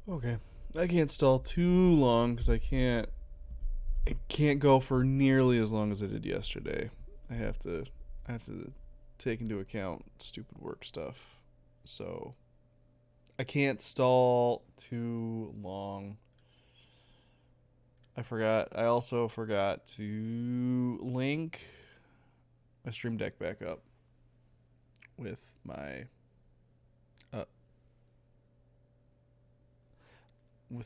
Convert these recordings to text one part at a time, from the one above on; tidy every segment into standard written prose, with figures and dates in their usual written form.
Okay, I can't stall too long because I can't. I can't go for nearly as long as I did yesterday. I have to. I have to take into account stupid work stuff. So I can't stall too long. I forgot. I also forgot to link my Stream Deck back up with my uh,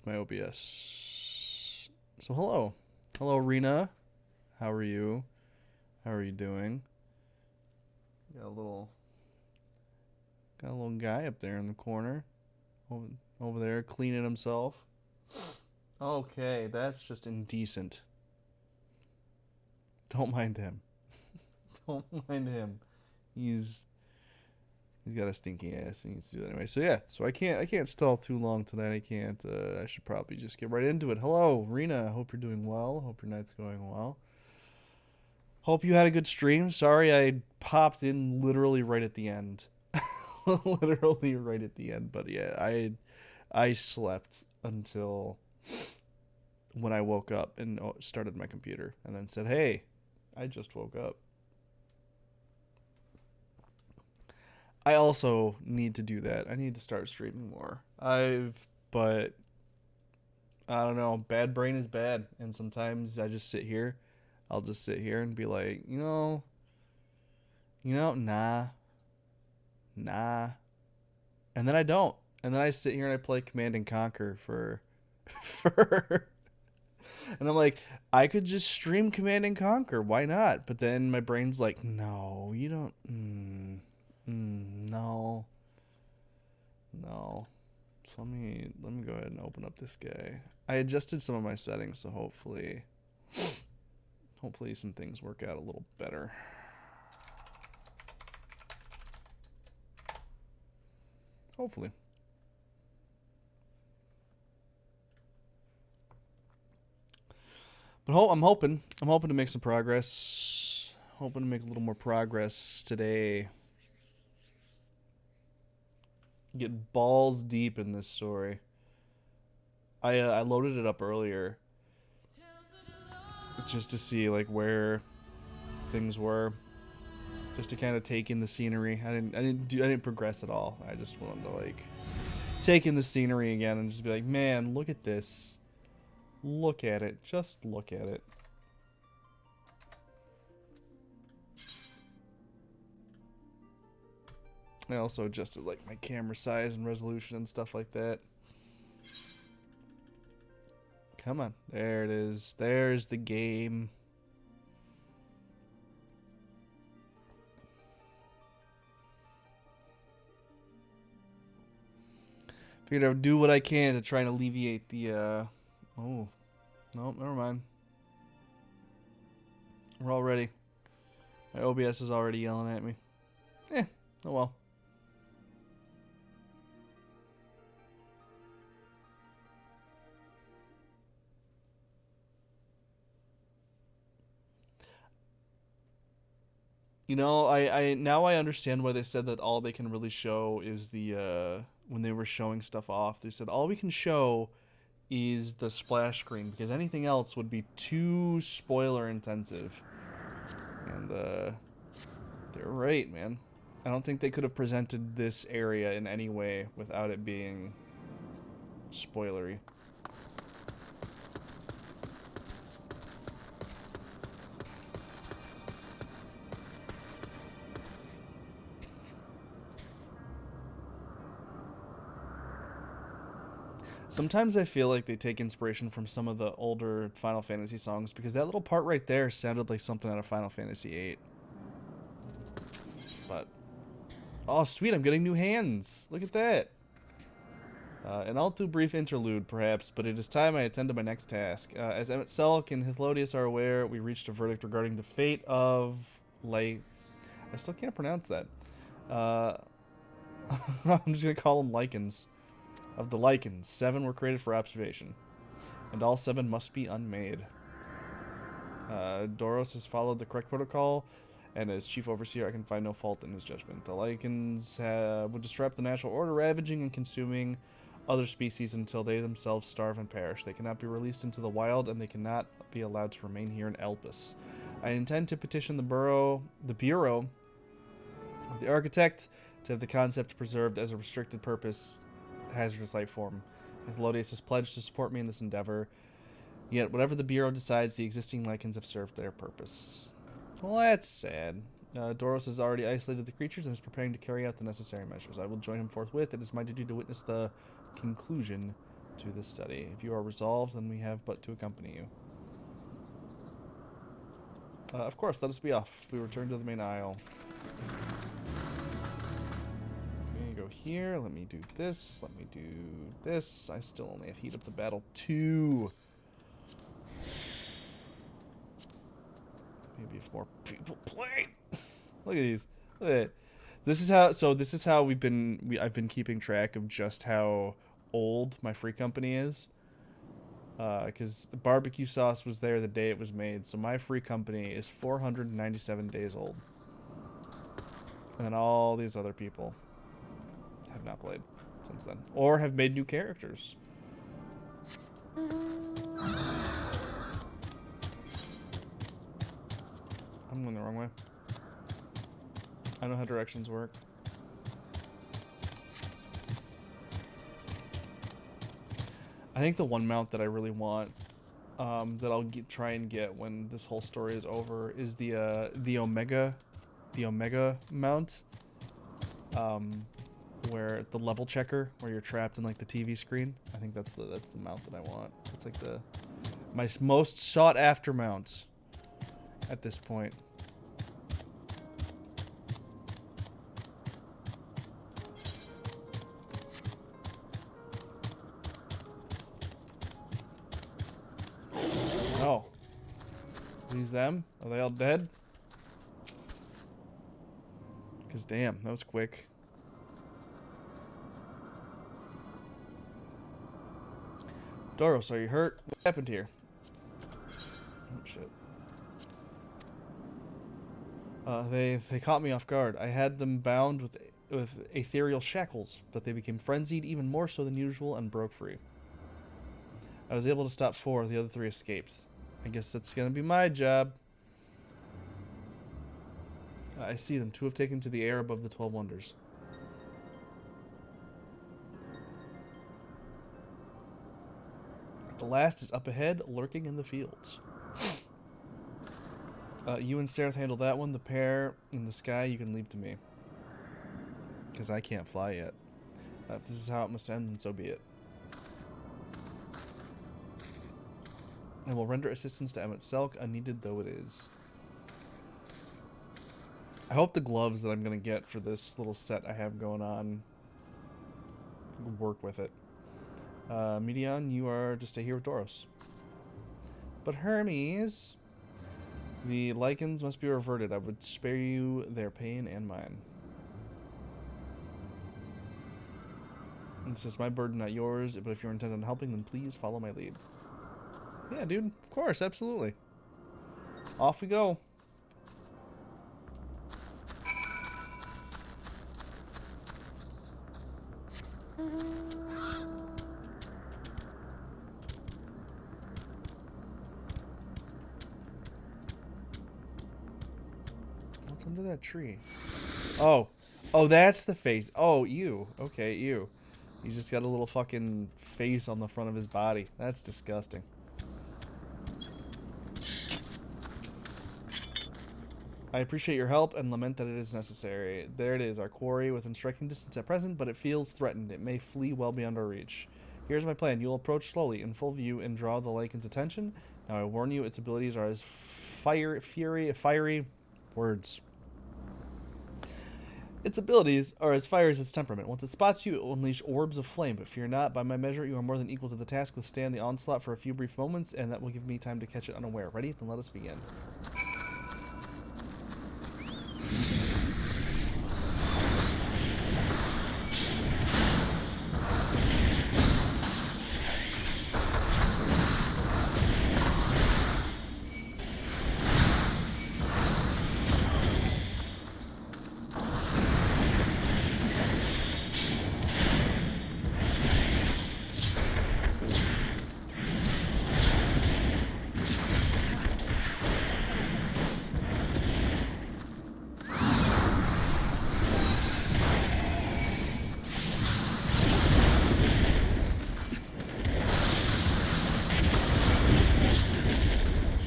OBS. So hello, Rena. How are you? How are you doing? Got a little guy up there in the corner, over there cleaning himself. Okay, that's just indecent. Don't mind him. Don't mind him. He's got a stinky ass. He needs to do that anyway. So yeah. So I can't stall too long tonight. I can't. I should probably just get right into it. Hello, Rena. Hope you're doing well. Hope your night's going well. Hope you had a good stream. Sorry I popped in literally right at the end. Literally right at the end. But yeah, I slept until when I woke up and started my computer and then said, "Hey, I just woke up." I also need to do that. I need to start streaming more. But I don't know. Bad brain is bad, and sometimes I just sit here. I'll just sit here and be like, nah, nah, and then I don't, and then I sit here and I play Command and Conquer for, for, and I'm like, I could just stream Command and Conquer. Why not? But then my brain's like, no, you don't. No. No. So let me go ahead and open up this guy. I adjusted some of my settings, so hopefully some things work out a little better. Hopefully. But I'm hoping to make some progress. Hoping to make a little more progress today. Get balls deep in this story. I loaded it up earlier just to see like where things were, just to kind of take in the scenery. I didn't progress at all. I just wanted to like take in the scenery again and just be like, man, look at this. Look at it. Just look at it. I also adjusted like my camera size and resolution and stuff like that. Come on. There it is. There's the game. Figured I would do what I can to try and alleviate the Oh. Nope, never mind. We're all ready. My OBS is already yelling at me. Oh well. You know, I now I understand why they said that all they can really show is the when they were showing stuff off, they said all we can show is the splash screen because anything else would be too spoiler intensive. And they're right, man. I don't think they could have presented this area in any way without it being spoilery. Sometimes I feel like they take inspiration from some of the older Final Fantasy songs because that little part right there sounded like something out of Final Fantasy VIII. But oh, sweet! I'm getting new hands. Look at that. An all too brief interlude, perhaps, but it is time I attend to my next task. As Emmett Selk and Hythlodaeus are aware, we reached a verdict regarding the fate of I still can't pronounce that. I'm just gonna call them lichens. Of the lichens, 7 were created for observation, and all 7 must be unmade. Doros has followed the correct protocol, and as chief overseer, I can find no fault in his judgment. The lichens would disrupt the natural order, ravaging and consuming other species until they themselves starve and perish. They cannot be released into the wild, and they cannot be allowed to remain here in Elpis. I intend to petition the Bureau of the Architect to have the concept preserved as a restricted purpose hazardous life form. Hythlodaeus has pledged to support me in this endeavor. Yet, whatever the Bureau decides, the existing lichens have served their purpose. Well, that's sad. Doros has already isolated the creatures and is preparing to carry out the necessary measures. I will join him forthwith. It is my duty to witness the conclusion to this study. If you are resolved, then we have but to accompany you. Of course, let us be off. We return to the main aisle. Go here. Let me do this. Let me do this. I still only have heat up the battle 2. Maybe if more people play. Look at these. Look at it. This is how. So this is how I've been keeping track of just how old my free company is. Because the barbecue sauce was there the day it was made, so my free company is 497 days old. And then all these other people have not played since then, or have made new characters. I'm going the wrong way. I know how directions work. I think the one mount that I really want, that I'll try and get when this whole story is over, is the Omega mount. Where the level checker, where you're trapped in like the TV screen. I think that's the mount that I want. It's like my most sought after mount at this point. Oh, these them? Are they all dead? Because damn, that was quick. Doros, are you hurt? What happened here? Oh, shit. They caught me off guard. I had them bound with ethereal shackles, but they became frenzied even more so than usual and broke free. I was able to stop 4, the other 3 escaped. I guess that's gonna be my job. I see them. 2 have taken to the air above the 12 Wonders. The last is up ahead, lurking in the fields. You and Sereth handle that one. The pair in the sky you can leave to me. Because I can't fly yet. If this is how it must end, then so be it. I will render assistance to Emmett Selk, unneeded though it is. I hope the gloves that I'm going to get for this little set I have going on work with it. Medion, you are to stay here with Doros. But Hermes, the lichens must be reverted. I would spare you their pain and mine. It says, my burden, not yours, but if you're intent on helping, then please follow my lead. Yeah, dude. Of course, absolutely. Off we go. What's under that tree? Oh. Oh, that's the face. Oh, you. Okay, you. He's just got a little fucking face on the front of his body. That's disgusting. I appreciate your help and lament that it is necessary. There it is, our quarry within striking distance at present, but it feels threatened. It may flee well beyond our reach. Here's my plan. You'll approach slowly, in full view, and draw the lichen's attention. Now I warn you, its abilities are as fiery words. Its abilities are as fire as its temperament. Once it spots you, it will unleash orbs of flame, but fear not. By my measure, you are more than equal to the task. Withstand the onslaught for a few brief moments, and that will give me time to catch it unaware. Ready? Then let us begin.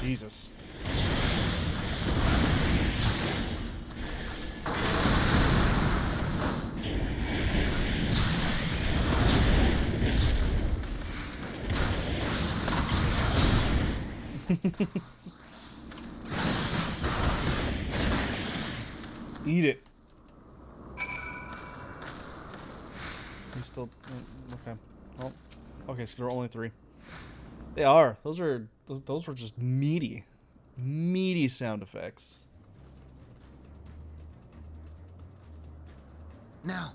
Jesus. Eat it. You still okay? Well, okay. So there are only 3. They are. Those were just meaty sound effects. Now.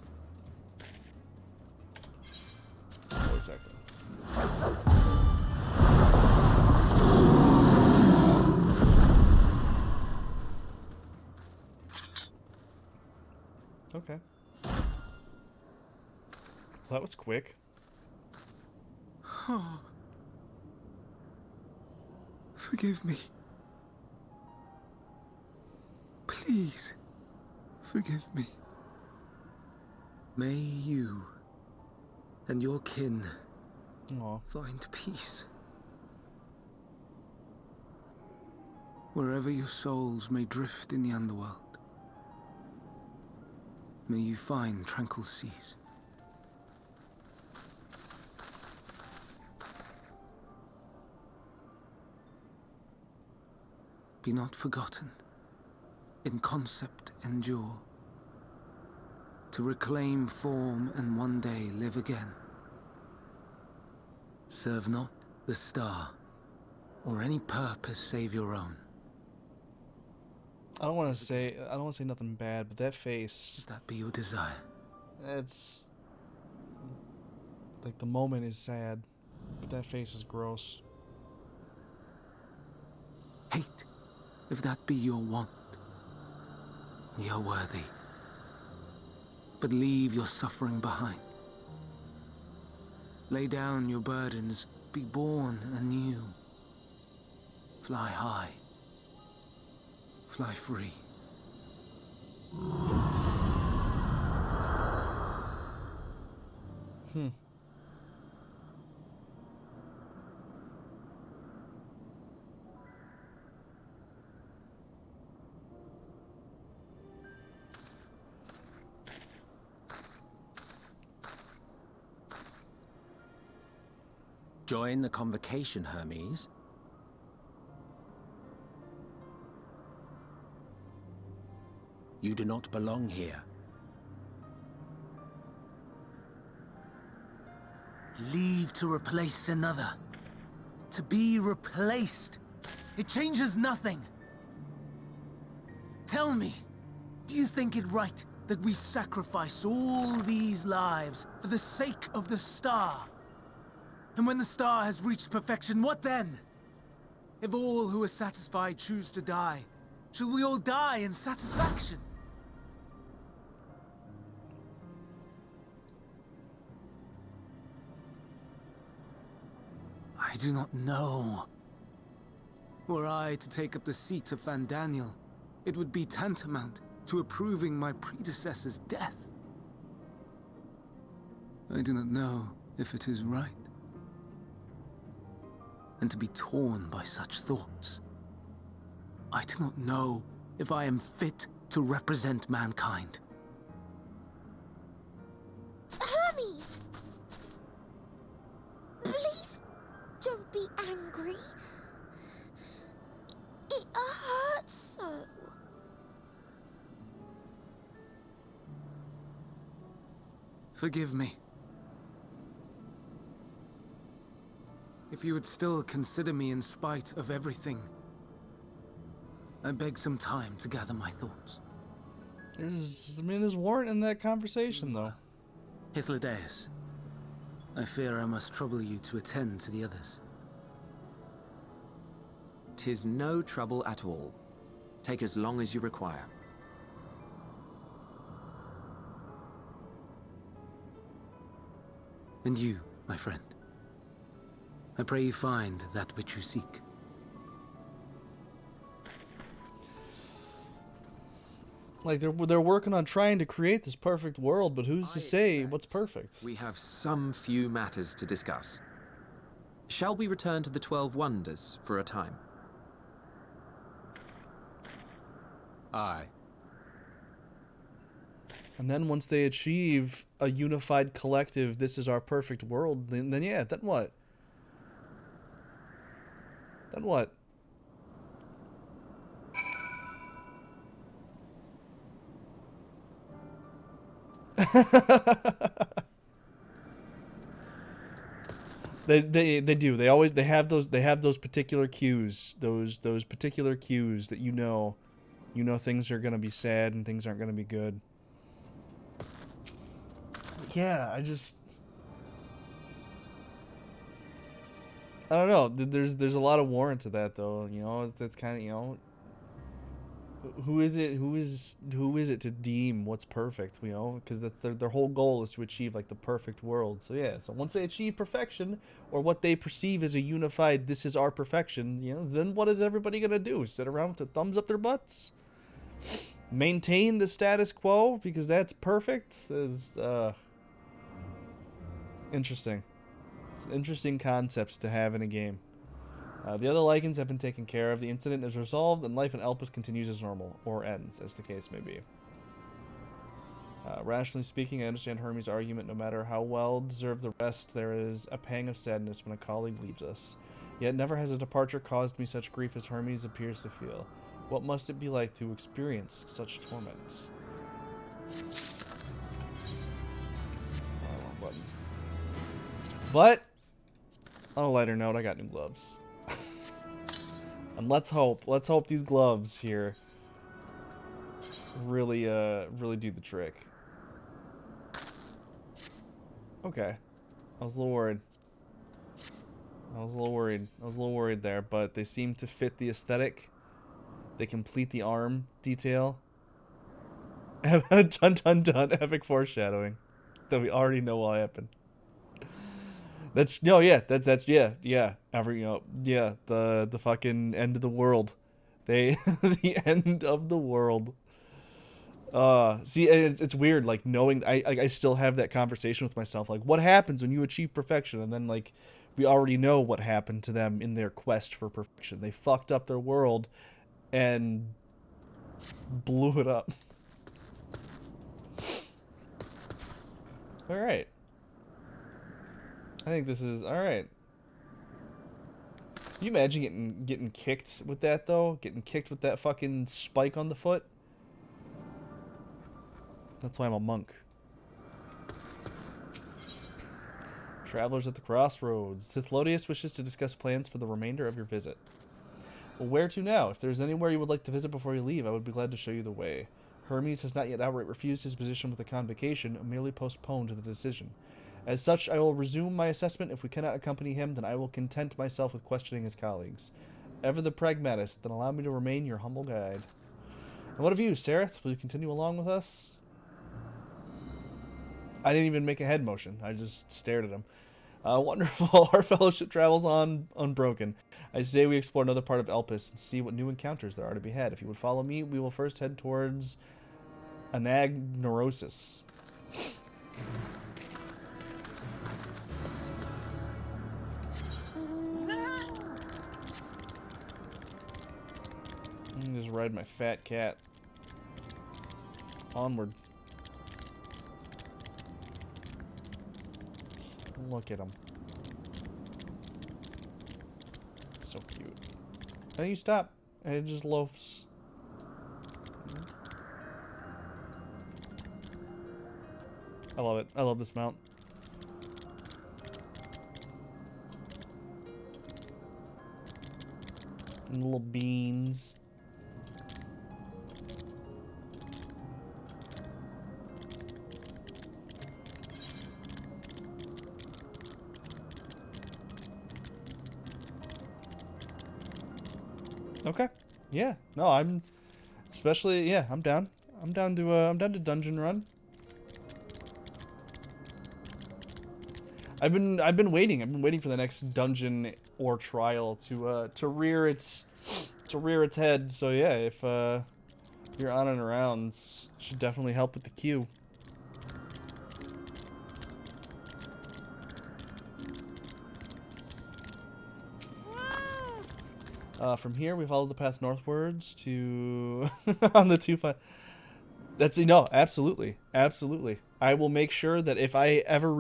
Wait a second. Okay. Well, that was quick. Forgive me. Please, forgive me. May you and your kin Aw. find peace. Wherever your souls may drift in the underworld, may you find tranquil seas. Be not forgotten, in concept endure, to reclaim form and one day live again. Serve not the star, or any purpose save your own. I don't want to say nothing bad, but that face, If that be your desire. it's like the moment is sad, but that face is gross. Hate, if that be your want. We are worthy. But leave your suffering behind. Lay down your burdens, be born anew. Fly high. Fly free. Join the convocation, Hermes. You do not belong here. leave to replace another. To be replaced. It changes nothing. Tell me, do you think it right that we sacrifice all these lives for the sake of the star? And when the star has reached perfection, what then? If all who are satisfied choose to die, shall we all die in satisfaction? I do not know. Were I to take up the seat of Fandaniel, it would be tantamount to approving my predecessor's death. I do not know if it is right. And to be torn by such thoughts, I do not know if I am fit to represent mankind. Hermes! Please don't be angry. It hurts so. Forgive me. If you would still consider me in spite of everything, I beg some time to gather my thoughts. There's warrant in that conversation, though. Hythlodaeus, I fear I must trouble you to attend to the others. 'Tis no trouble at all. Take as long as you require. And you, my friend, I pray you find that which you seek. Like, they're working on trying to create this perfect world, but who's to say what's perfect? We have some few matters to discuss. Shall we return to the 12 Wonders for a time? Aye. And then once they achieve a unified collective, this is our perfect world, then yeah, then what? Then what? They do. They have those particular cues, those particular cues that you know things are gonna be sad and things aren't gonna be good. Yeah, I don't know. There's a lot of warrant to that, though. You know, that's kind of, you know, who is it to deem what's perfect? You know, because that's their whole goal is to achieve like the perfect world. So yeah, so once they achieve perfection, or what they perceive as a unified, this is our perfection. You know, then what is everybody gonna do? Sit around with their thumbs up their butts? Maintain the status quo because that's perfect? Is interesting. It's interesting concepts to have in a game. The other Lycans have been taken care of. The incident is resolved, and life in Elpis continues as normal, or ends, as the case may be. Rationally speaking, I understand Hermes' argument. No matter how well deserved the rest, there is a pang of sadness when a colleague leaves us. Yet never has a departure caused me such grief as Hermes appears to feel. What must it be like to experience such torment? Wrong button. But on a lighter note, I got new gloves. And let's hope these gloves here really do the trick. Okay. I was a little worried. I was a little worried there, but they seem to fit the aesthetic. They complete the arm detail. Dun dun dun, epic foreshadowing that we already know will happen. That's the fucking end of the world. The end of the world. See, it's weird, like, knowing I still have that conversation with myself, like, what happens when you achieve perfection? And then, like, we already know what happened to them in their quest for perfection. They fucked up their world and blew it up. All right. I think this is all right. Can you imagine getting kicked with that, though? Getting kicked with that fucking spike on the foot? That's why I'm a monk. Travelers at the crossroads. Tithlodius wishes to discuss plans for the remainder of your visit. Well, where to now? If there's anywhere you would like to visit before you leave, I would be glad to show you the way. Hermes has not yet outright refused his position with the convocation, merely postponed the decision. As such, I will resume my assessment. If we cannot accompany him, then I will content myself with questioning his colleagues. Ever the pragmatist, then allow me to remain your humble guide. And what of you, Sereth? Will you continue along with us? I didn't even make a head motion. I just stared at him. Wonderful. Our fellowship travels on unbroken. I say we explore another part of Elpis and see what new encounters there are to be had. If you would follow me, we will first head towards Anagnorosis. Just ride my fat cat. Onward. Look at him. So cute. And you stop. And it just loafs. I love it. I love this mount. And little beans. Okay. Yeah. No, I'm especially I'm down. I'm down to dungeon run. I've been waiting. I've been waiting for the next dungeon or trial to rear its head. So yeah, if you're on and around, should definitely help with the queue. From here, we follow the path northwards to on the 2-5. That's absolutely, absolutely. I will make sure that if I ever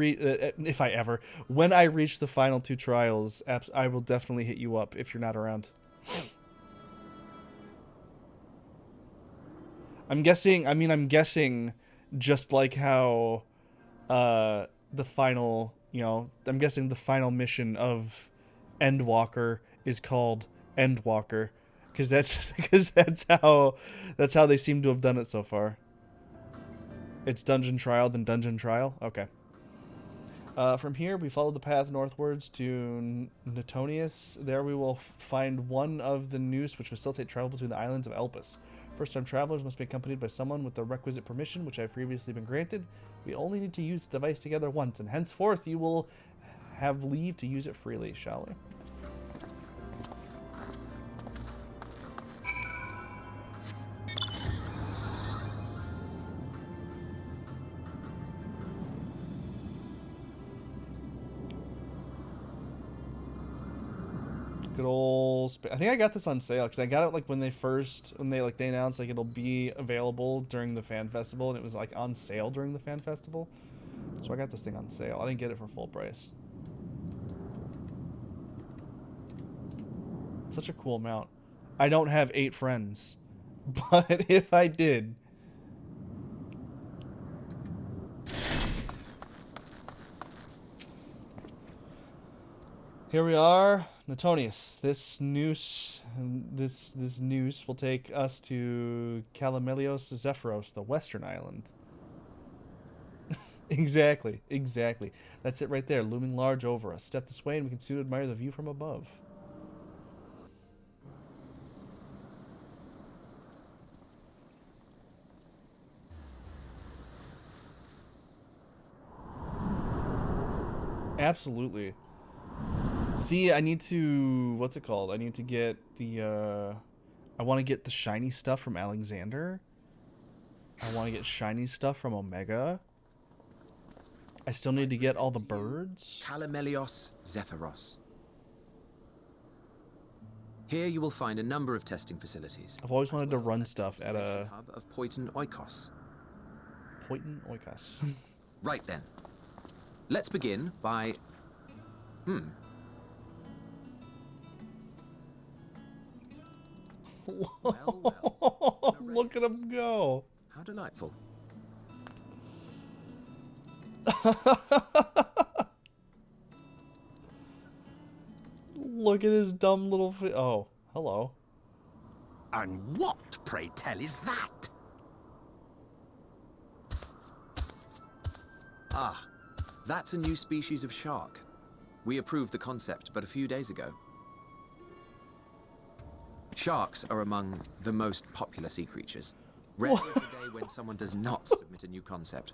when I reach the final 2 trials, I will definitely hit you up if you're not around. I'm guessing just like how the final, I'm guessing the final mission of Endwalker is called Endwalker, because that's how they seem to have done it so far. It's dungeon trial, then dungeon trial. Okay. From here, we follow the path northwards to Netonius. There we will find one of the noose which facilitate travel between the islands of Elpis. First-time travelers must be accompanied by someone with the requisite permission, which I have previously been granted. We only need to use the device together once, and henceforth you will have leave to use it freely, shall we? Good old I think I got this on sale because I got it like when they announced like it'll be available during the fan festival, and it was like on sale during the fan festival. So I got this thing on sale. I didn't get it for full price. Such a cool mount. I don't have 8 friends, but if I did, here we are, Netonius. This noose will take us to Calamelios Zephyros, the western island. Exactly. That's it right there, looming large over us. Step this way and we can soon admire the view from above. Absolutely. See, I need to... What's it called? I need to get the... I want to get the shiny stuff from Alexander. I want to get shiny stuff from Omega. I still need to get all the birds. Calamelios Zephyros. Here you will find a number of testing facilities. I've always wanted to run stuff at a... hub of Poiton Oikos. Poiton Oikos. Right then. Let's begin by... Well. Look at him go. How delightful. Look at his dumb little oh, hello. And what, pray tell, is that? Ah, that's a new species of shark. We approved the concept but a few days ago. Sharks are among the most popular sea creatures. Rare is the day when someone does not submit a new concept.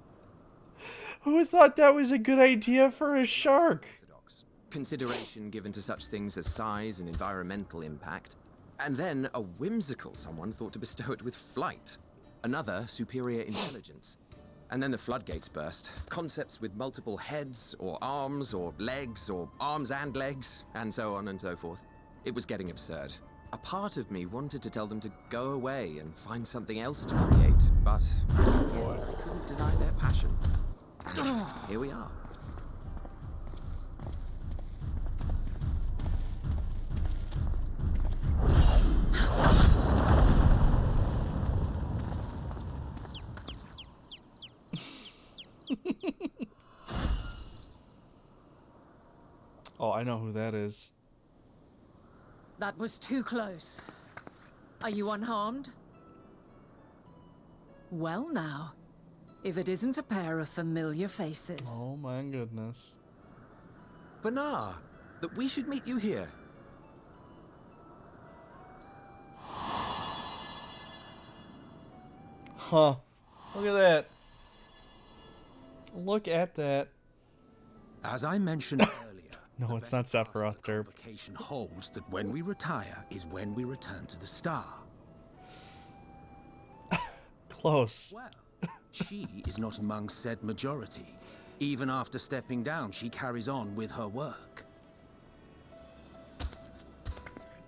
Who thought that was a good idea for a shark? Orthodox. Consideration given to such things as size and environmental impact. And then a whimsical someone thought to bestow it with flight. Another, superior intelligence. And then the floodgates burst. Concepts with multiple heads, or arms and legs, and so on and so forth. It was getting absurd. A part of me wanted to tell them to go away and find something else to create, but I couldn't deny their passion. And here we are. Oh, I know who that is. That was too close. Are you unharmed? Well now, if it isn't a pair of familiar faces. Oh my goodness. Banar, that we should meet you here. Huh. Look at that. Look at that. As I mentioned earlier, No, the it's not best part of Sephiroth, the Derp. convocation holds that when we retire is when we return to the star. Close. Well, she is not among said majority. Even after stepping down, she carries on with her work.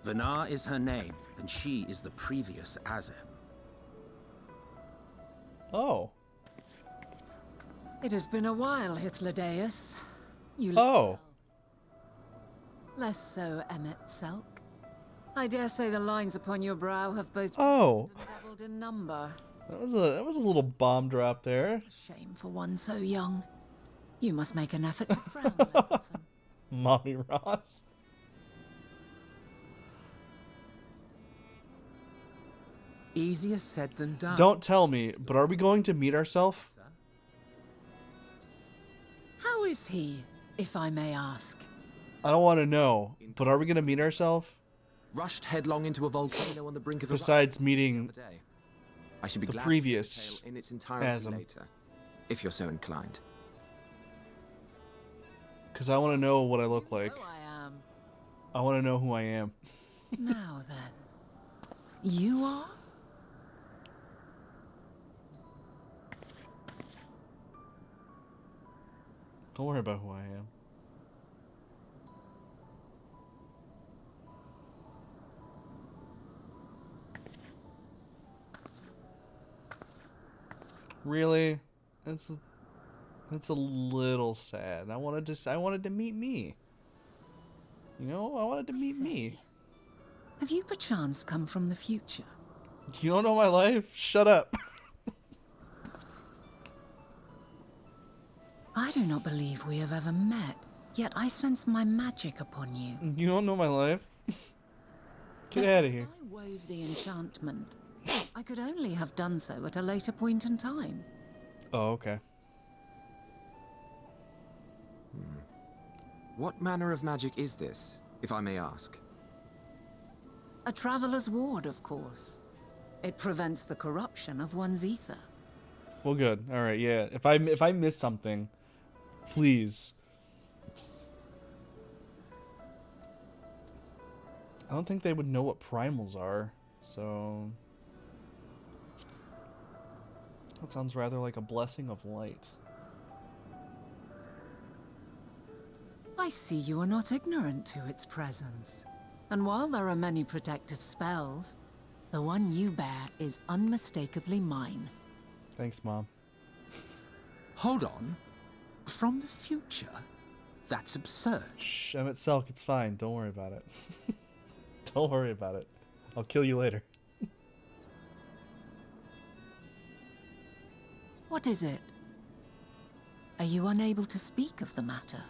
Vanar is her name, and she is the previous Azem. Oh. It has been a while, Hythlodaeus. You look Oh. well. Less so, Emmet Selk. I dare say the lines upon your brow have both Oh. deepened and doubled in number. That was a little bomb drop there. Shame for one so young. You must make an effort to frown less often. Mommy Roth. Easier said than done. Don't tell me, but are we going to meet ourselves? How is he, if I may ask? I don't want to know, but are we going to meet ourselves? Rushed headlong into a volcano on the brink of a Besides the meeting other day. I should be the glad previous to hear the tale in its entirety Chasm. later, if you're so inclined. Because I want to know what I look like. Oh, I am. I want to know who I am. Now then. You are? Don't worry about who I am. Really? That's a little sad. I wanted to meet me. You know, I wanted to meet me. Have you perchance come from the future? You don't know my life? Shut up. I do not believe we have ever met, yet I sense my magic upon you. You don't know my life? Get Yet out of here. I wove the enchantment. I could only have done so at a later point in time. Oh, okay. What manner of magic is this, if I may ask? A traveler's ward, of course. It prevents the corruption of one's ether. Well, good. All right, yeah. If I miss something, please. I don't think they would know what primals are, so that sounds rather like a blessing of light. I see you are not ignorant to its presence. And while there are many protective spells, the one you bear is unmistakably mine. Thanks, Mom. Hold on. From the future? That's absurd. Shh, Emmet Selk, it's fine. Don't worry about it. Don't worry about it. I'll kill you later. What is it? Are you unable to speak of the matter?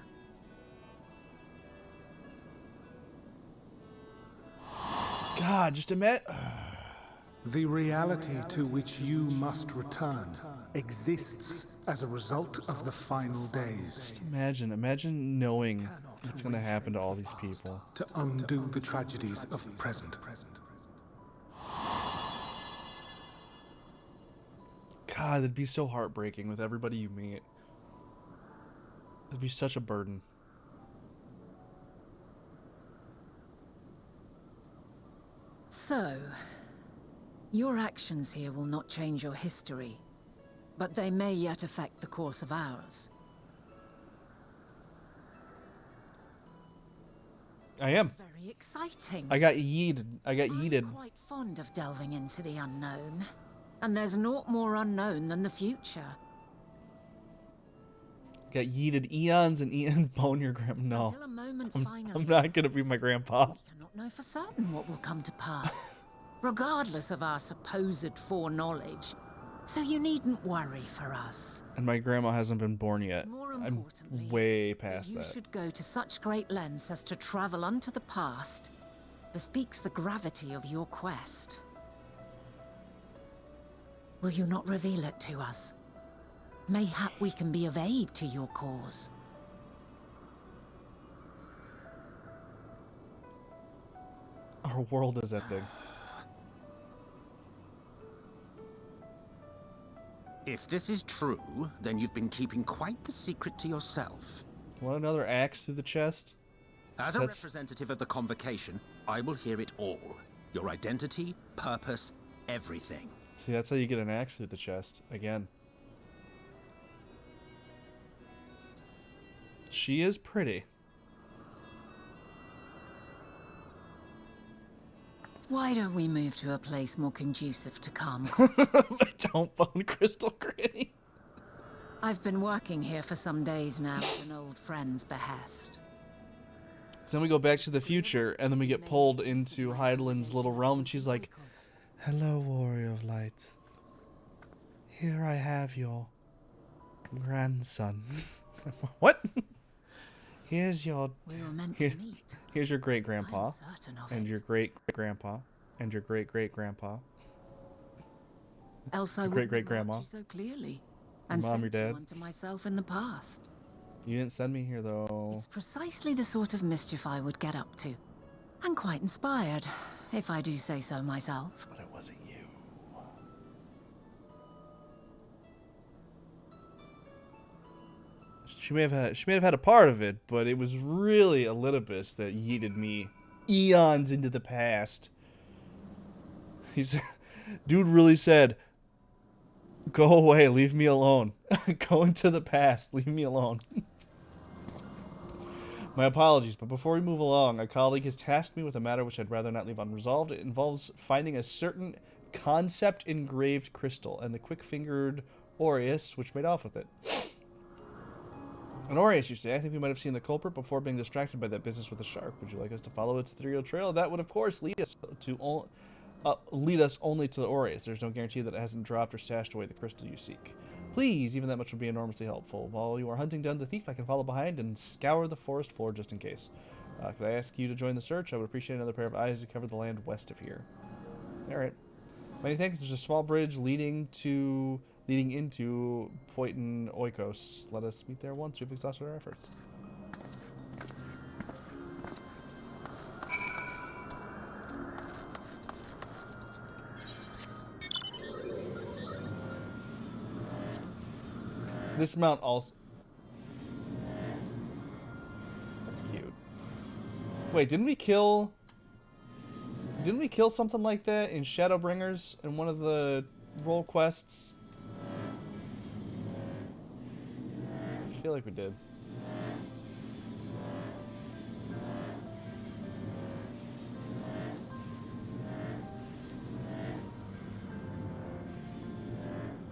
God, just admit. The reality to which you must return exists as a result of the final days. Just imagine knowing what's gonna happen to all these people. To undo the tragedies of the present. God, that'd be so heartbreaking with everybody you meet. It'd be such a burden. So, your actions here will not change your history, but they may yet affect the course of ours. I am. Very exciting. I got yeeted. I'm quite fond of delving into the unknown. And there's naught more unknown than the future. Got yeeted eons and eon bone your grandpa. No. Until a moment I'm finally not gonna be my grandpa. we cannot know for certain what will come to pass, regardless of our supposed foreknowledge. So you needn't worry for us. And my grandma hasn't been born yet. More I'm importantly, way past you that. should go to such great lengths as to travel unto the past bespeaks the gravity of your quest. Will you not reveal it to us? Mayhap we can be of aid to your cause. Our world is ending. If this is true, then you've been keeping quite the secret to yourself. Want another axe through the chest? As a That's- representative of the Convocation, I will hear it all. Your identity, purpose, everything. See, that's how you get an axe through the chest. Again. She is pretty. Why don't we move to a place more conducive to calm? Don't bone Crystal Granny. I've been working here for some days now at an old friend's behest. So then we go back to the future, and then we get pulled into Heidelin's little realm, and she's like, "Hello, warrior of light. Here I have your grandson." What? Here's your We were meant Here- to meet. here's your great grandpa, I'm certain of and it. your great grandpa, and your great great grandpa. Else I your wouldn't great-great-grandma. have marked you so clearly. And mom, your sent you dad. unto myself in the past. You didn't send me here though. It's precisely the sort of mischief I would get up to. And quite inspired, if I do say so myself. But it wasn't you. She may have had a part of it, but it was really Elidibus that yeeted me eons into the past. He's dude really said, "Go away, leave me alone. Go into the past, leave me alone." My apologies, but before we move along, a colleague has tasked me with a matter which I'd rather not leave unresolved. It involves finding a certain concept engraved crystal and the quick-fingered Aureus which made off with it. An Aureus, you say? I think we might have seen the culprit before being distracted by that business with the shark. Would you like us to follow its ethereal trail? That would, of course, lead us only to the Aureus. There's no guarantee that it hasn't dropped or stashed away the crystal you seek. Please, even that much would be enormously helpful. While you are hunting down the thief, I can follow behind and scour the forest floor just in case. Could I ask you to join the search? I would appreciate another pair of eyes to cover the land west of here. Alright. Many thanks. There's a small bridge leading into Poitin Oikos. Let us meet there once we've exhausted our efforts. This mount also... That's cute. Wait, didn't we kill something like that in Shadowbringers in one of the role quests? I feel like we did.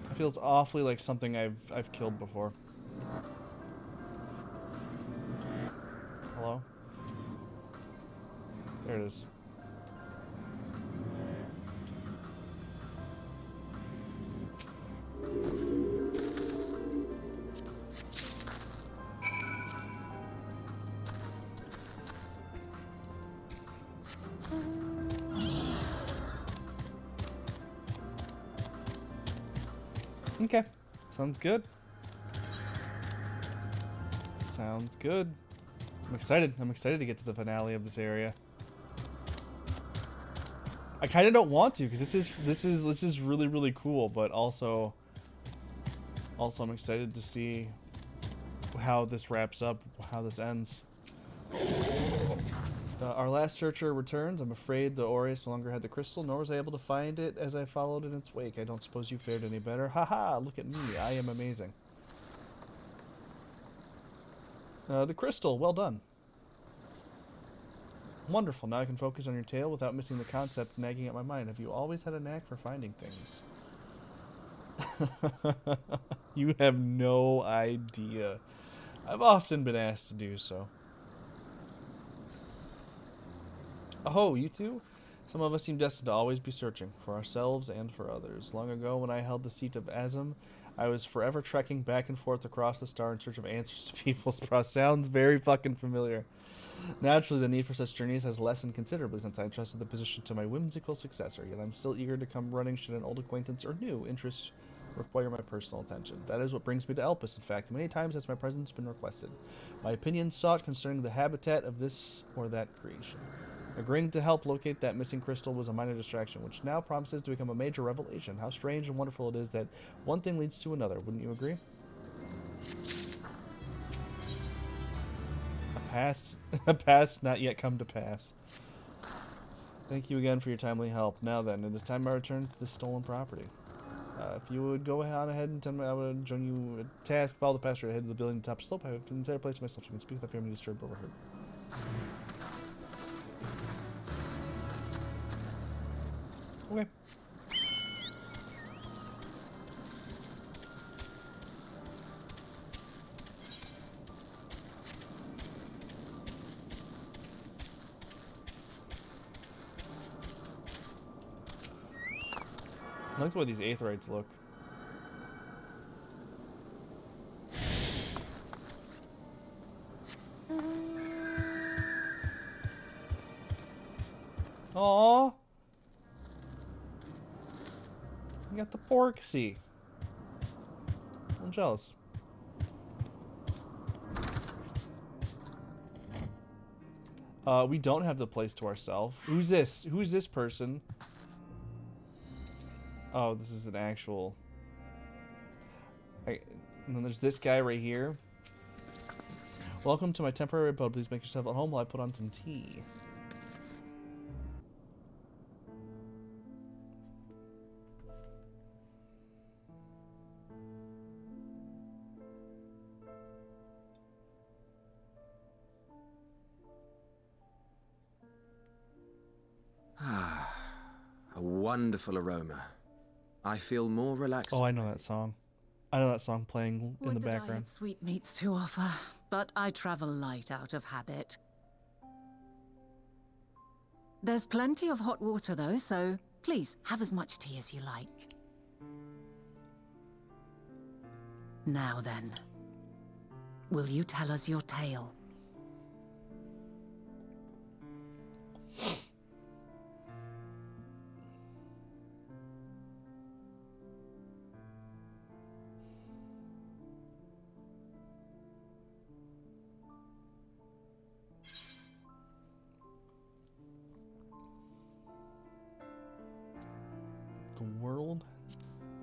It feels awfully like something I've killed before. Hello? There it is. Okay. Sounds good. Sounds good. I'm excited. I'm excited to get to the finale of this area. I kind of don't want to because this is really really cool, but also I'm excited to see how this wraps up, how this ends. Our last searcher returns. I'm afraid the Aureus no longer had the crystal, nor was I able to find it as I followed in its wake. I don't suppose you fared any better. Haha, look at me. I am amazing. The crystal, well done. Wonderful, now I can focus on your tale without missing the concept nagging at my mind. Have you always had a knack for finding things? You have no idea. I've often been asked to do so. Oh, you two? Some of us seem destined to always be searching, for ourselves and for others. Long ago, when I held the seat of Azim, I was forever trekking back and forth across the star in search of answers to people's problems. Sounds very fucking familiar. Naturally, the need for such journeys has lessened considerably since I entrusted the position to my whimsical successor, yet I'm still eager to come running should an old acquaintance or new interest require my personal attention. That is what brings me to Elpis, in fact. Many times has my presence been requested. My opinion sought concerning the habitat of this or that creation. Agreeing to help locate that missing crystal was a minor distraction, which now promises to become a major revelation. How strange and wonderful it is that one thing leads to another, wouldn't you agree? A past not yet come to pass. Thank you again for your timely help. Now then, it is time I return to this stolen property. If you would go on ahead and tell me, I would join you a task. Follow the pasture ahead to the building top slope. I have an entire place to myself so I can speak without fearing to be disturbed or overheard. Okay. I like the way these aetherites look. Aww. You got the Porksy. I'm jealous. We don't have the place to ourselves. Who's this? Who's this person? Oh, this is an actual... and then there's this guy right here. Welcome to my temporary abode. Please make yourself at home while I put on some tea. Ah, a wonderful aroma. I feel more relaxed. Oh, I know that song. I know that song playing in the Would that I background. had sweetmeats to offer, but I travel light out of habit. There's plenty of hot water though, so please have as much tea as you like. Now then, will you tell us your tale?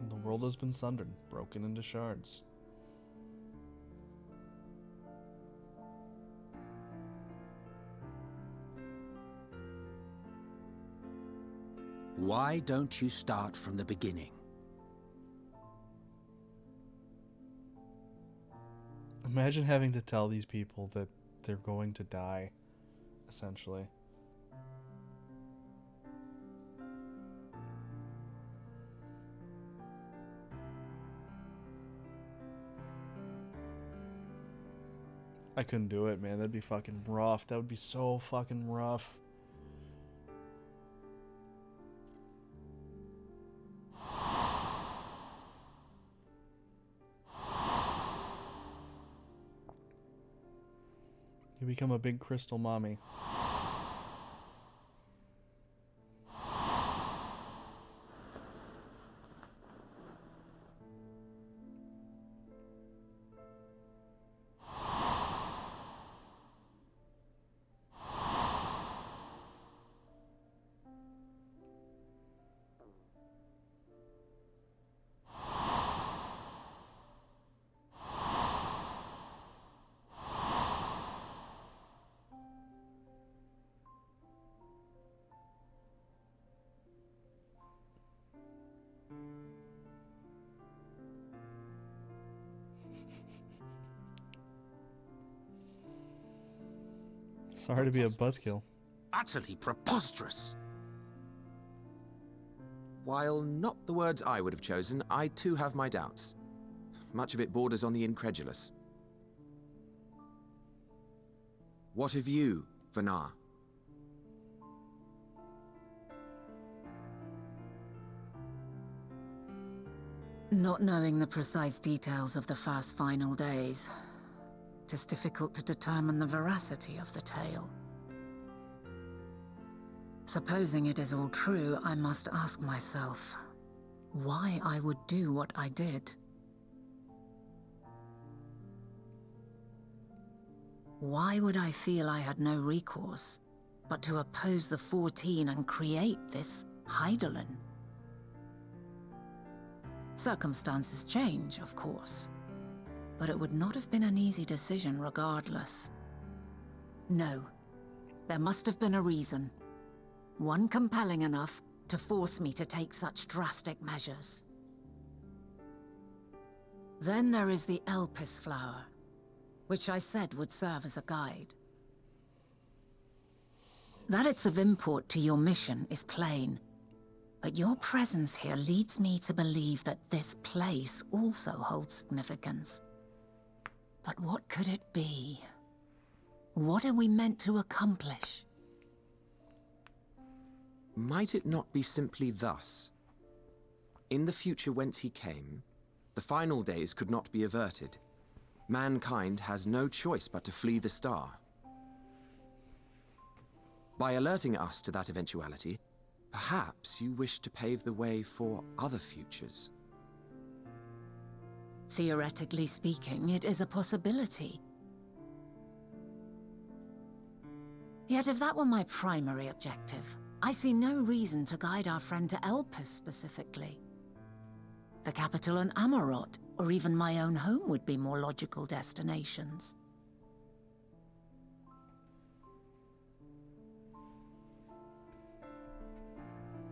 The world has been sundered, broken into shards. Why don't you start from the beginning? Imagine having to tell these people that they're going to die, essentially. I couldn't do it, man. That'd be fucking rough. That would be so fucking rough. You become a big crystal mommy. Sorry to be a buzzkill. Utterly preposterous. While not the words I would have chosen, I too have my doubts. Much of it borders on the incredulous. What of you, Vanar? Not knowing the precise details of the first final days, it is difficult to determine the veracity of the tale. Supposing it is all true, I must ask myself why I would do what I did. Why would I feel I had no recourse but to oppose the 14 and create this Hydaelyn? Circumstances change, of course, but it would not have been an easy decision regardless. No, there must have been a reason. One compelling enough to force me to take such drastic measures. Then there is the Elpis flower, which I said would serve as a guide. That it's of import to your mission is plain, but your presence here leads me to believe that this place also holds significance. But what could it be? What are we meant to accomplish? Might it not be simply thus? In the future whence he came, the final days could not be averted. Mankind has no choice but to flee the star. By alerting us to that eventuality, perhaps you wish to pave the way for other futures. Theoretically speaking, it is a possibility. Yet if that were my primary objective, I see no reason to guide our friend to Elpis specifically. The capital and Amarot, or even my own home would be more logical destinations.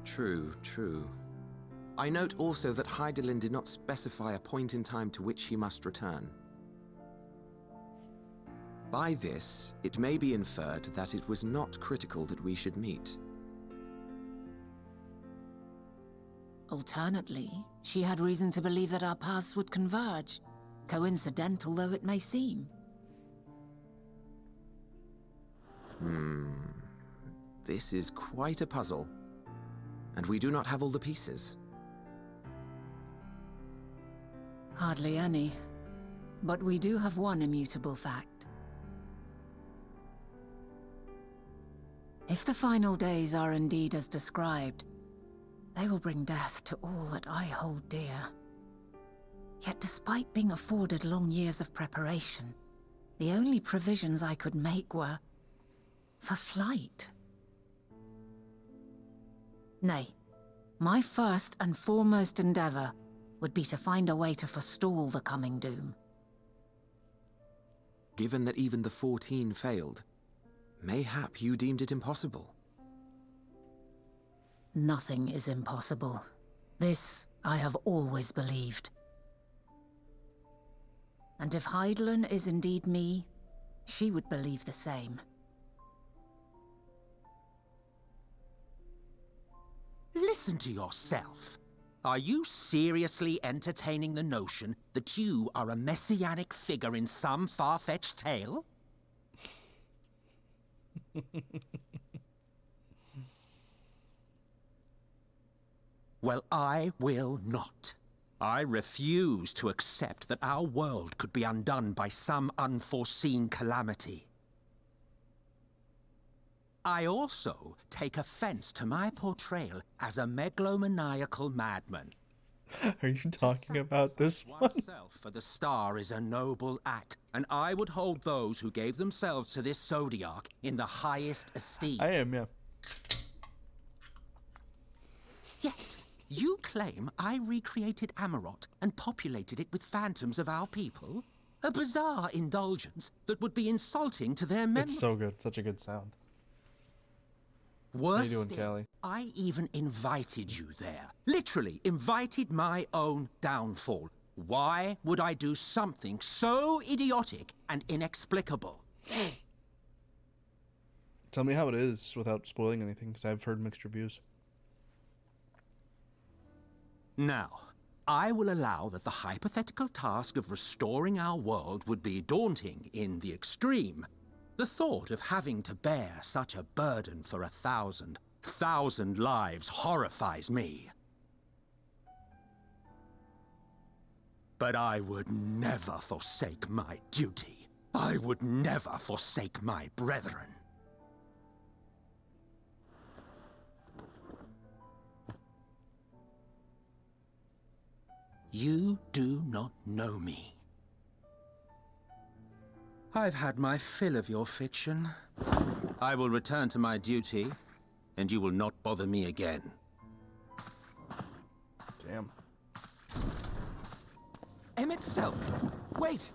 True, true. I note also that Hydaelyn did not specify a point in time to which he must return. By this, it may be inferred that it was not critical that we should meet. Alternately, she had reason to believe that our paths would converge, coincidental though it may seem. This is quite a puzzle, and we do not have all the pieces. Hardly any, but we do have one immutable fact. If the final days are indeed as described, they will bring death to all that I hold dear. Yet despite being afforded long years of preparation, the only provisions I could make were for flight. Nay, my first and foremost endeavor would be to find a way to forestall the coming doom. Given that even the 14 failed, mayhap you deemed it impossible. Nothing is impossible. This I have always believed. And if Hydaelyn is indeed me, she would believe the same. Listen to yourself. Are you seriously entertaining the notion that you are a messianic figure in some far-fetched tale? Well, I will not. I refuse to accept that our world could be undone by some unforeseen calamity. I also take offense to my portrayal as a megalomaniacal madman. Are you talking about this one? Oneself for the star is a noble act, and I would hold those who gave themselves to this zodiac in the highest esteem. I am, yeah. Yet, you claim I recreated Amarot and populated it with phantoms of our people? A bizarre indulgence that would be insulting to their memory. It's so good. Such a good sound. Worse How you doing, still, Callie? I even invited you there. Literally invited my own downfall. Why would I do something so idiotic and inexplicable? Tell me how it is without spoiling anything, because I've heard mixed reviews. Now, I will allow that the hypothetical task of restoring our world would be daunting in the extreme. The thought of having to bear such a burden for 1,000 lives horrifies me. But I would never forsake my duty. I would never forsake my brethren. You do not know me. I've had my fill of your fiction. I will return to my duty, and you will not bother me again. Damn. Emmett Selk, wait!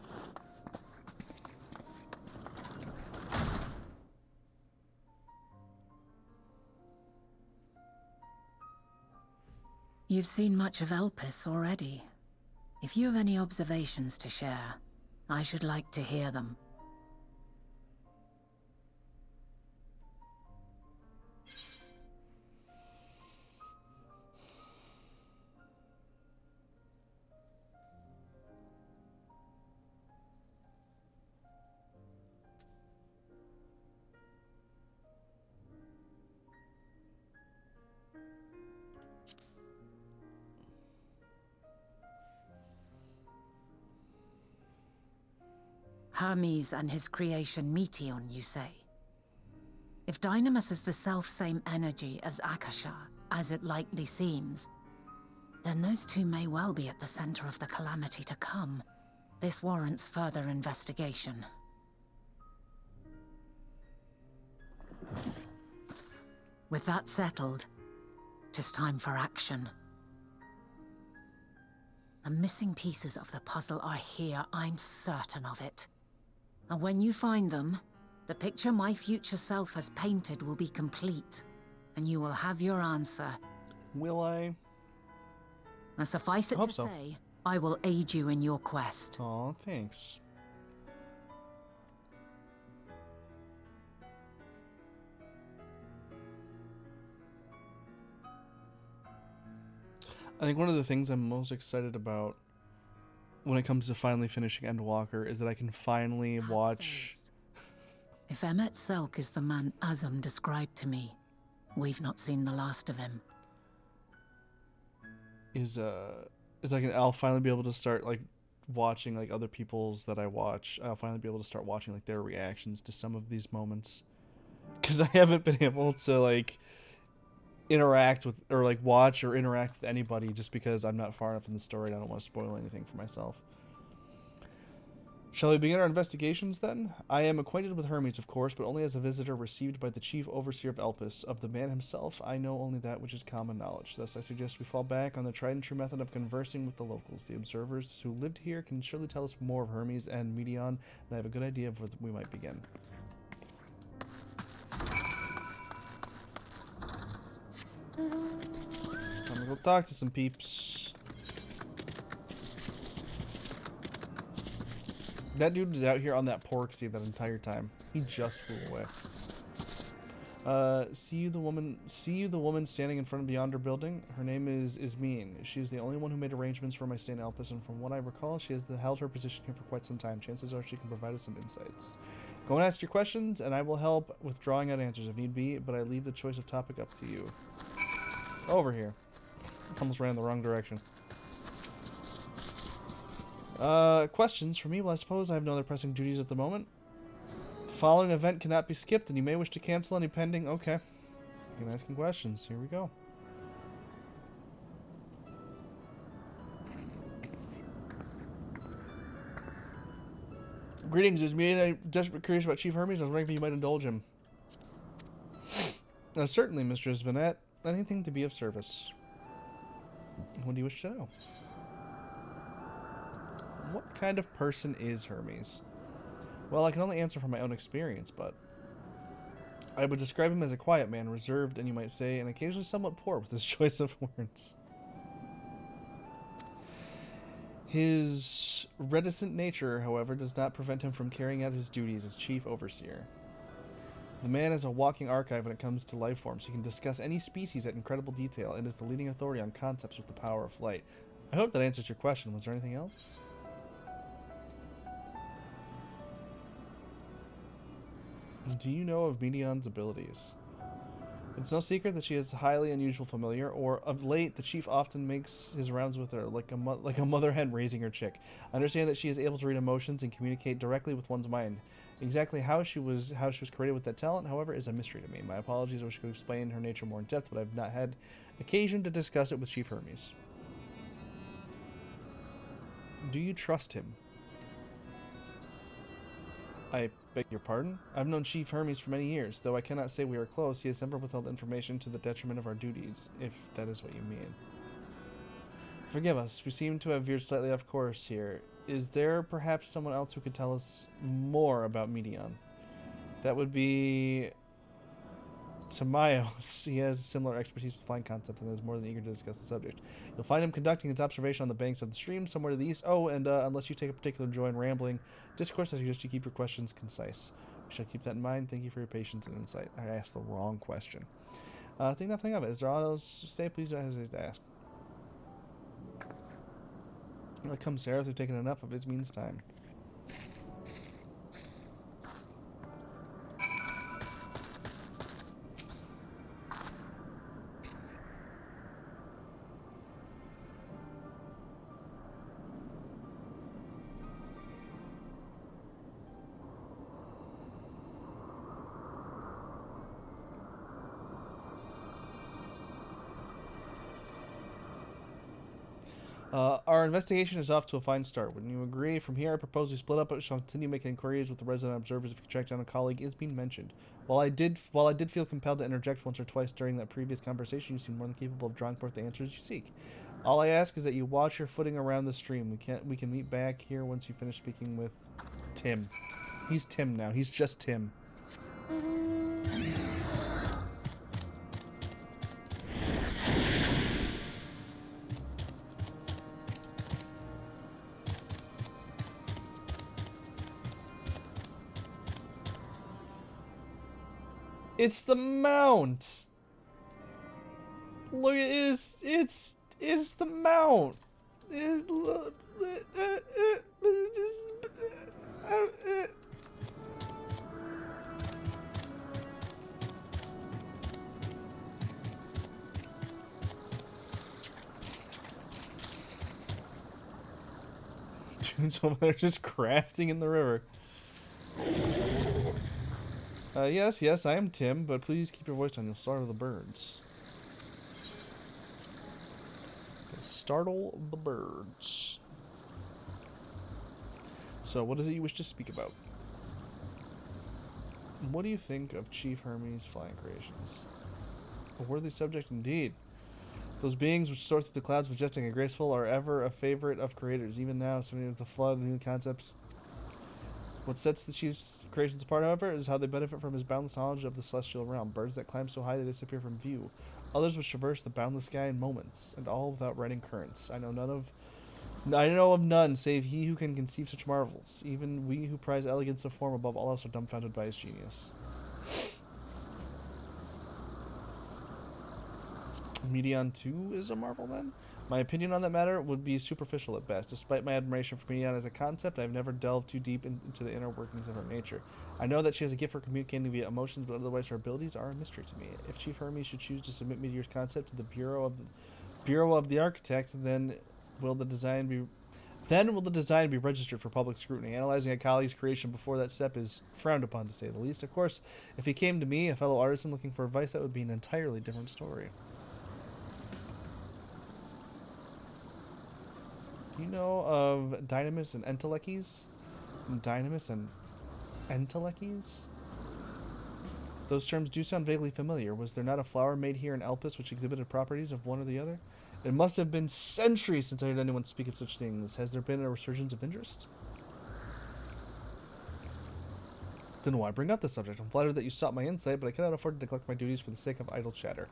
You've seen much of Elpis already. If you have any observations to share, I should like to hear them. Hermes and his creation Meteon, you say? If Dynamis is the self-same energy as Akasha, as it likely seems, then those two may well be at the center of the calamity to come. This warrants further investigation. With that settled, it is time for action. The missing pieces of the puzzle are here, I'm certain of it. And when you find them, the picture my future self has painted will be complete, and you will have your answer. Will I? And suffice it to say, I will aid you in your quest. Aw, thanks. I think one of the things I'm most excited about when it comes to finally finishing Endwalker is that I can finally watch... If Emmett Selk is the man Azam described to me, we've not seen the last of him. I'll finally be able to start like watching like other people's that I watch. I'll finally be able to start watching like their reactions to some of these moments, because I haven't been able to like interact with or like watch or interact with anybody just because I'm not far enough in the story and I don't want to spoil anything for myself. Shall we begin our investigations then? I am acquainted with Hermes, of course, but only as a visitor received by the chief overseer of Elpis. Of the man himself, I know only that which is common knowledge. Thus, I suggest we fall back on the tried and true method of conversing with the locals. The observers who lived here can surely tell us more of Hermes and Meteon, and I have a good idea of where we might begin. I'm gonna go talk to some peeps. That dude is out here on that pork seed that entire time. He just flew away. See you the woman standing in front of the yonder building? Her name is Ismene. She is the only one who made arrangements for my stay in Elpis, and from what I recall, she has held her position here for quite some time. Chances are she can provide us some insights. Go and ask your questions, and I will help with drawing out answers if need be, but I leave the choice of topic up to you. Over here. Almost ran the wrong direction. Questions for me? Well, I suppose I have no other pressing duties at the moment. The following event cannot be skipped, and you may wish to cancel any pending... Okay. You can ask him questions. Here we go. Greetings, Ismene. I'm desperately curious about Chief Hermes. I was wondering if you might indulge him. Certainly, Mistress Vanette. Anything to be of service. What do you wish to know? What kind of person is Hermes? Well, I can only answer from my own experience, but I would describe him as a quiet man, reserved, and you might say, and occasionally somewhat poor with his choice of words. His reticent nature, however, does not prevent him from carrying out his duties as chief overseer. The man is a walking archive when it comes to life forms. He can discuss any species at incredible detail and is the leading authority on concepts with the power of flight. I hope that answers your question. Was there anything else? Do you know of Medion's abilities? It's no secret that she is a highly unusual familiar, or of late, the chief often makes his rounds with her, like a mother hen raising her chick. I understand that she is able to read emotions and communicate directly with one's mind. Exactly how she was created with that talent, however, is a mystery to me. My apologies, I wish I could explain her nature more in depth, but I've not had occasion to discuss it with Chief Hermes. Do you trust him? I beg your pardon? I've known Chief Hermes for many years. Though I cannot say we are close, he has never withheld information to the detriment of our duties, if that is what you mean. Forgive us, we seem to have veered slightly off course here. Is there perhaps someone else who could tell us more about Medion? That would be Timaeus. He has similar expertise with flying concepts and is more than eager to discuss the subject. You'll find him conducting his observation on the banks of the stream somewhere to the east. Oh, and unless you take a particular joy in rambling discourse, I suggest you keep your questions concise. We shall keep that in mind. Thank you for your patience and insight. I asked the wrong question. Think nothing of it. Is there all else to say? Please don't hesitate to ask. Well, come, Sarah. We've taken enough of Ismin's time. Our investigation is off to a fine start. Wouldn't you agree? From here, I propose we split up, but we shall continue making inquiries with the resident observers if you track down a colleague is being mentioned. While I did feel compelled to interject once or twice during that previous conversation, you seem more than capable of drawing forth the answers you seek. All I ask is that you watch your footing around the stream. We can meet back here once you finish speaking with Tim. He's Tim now. He's just Tim. It's the mount. Look at this. It's the mount. Dude's over there just crafting in the river. Yes, I am Tim, but please keep your voice down. You'll startle the birds. Startle the birds. So, what is it you wish to speak about? What do you think of Chief Hermes' flying creations? A worthy subject indeed. Those beings which soar through the clouds, majestic and graceful, are ever a favorite of creators. Even now, so many of the flood and new concepts. What sets the chief's creations apart, however, is how they benefit from his boundless knowledge of the celestial realm. Birds that climb so high they disappear from view. Others which traverse the boundless sky in moments, and all without running currents. I know of none save he who can conceive such marvels. Even we who prize elegance of form above all else are dumbfounded by his genius. Medion 2 is a marvel, then? My opinion on that matter would be superficial at best. Despite my admiration for Medion as a concept, I've never delved too deep into the inner workings of her nature. I know that she has a gift for communicating via emotions, but otherwise her abilities are a mystery to me. If Chief Hermes should choose to submit Meteor's concept to the Bureau of the Architect, then will the design be registered for public scrutiny? Analyzing a colleague's creation before that step is frowned upon, to say the least. Of course, if he came to me, a fellow artisan looking for advice, that would be an entirely different story. Do you know of Dynamis and Entelechies? Dynamis and Entelechies? Those terms do sound vaguely familiar. Was there not a flower made here in Elpis which exhibited properties of one or the other? It must have been centuries since I heard anyone speak of such things. Has there been a resurgence of interest? Then why bring up the subject? I'm flattered that you sought my insight, but I cannot afford to neglect my duties for the sake of idle chatter.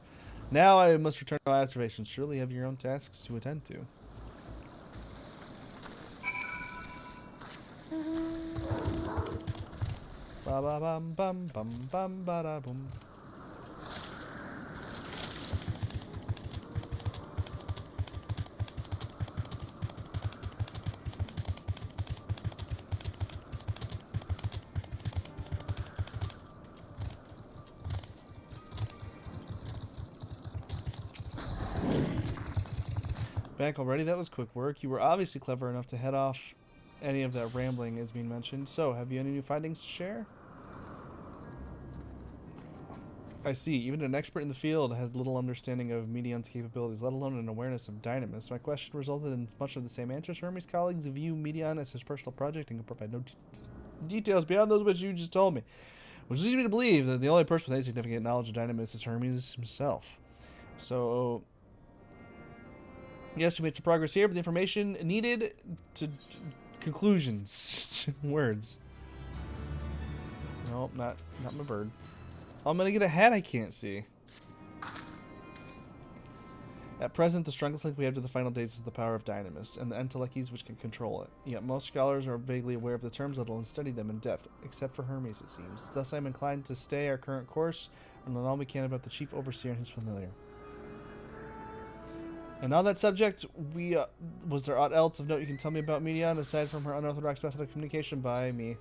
Now I must return to my observations. Surely you have your own tasks to attend to. Ba ba bum bum bum bum ba da boom. Back already? That was quick work. You were obviously clever enough to head off any of that rambling as being mentioned. So, have you any new findings to share? I see. Even an expert in the field has little understanding of Medion's capabilities, let alone an awareness of Dynamis. My question resulted in much of the same answers. Hermes' colleagues view Medion as his personal project and can provide no details beyond those which you just told me. Which leads me to believe that the only person with any significant knowledge of Dynamis is Hermes himself. So... yes, we made some progress here, but the information needed to conclusions. Words. Nope, not my bird. I'm gonna get a hat I can't see. At present, the strongest link we have to the final days is the power of Dynamis, and the entelechies which can control it. Yet most scholars are vaguely aware of the terms, let alone study them in depth, except for Hermes, it seems. Thus I am inclined to stay our current course, and learn all we can about the chief overseer and his familiar. And on that subject, was there aught else of note you can tell me about Medion, aside from her unorthodox method of communication by me?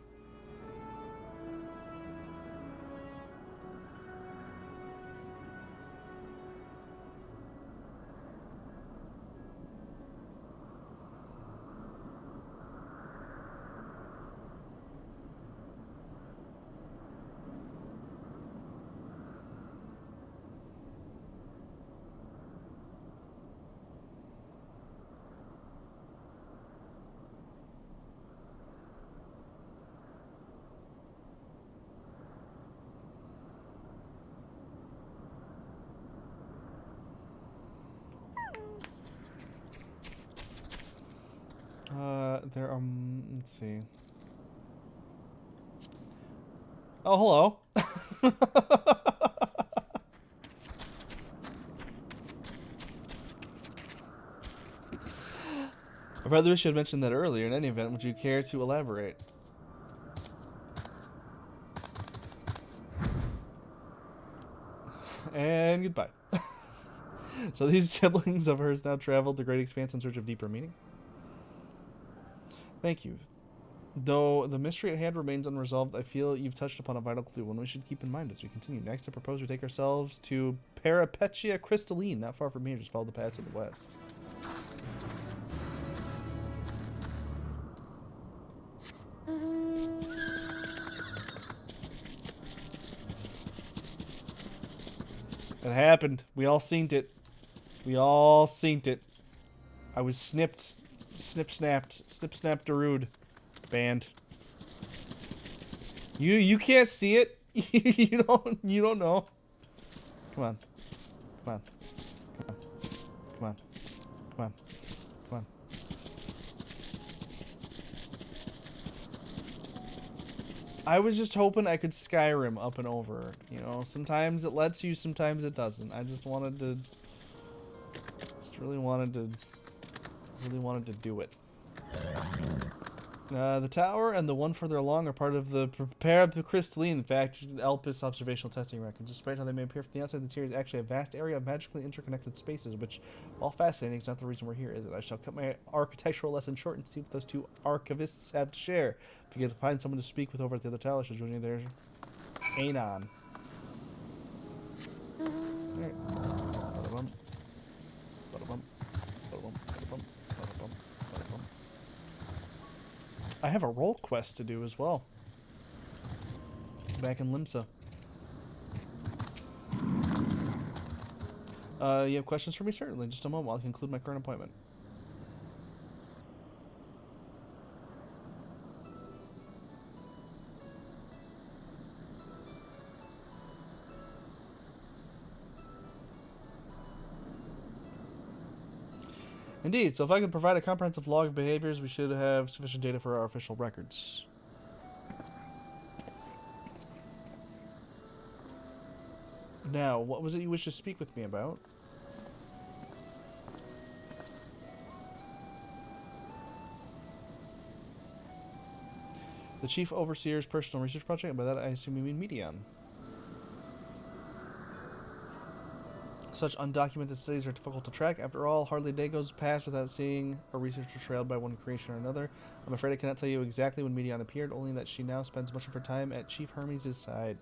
There are, let's see. Oh, hello. I probably wish you had mentioned that earlier. In any event, would you care to elaborate? And goodbye. So these siblings of hers now traveled the great expanse in search of deeper meaning? Thank you. Though the mystery at hand remains unresolved, I feel you've touched upon a vital clue, one we should keep in mind as we continue. Next, I propose we take ourselves to Peripetia Crystalline, not far from here. Just follow the path to the west. It happened. We all seen it. We all seen it. I was snipped. Snip-snapped. Snip-snapped-a-rude. Banned. You can't see it. you don't know. Come on. Come on. Come on. Come on. Come on. Come on. I was just hoping I could Skyrim up and over. You know, sometimes it lets you, sometimes it doesn't. I just wanted to really wanted to do it. The tower and the one further along are part of the Crystalline, Elpis observational testing record. Despite how they may appear from the outside, the interior is actually a vast area of magically interconnected spaces, which, while fascinating, is not the reason we're here, is it? I shall cut my architectural lesson short and see what those two archivists have to share. If you guys find someone to speak with over at the other tower, I shall join you there. Anon. Alright. Ba-da-bum. Ba-da-bum. Ba-da-bum. Ba-da-bum. Ba-da-bum. Ba-da-bum. I have a role quest to do as well. Back in Limsa. You have questions for me? Certainly. Just a moment while I conclude my current appointment. Indeed, so if I can provide a comprehensive log of behaviors, we should have sufficient data for our official records. Now, what was it you wished to speak with me about? The Chief Overseer's personal research project, and by that I assume you mean Medion. Such undocumented studies are difficult to track. After all, hardly a day goes past without seeing a researcher trailed by one creation or another. I'm afraid I cannot tell you exactly when Medion appeared, only that she now spends much of her time at Chief Hermes' side.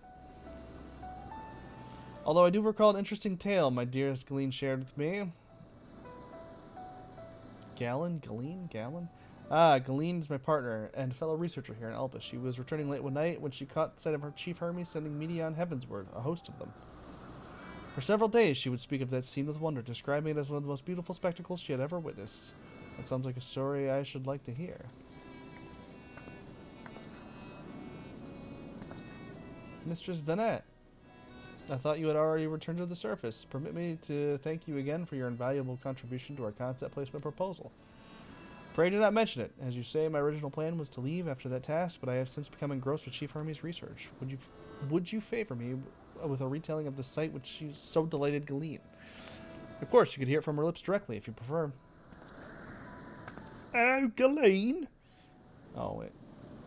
Although I do recall an interesting tale my dearest Galeen shared with me. Galen? Ah, Galeen is my partner and fellow researcher here in Elpis. She was returning late one night when she caught sight of her Chief Hermes sending Medion heavensward, a host of them. For several days she would speak of that scene with wonder, describing it as one of the most beautiful spectacles she had ever witnessed. That sounds like a story I should like to hear. Mistress Vanette, I thought you had already returned to the surface. Permit me to thank you again for your invaluable contribution to our concept placement proposal. Pray do not mention it. As you say, my original plan was to leave after that task, but I have since become engrossed with Chief Hermes' research. Would you favor me with a retelling of the sight which she so delighted Galeen? Of course, you could hear it from her lips directly, if you prefer. Oh, Galeen! Oh, wait.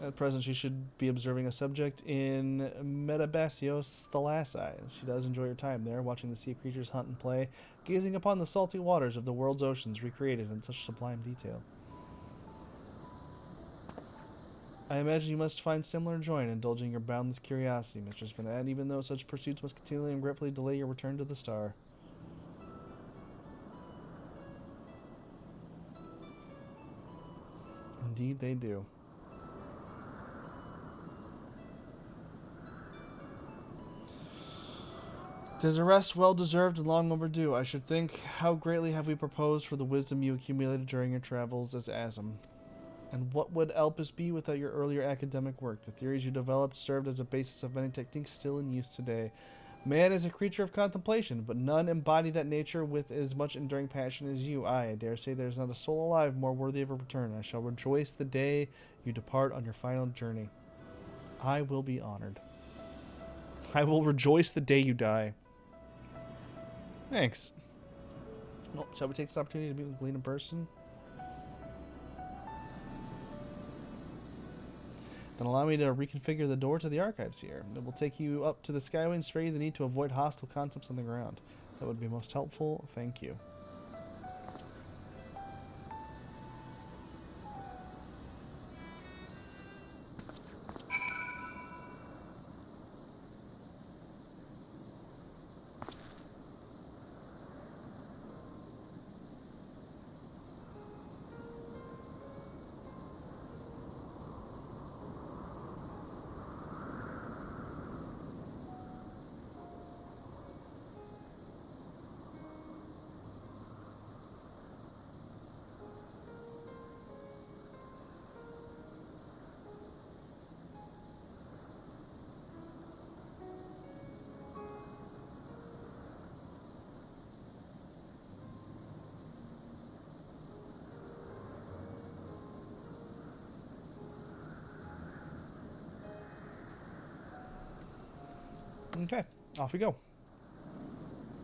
At present, she should be observing a subject in Metabasios Thalassae. She does enjoy her time there, watching the sea creatures hunt and play, gazing upon the salty waters of the world's oceans recreated in such sublime detail. I imagine you must find similar joy in indulging your boundless curiosity, Mistress Vanette, even though such pursuits must continually and regretfully delay your return to the star. Indeed they do. "'Tis a rest well-deserved and long overdue. I should think, how greatly have we proposed for the wisdom you accumulated during your travels as Asm. And what would Elpis be without your earlier academic work? The theories you developed served as a basis of many techniques still in use today. Man is a creature of contemplation, but none embody that nature with as much enduring passion as you. I dare say there is not a soul alive more worthy of a return. I shall rejoice the day you depart on your final journey. I will be honored. I will rejoice the day you die." Thanks. Well, shall we take this opportunity to meet with Galeen in person? Then allow me to reconfigure the door to the archives here. It will take you up to the Skyway and spare you the need to avoid hostile concepts on the ground. That would be most helpful. Thank you. Okay, off we go.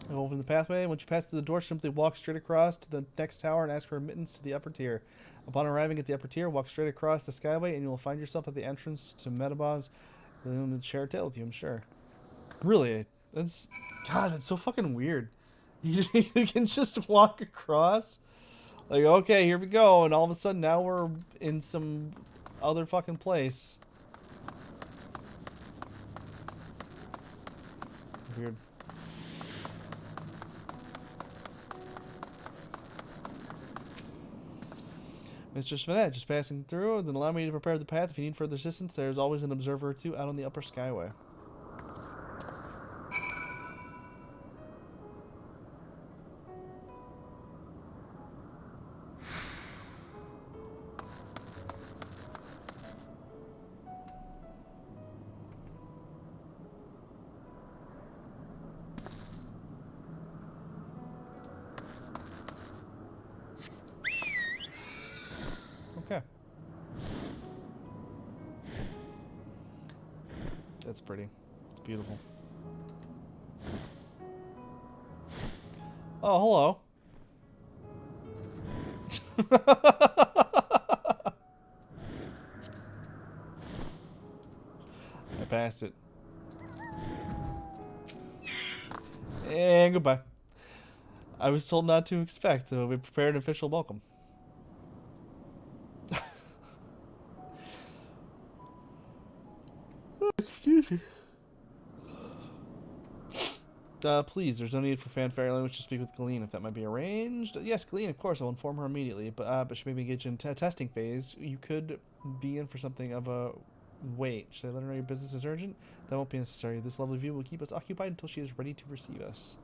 Go over the pathway. Once you pass through the door, simply walk straight across to the next tower and ask for admittance to the upper tier. Upon arriving at the upper tier, walk straight across the Skyway and you will find yourself at the entrance to Metabas. We'll share a tale with you, I'm sure. Really, that's so fucking weird. You can just walk across. Like, okay, here we go. And all of a sudden, now we're in some other fucking place. Weird. Mistress Vanette, just passing through. Then allow me to prepare the path. If you need further assistance, there is always an observer or two out on the upper Skyway. Okay. That's pretty. It's beautiful. Oh, hello. I passed it. And goodbye. I was told not to expect, though we prepared an official welcome. Excuse me. Please, there's no need for fanfare. I wish to speak with Colleen if that might be arranged. Yes, Colleen, of course, I'll inform her immediately. But she may be engaged in testing phase. You could be in for something of a wait. Should I let her know your business is urgent? That won't be necessary. This lovely view will keep us occupied until she is ready to receive us.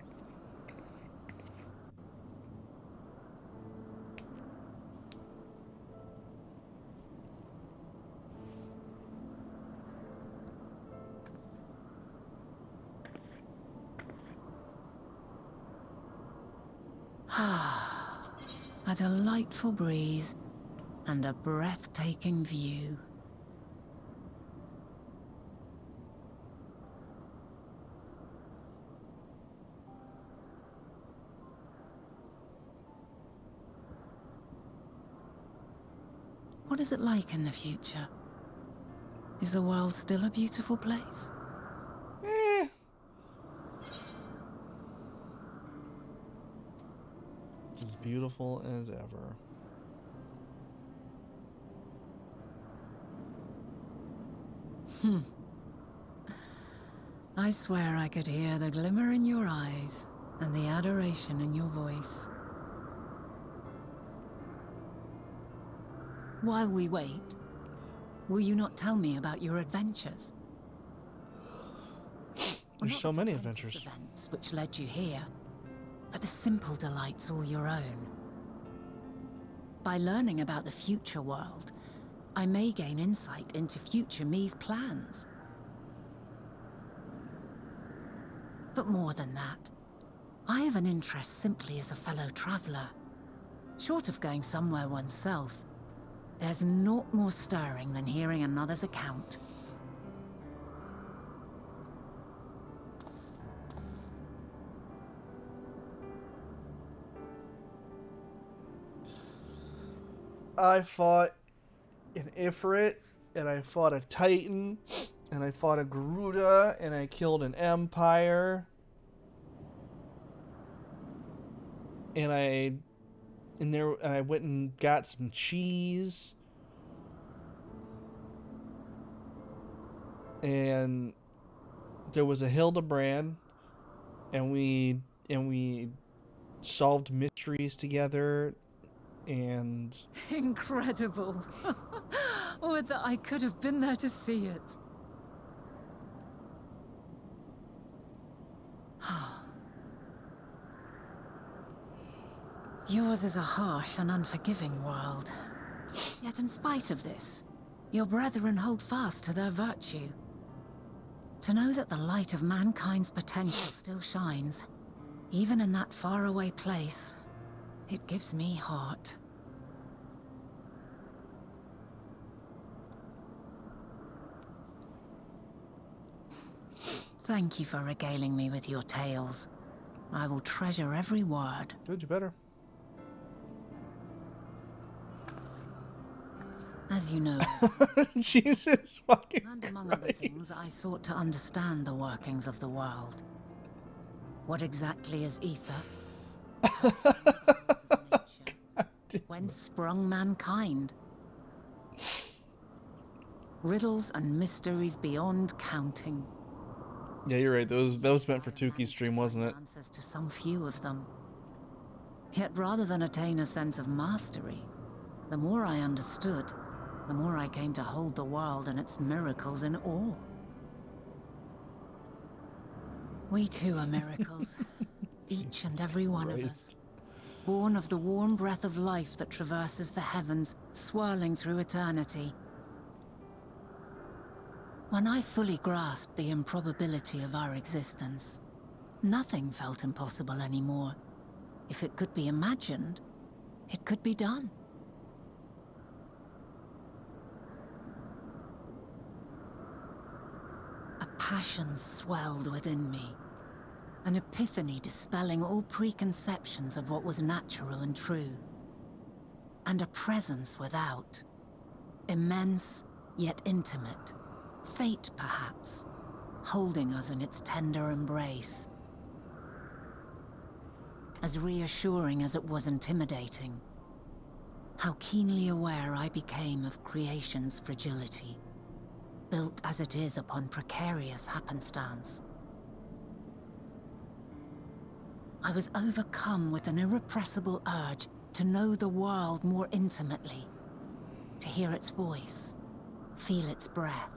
A delightful breeze and a breathtaking view. What is it like in the future? Is the world still a beautiful place? Eh. As beautiful as ever. I swear I could hear the glimmer in your eyes and the adoration in your voice. While we wait, will you not tell me about your adventures? There's Not so the many portentous adventures. events which led you here, but the simple delights all your own. By learning about the future world, I may gain insight into future me's plans. But more than that, I have an interest simply as a fellow traveler. Short of going somewhere oneself, there's naught more stirring than hearing another's account. I fought an Ifrit, and I fought a Titan, and I fought a Garuda, and I killed an Empire. And I went and got some cheese. And there was a Hildebrand, and we solved mysteries together, and Incredible. Would that I could have been there to see it. Yours is a harsh and unforgiving world. Yet in spite of this, your brethren hold fast to their virtue. To know that the light of mankind's potential still shines, even in that faraway place, it gives me heart. Thank you for regaling me with your tales. I will treasure every word. good, you better. As you know, Jesus fucking and among other things, I sought to understand the workings of the world. What exactly is ether? Whence sprung mankind? Riddles and mysteries beyond counting. Yeah, you're right. That was meant for Tuki's stream, wasn't it? Answers to some few of them. Yet rather than attain a sense of mastery, the more I understood, the more I came to hold the world and its miracles in awe. We too are miracles, each and every one of us, born of the warm breath of life that traverses the heavens, swirling through eternity. When I fully grasped the improbability of our existence, nothing felt impossible anymore. If it could be imagined, it could be done. A passion swelled within me, an epiphany dispelling all preconceptions of what was natural and true. And a presence without, immense yet intimate, Fate, perhaps, holding us in its tender embrace. As reassuring as it was intimidating, how keenly aware I became of creation's fragility, built as it is upon precarious happenstance. I was overcome with an irrepressible urge to know the world more intimately, to hear its voice, feel its breath.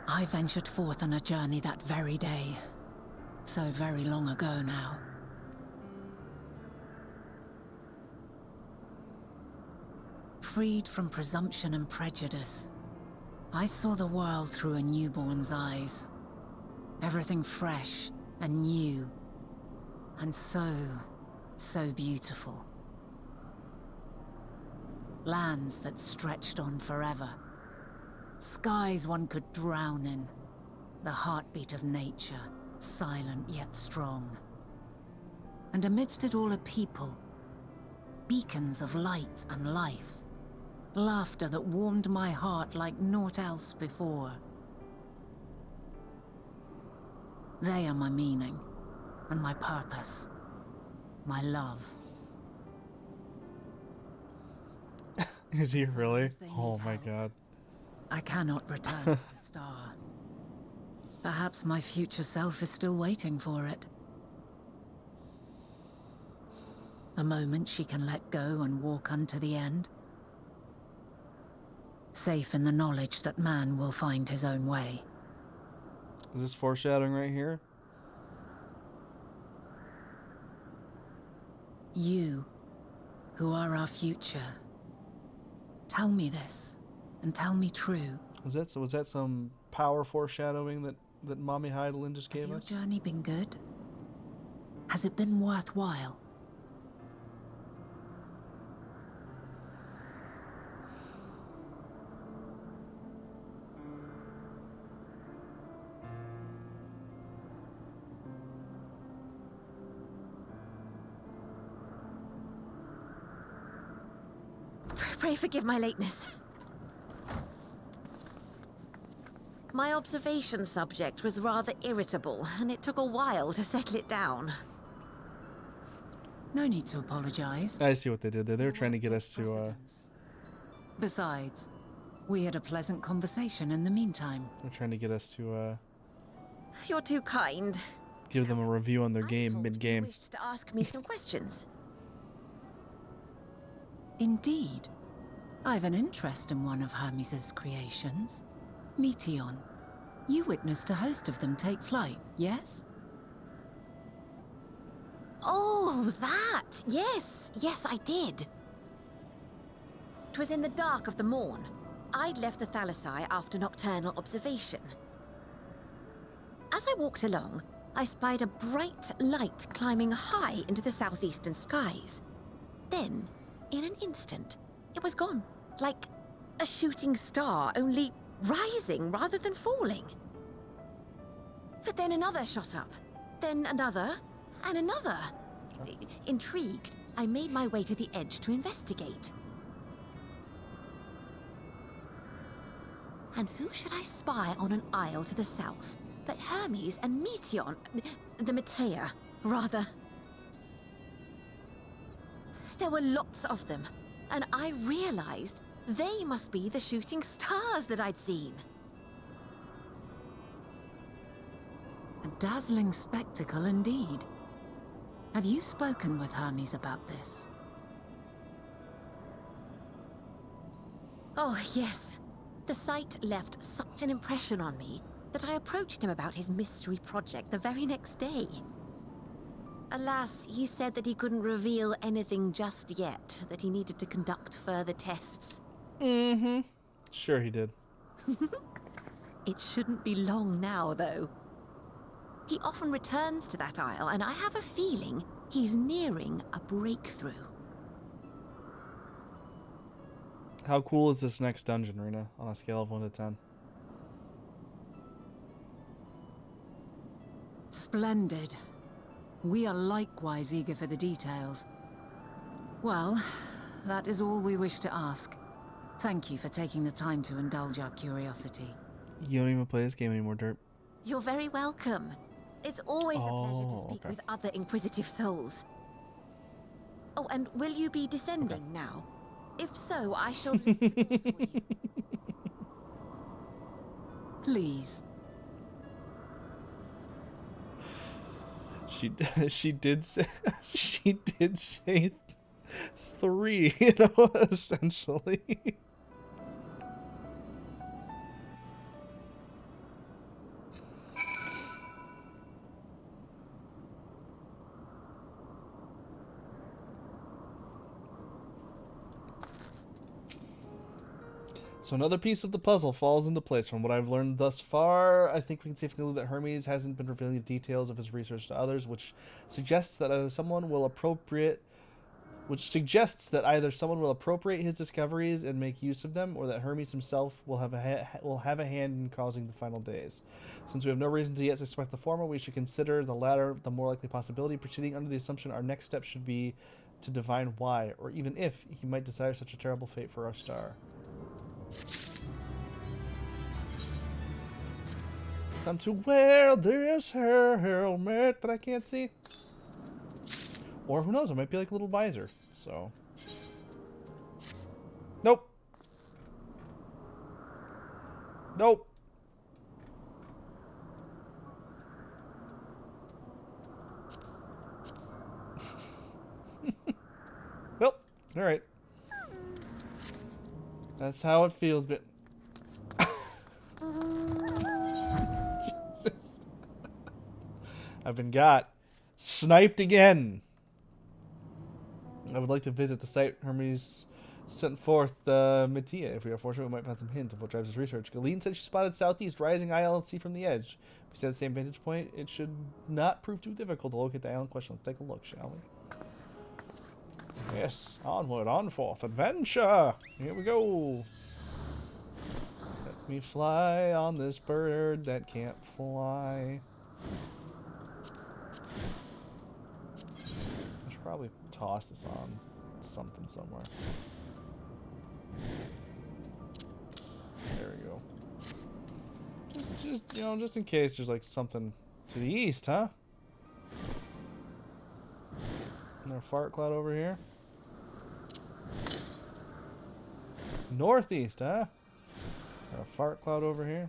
I ventured forth on a journey that very day, so very long ago now. Freed from presumption and prejudice, I saw the world through a newborn's eyes. Everything fresh and new, and so beautiful. Lands that stretched on forever. Skies one could drown in. The heartbeat of nature, silent yet strong. And amidst it all a people, beacons of light and life. Laughter that warmed my heart like naught else before. They are my meaning, and my purpose, my love. Is he really? Oh my god. I cannot return to the star. Perhaps my future self is still waiting for it. A moment she can let go and walk unto the end. Safe in the knowledge that man will find his own way. Is this foreshadowing right here? You, who are our future, tell me this, and tell me true. Was that some power foreshadowing that Mommy Heidelin just gave us? Has your journey been good? Has it been worthwhile? Pray forgive my lateness. My observation subject was rather irritable, and it took a while to settle it down. No need to apologize. I see what they did there. They were trying to get us to, Besides, we had a pleasant conversation in the meantime. they're trying to get us to, You're too kind. give them a review on their I'm game told you mid-game. wished to ask me some questions. Indeed. I've an interest in one of Hermes' creations. Meteon. You witnessed a host of them take flight, yes? Oh, that! Yes, yes, I did. 'Twas in the dark of the morn. I'd left the Thalassai after nocturnal observation. As I walked along, I spied a bright light climbing high into the southeastern skies. Then, in an instant, it was gone, like a shooting star, only rising rather than falling. But then another shot up, then another, and another. Intrigued, I made my way to the edge to investigate. And who should I spy on an isle to the south but Hermes and Meteon, the Matea, rather. There were lots of them, and I realized they must be the shooting stars that I'd seen. A dazzling spectacle indeed. Have you spoken with Hermes about this? Oh, yes. The sight left such an impression on me that I approached him about his mystery project the very next day. Alas, he said that he couldn't reveal anything just yet, that he needed to conduct further tests. Mm-hmm. Sure he did. It shouldn't be long now, though. He often returns to that isle, and I have a feeling he's nearing a breakthrough. How cool is this next dungeon, Rena, on a scale of 1 to 10? Splendid. We are likewise eager for the details. Well, that is all we wish to ask. Thank you for taking the time to indulge our curiosity. You don't even play this game anymore, Derp. You're very welcome. It's always a pleasure to speak okay. with other inquisitive souls. Oh, and will you be descending now? If so, I shall leave the doors for you. Please. She did say she did say 3, you know, essentially. So another piece of the puzzle falls into place. From what I've learned thus far, I think we can safely conclude that Hermes hasn't been revealing the details of his research to others, which suggests that either someone will appropriate his discoveries and make use of them, or that Hermes himself will have a hand in causing the final days. Since we have no reason to yet suspect the former, we should consider the latter the more likely possibility, proceeding under the assumption our next step should be to divine why, or even if, he might desire such a terrible fate for our star. Time to wear this helmet that I can't see. Or who knows, it might be like a little visor. So. Nope. Nope. Well, alright. That's how it feels, but... Jesus. I've been got. Sniped again. I would like to visit the site Hermes sent forth Mattia. If we are fortunate, we might find some hint of what drives his research. Galeen said she spotted southeast rising ILC from the edge. We set the same vantage point. It should not prove too difficult to locate the island question. Let's take a look, shall we? Yes, onward, on forth, adventure! Here we go! Let me fly on this bird that can't fly. I should probably toss this on something somewhere. There we go. Just you know, just in case there's like something to the east, huh? Another fart cloud over here. Northeast, huh? Got a fart cloud over here.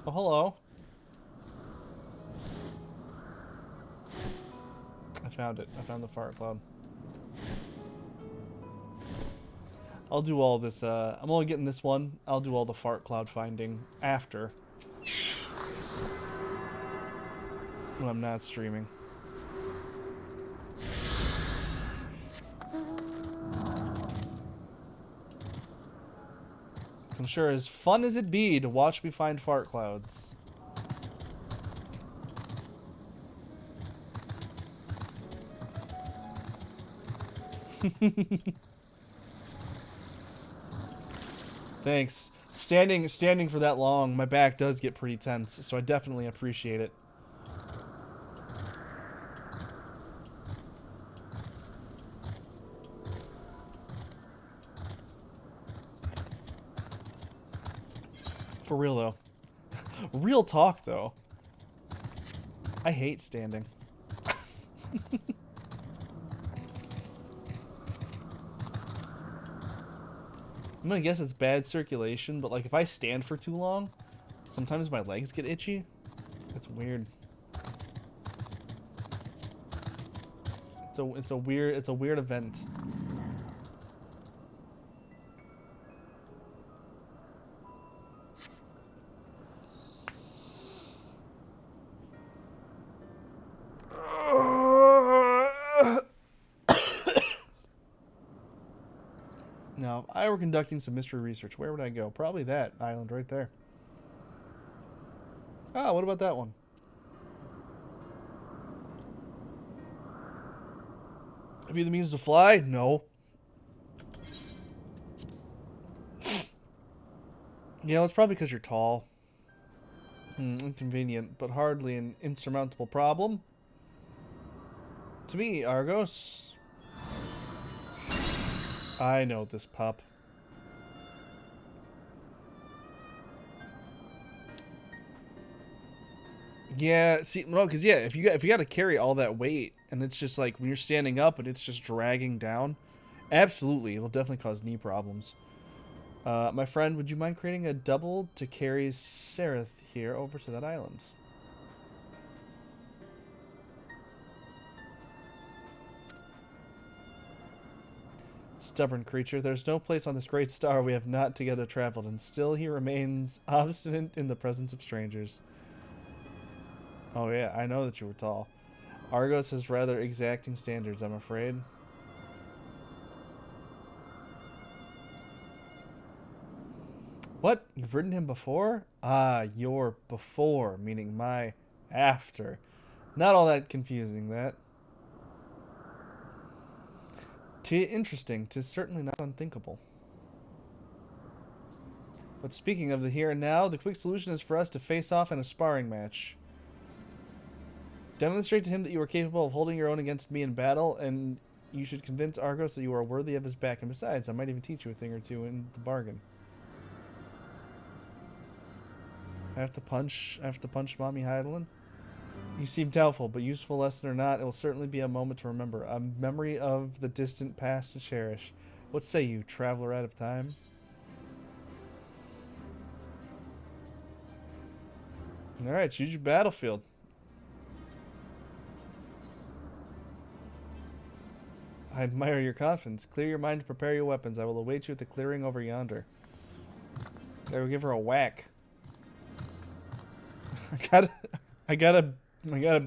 Oh, hello. I found it. I found the fart cloud. I'll do all this. I'm only getting this one. I'll do all the fart cloud finding after. When I'm not streaming. I'm sure as fun as it be to watch me find fart clouds. Thanks. Standing for that long, my back does get pretty tense, so I definitely appreciate it. For real though. Real talk though. I hate standing. I'm gonna guess it's bad circulation, but like if I stand for too long, sometimes my legs get itchy. It's weird. It's a weird event. Now, if I were conducting some mystery research, where would I go? Probably that island right there. Ah, what about that one? Have you the means to fly? No. You Yeah, well, it's probably because you're tall. Inconvenient, but hardly an insurmountable problem. To me, Argos. I know this pup. Yeah, see, no, because yeah, if you got to carry all that weight, and it's just like when you're standing up and it's just dragging down, absolutely, it'll definitely cause knee problems. My friend, would you mind creating a double to carry Sereth here over to that island? Stubborn creature, there's no place on this great star we have not together traveled, and still he remains obstinate in the presence of strangers. Oh yeah, I know that you were tall. Argos has rather exacting standards, I'm afraid. What? You've ridden him before? Ah, your before, meaning my after. Not all that confusing, that. Interesting. 'Tis certainly not unthinkable. But speaking of the here and now, the quick solution is for us to face off in a sparring match. Demonstrate to him that you are capable of holding your own against me in battle, and you should convince Argos that you are worthy of his back. And besides, I might even teach you a thing or two in the bargain. I have to punch Mommy Heidelin? You seem doubtful, but useful lesson or not, it will certainly be a moment to remember. A memory of the distant past to cherish. What say you, traveler out of time? Alright, choose your battlefield. I admire your confidence. Clear your mind to prepare your weapons. I will await you at the clearing over yonder. I will give her a whack. I gotta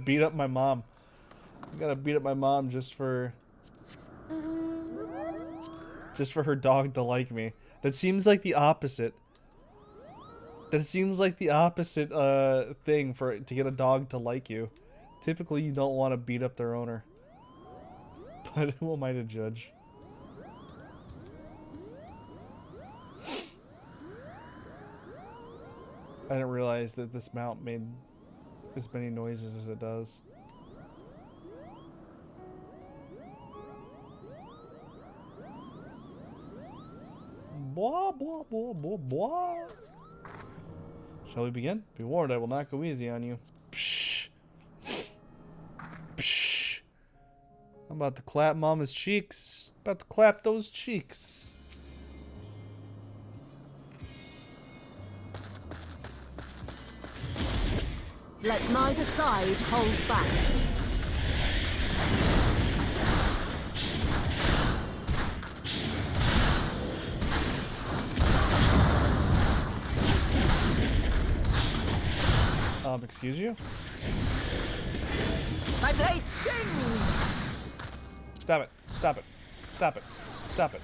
beat up my mom. I gotta beat up my mom just for her dog to like me. That seems like the opposite. That seems like the opposite thing to get a dog to like you. Typically, you don't want to beat up their owner. But who am I to judge? I didn't realize that this mount made as many noises as it does. Blah, blah, blah, blah, blah. Shall we begin? Be warned, I will not go easy on you. Psh. Psh. I'm about to clap Mama's cheeks. About to clap those cheeks. Let neither side hold back. Excuse you? My blade stings! Stop it. Stop it. Stop it. Stop it.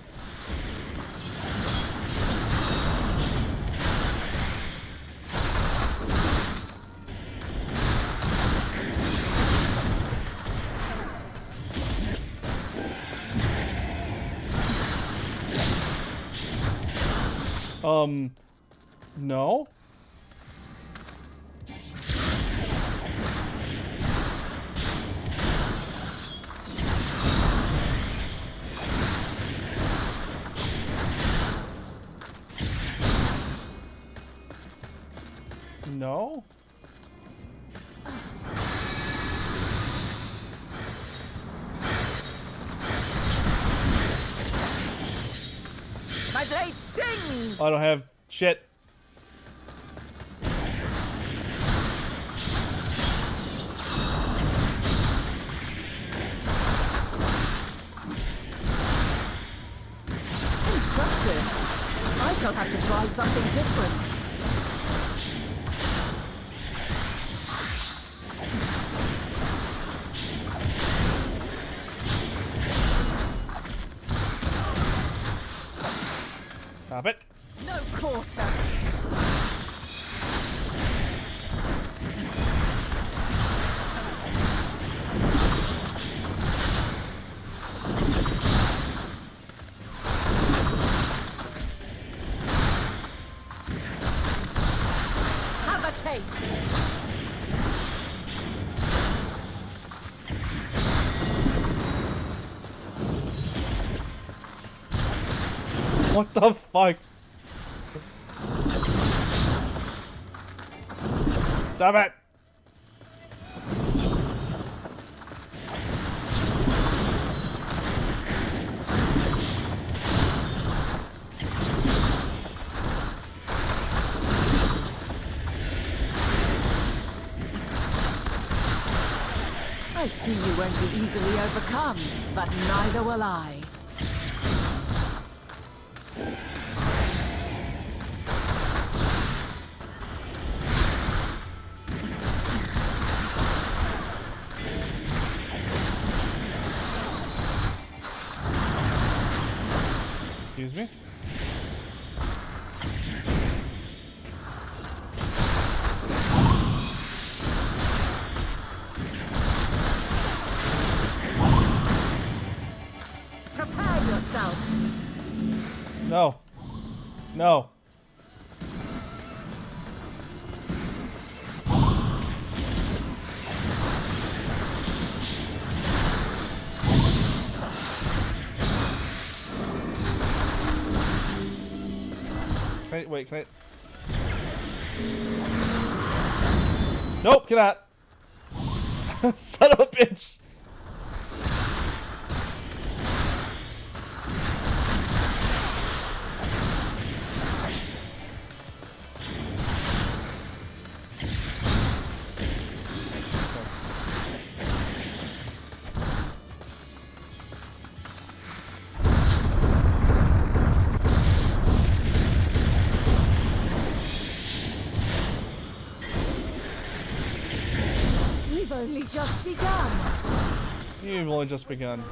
No? No? My blade stings! I don't have shit. Impressive. I shall have to try something different. Stop it. No quarter. haste. What the fuck? Stop it! I see you won't be easily overcome, but neither will I. Excuse me? Prepare yourself. No. No. Wait, can I? Nope, cannot. Son of a bitch. We've only just begun. You've only just begun.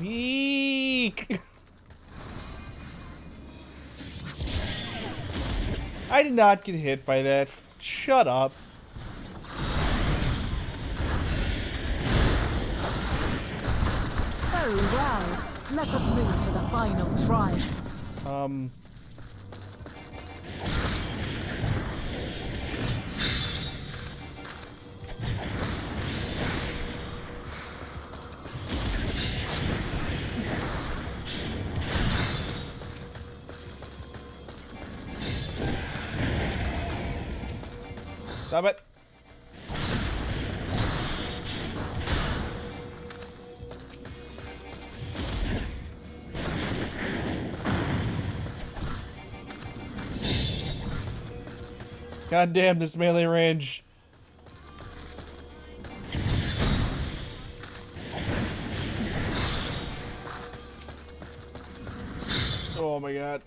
Eek! I did not get hit by that. Shut up. Very well. Let us move to the final trial. Stop it. God damn this melee range. Oh my god.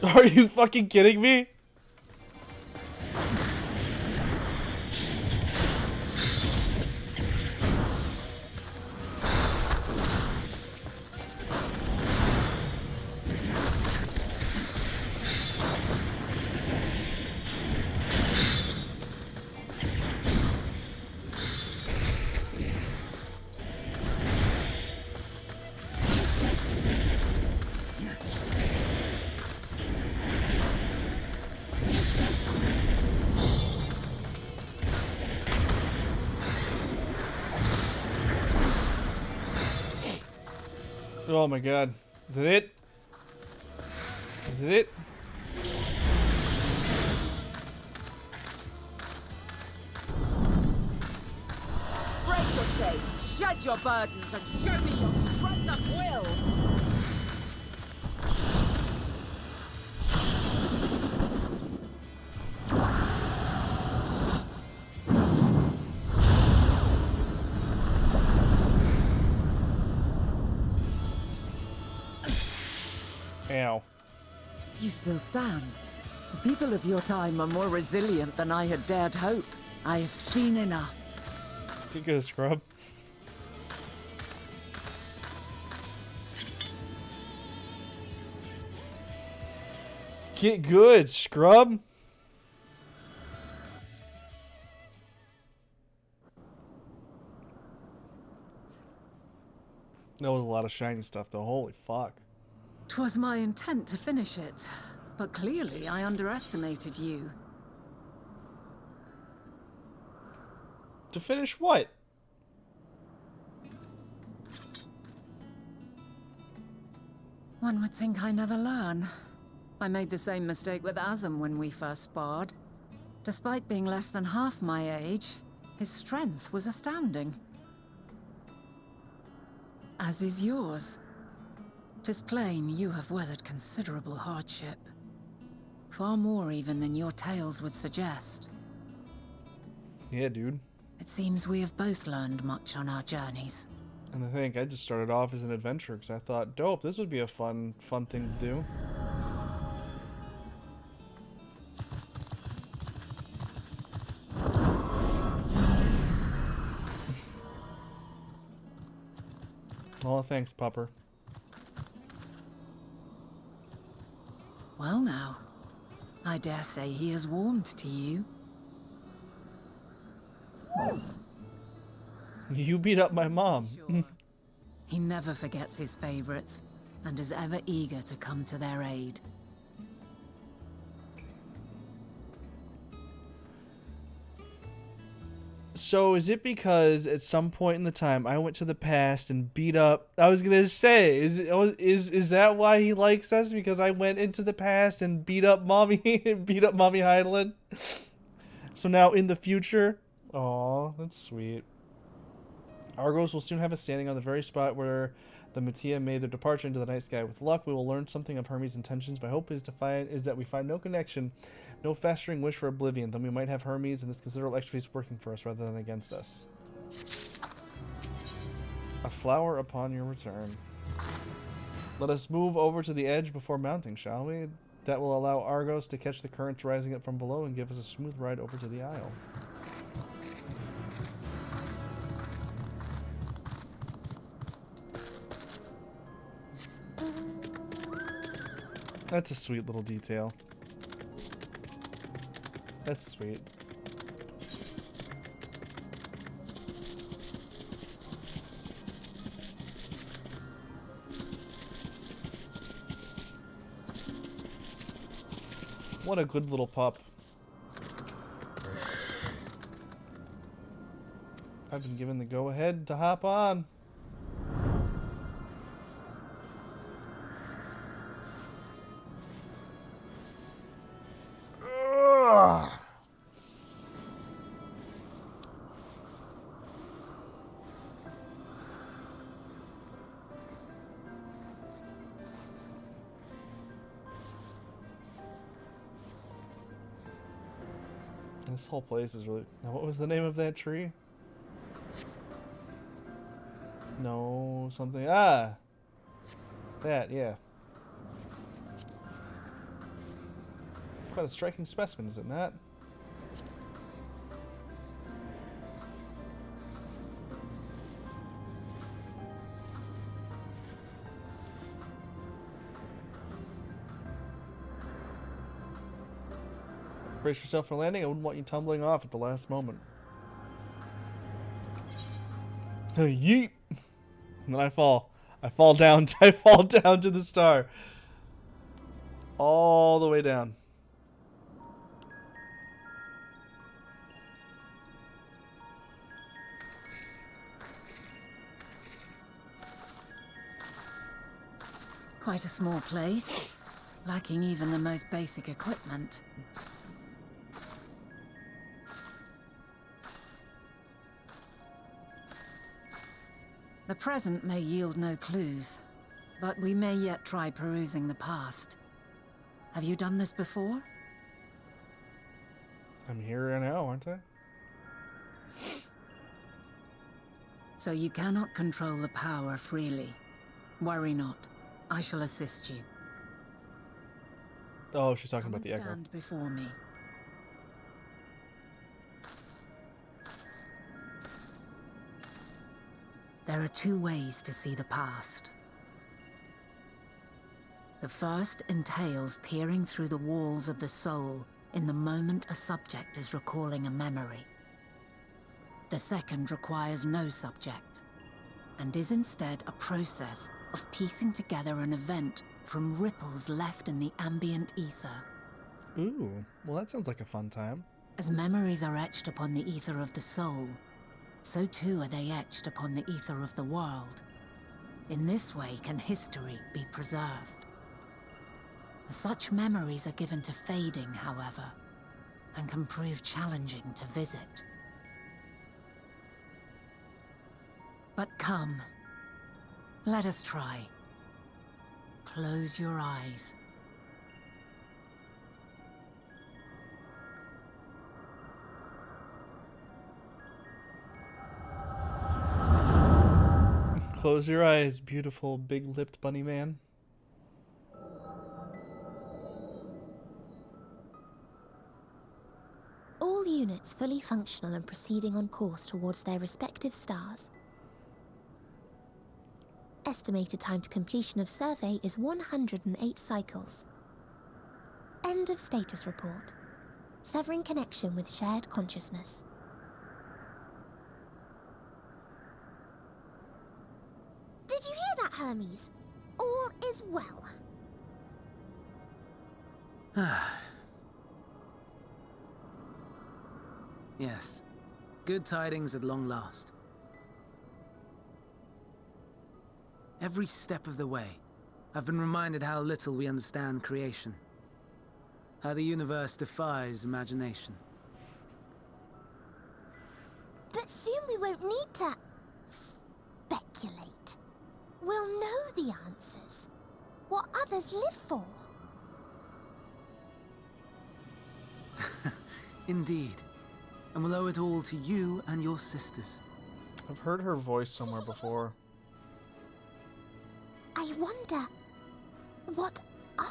Are you fucking kidding me? Oh my god. Is it it? Is it it? Break your chains, shed your burdens, and show me your strength of will. Ow. You still stand. The people of your time are more resilient than I had dared hope. I have seen enough. Get good, scrub. Get good, scrub. That was a lot of shiny stuff, though. Holy fuck. 'Twas my intent to finish it, but clearly I underestimated you. To finish what? One would think I never learn. I made the same mistake with Azam when we first sparred. Despite being less than half my age, his strength was astounding. As is yours. 'Tis plain you have weathered considerable hardship. Far more even than your tales would suggest. Yeah, dude. It seems we have both learned much on our journeys. And I think I just started off as an adventurer because I thought, dope, this would be a fun thing to do. Oh, thanks, pupper. Well now, I dare say he is warmed to you. You beat up my mom. Sure. He never forgets his favorites, and is ever eager to come to their aid. So is it because at some point in the time I went to the past and beat up? I was gonna say, is that why he likes us? Because I went into the past and beat up mommy, beat up mommy Heidelin. So now in the future, aw, that's sweet. Argos will soon have us standing on the very spot where the Mattia made their departure into the night sky. With luck, we will learn something of Hermes' intentions. My hope is that we find no connection, no festering wish for oblivion. Then we might have Hermes and this considerable expertise working for us rather than against us. A flower upon your return. Let us move over to the edge before mounting, shall we? That will allow Argos to catch the currents rising up from below and give us a smooth ride over to the isle. That's a sweet little detail. That's sweet. What a good little pup. I've been given the go-ahead to hop on. This whole place is really... Now, what was the name of that tree? No, something... Ah! That, yeah. Quite a striking specimen, is it not? Brace yourself for landing. I wouldn't want you tumbling off at the last moment. Yeet! And then I fall. I fall down. I fall down to the star. All the way down. Quite a small place, lacking even the most basic equipment. The present may yield no clues, but we may yet try perusing the past. Have you done this before? I'm here now, aren't I? So you cannot control the power freely. Worry not. I shall assist you. Oh, she's talking Come about the and echo. stand before me. There are two ways to see the past. The first entails peering through the walls of the soul in the moment a subject is recalling a memory. The second requires no subject, and is instead a process of piecing together an event from ripples left in the ambient ether. Ooh, well that sounds like a fun time. As memories are etched upon the ether of the soul, so too are they etched upon the ether of the world. In this way can history be preserved. Such memories are given to fading, however, and can prove challenging to visit. But come, let us try. Close your eyes. Close your eyes, beautiful big-lipped bunny man. All units fully functional and proceeding on course towards their respective stars. Estimated time to completion of survey is 108 cycles. End of status report. Severing connection with shared consciousness. Did you hear that, Hermes? All is well. Yes. Good tidings at long last. Every step of the way, I've been reminded how little we understand creation. How the universe defies imagination. But soon we won't need to speculate. We'll know the answers. What others live for. Indeed. And we'll owe it all to you and your sisters. I've heard her voice somewhere before. I wonder what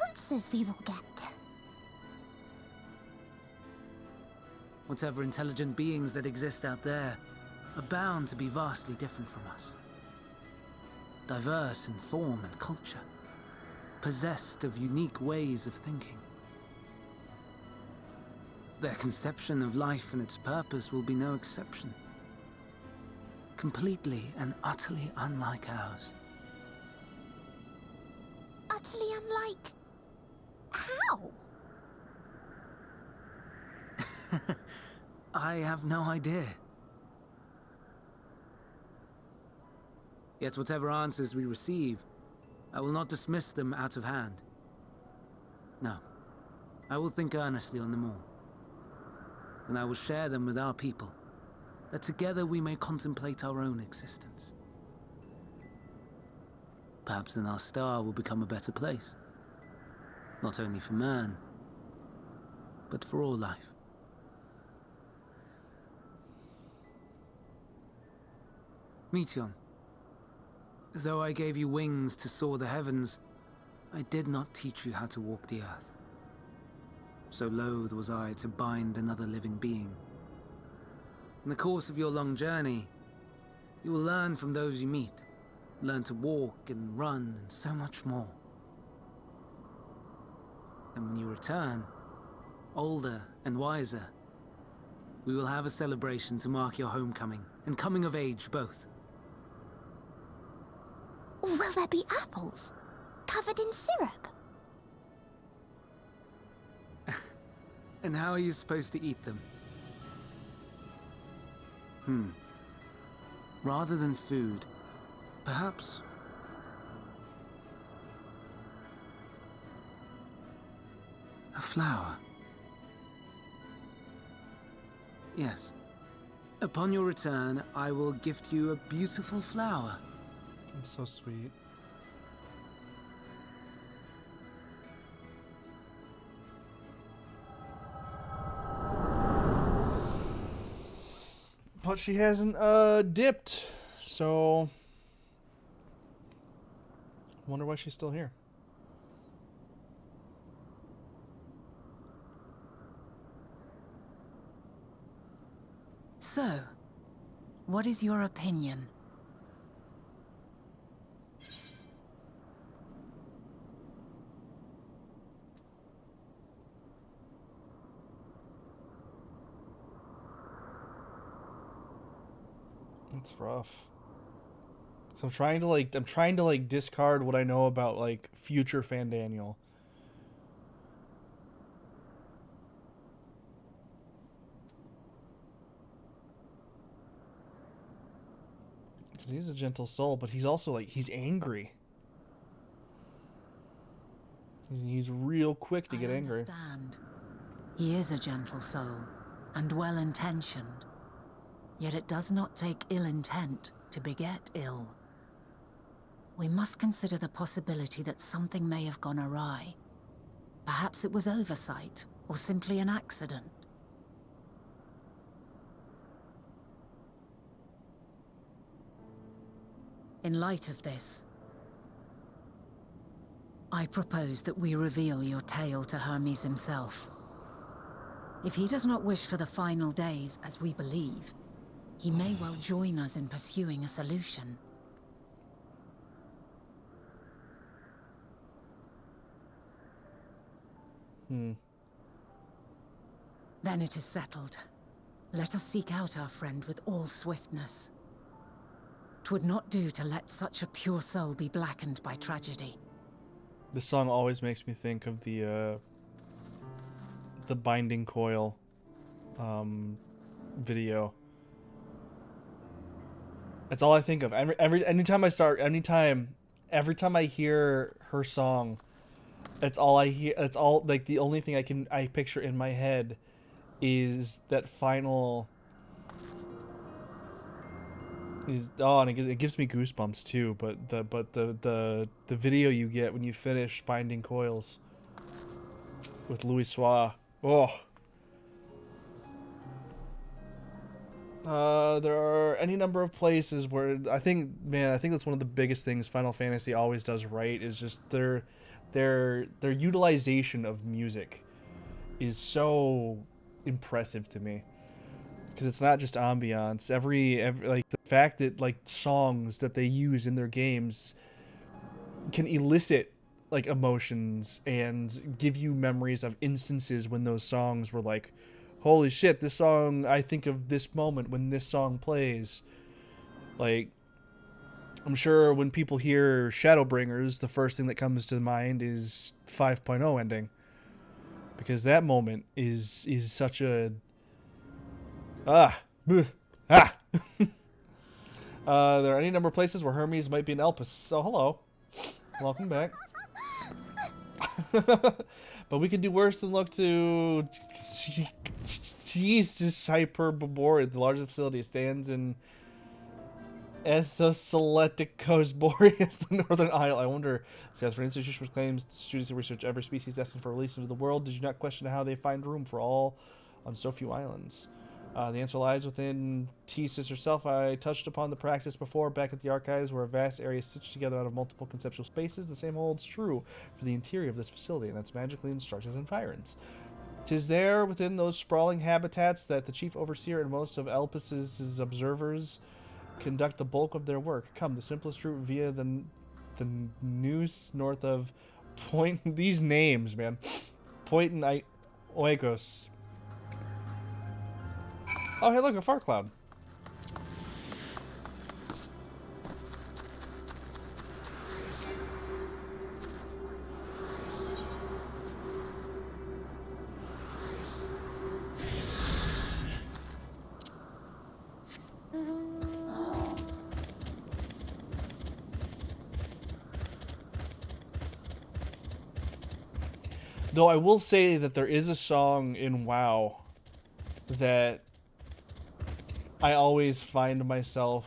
answers we will get. Whatever intelligent beings that exist out there are bound to be vastly different from us. Diverse in form and culture. Possessed of unique ways of thinking. Their conception of life and its purpose will be no exception. Completely and utterly unlike ours. Utterly unlike... how? I have no idea. Yet whatever answers we receive, I will not dismiss them out of hand. No, I will think earnestly on them all. And I will share them with our people, that together we may contemplate our own existence. Perhaps then our star will become a better place. Not only for man, but for all life. Meteon, though I gave you wings to soar the heavens, I did not teach you how to walk the earth. So loath was I to bind another living being. In the course of your long journey, you will learn from those you meet. Learn to walk and run and so much more. And when you return, older and wiser, we will have a celebration to mark your homecoming and coming of age both. Will there be apples? Covered in syrup? And how are you supposed to eat them? Rather than food, perhaps... a flower. Yes. Upon your return, I will gift you a beautiful flower. It's so sweet. But she hasn't dipped, so wonder why she's still here. So, what is your opinion? It's rough. So I'm trying to like discard what I know about like future Fandaniel. Because he's a gentle soul, but he's also like, he's angry. He's real quick to get angry. I understand. He is a gentle soul, and well-intentioned. Yet it does not take ill intent to beget ill. We must consider the possibility that something may have gone awry. Perhaps it was oversight, or simply an accident. In light of this, I propose that we reveal your tale to Hermes himself. If he does not wish for the final days, as we believe, he may well join us in pursuing a solution. Then it is settled. Let us seek out our friend with all swiftness. 'Twould not do to let such a pure soul be blackened by tragedy. This song always makes me think of the Binding Coil video. That's all I think of. Anytime I hear her song, that's all I hear. That's all, like, the only thing I picture in my head is that final. And it gives me goosebumps too. But the video you get when you finish Binding Coils with Louis Soir. Oh. There are any number of places where I think that's one of the biggest things Final Fantasy always does right, is just their utilization of music is so impressive to me, because it's not just ambiance. Every like, the fact that like songs that they use in their games can elicit like emotions and give you memories of instances when those songs were like, holy shit, this song, I think of this moment when this song plays. Like, I'm sure when people hear Shadowbringers, the first thing that comes to mind is 5.0 ending. Because that moment is such a... There are any number of places where Hermes might be an Elpis. So, hello. Welcome back. But we could do worse than look to... Jesus, Hyperborea. The largest facility stands in Ethoseleticos Boreas, the Northern Isle. I wonder, for an institution which claims students to research every species destined for release into the world, did you not question how they find room for all on so few islands? The answer lies within Thesis herself. I touched upon the practice before back at the archives, where a vast area is stitched together out of multiple conceptual spaces. The same holds true for the interior of this facility and its magically constructed environs. 'Tis there, within those sprawling habitats, that the chief overseer and most of Elpis's observers conduct the bulk of their work. Come, the simplest route via the noose north of Point... These names, man. Point and Oikos. Oh, hey, look, a fart cloud. Though I will say that there is a song in WoW that I always find myself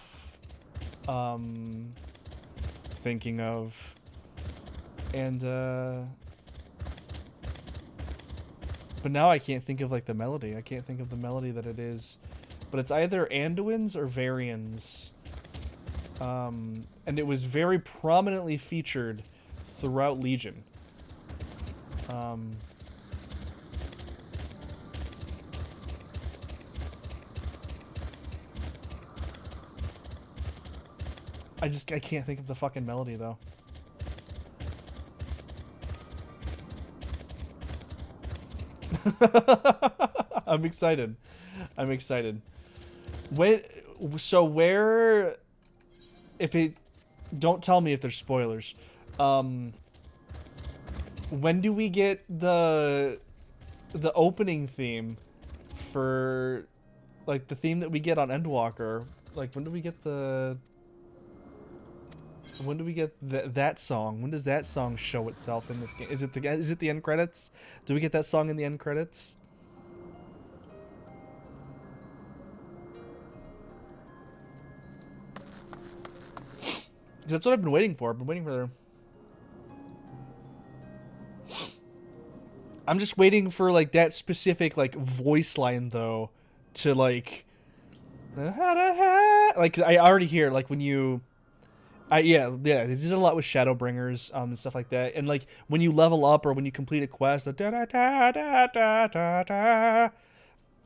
thinking of, and but now I can't think of like the melody. I can't think of the melody that it is, but it's either Anduin's or Varian's, and it was very prominently featured throughout Legion. I can't think of the fucking melody though. I'm excited. I'm excited. So where, if it, don't tell me if there's spoilers. When do we get the opening theme for, like, the theme that we get on Endwalker? Like, when do we get that song? When does that song show itself in this game? Is it the end credits? Do we get that song in the end credits? That's what I've been waiting for. I've been waiting for I'm just waiting for, like, that specific, like, voice line, though, to, like, like, 'cause I already hear, like, when you, yeah, they did a lot with Shadowbringers, and stuff like that, and, like, when you level up or when you complete a quest, the da da da da da da da.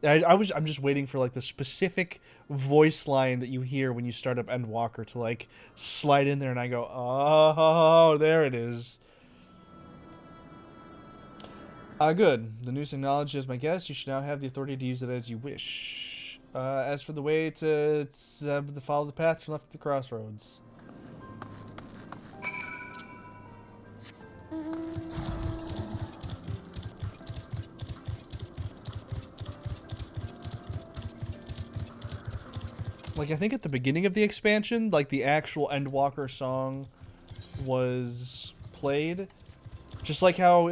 I'm just waiting for, like, the specific voice line that you hear when you start up Endwalker to, like, slide in there, and I go, oh, there it is. Good. The news technology as my guest. You should now have the authority to use it as you wish. As for the way to follow the path left at the crossroads. Like, I think at the beginning of the expansion, like, the actual Endwalker song was played. Just like how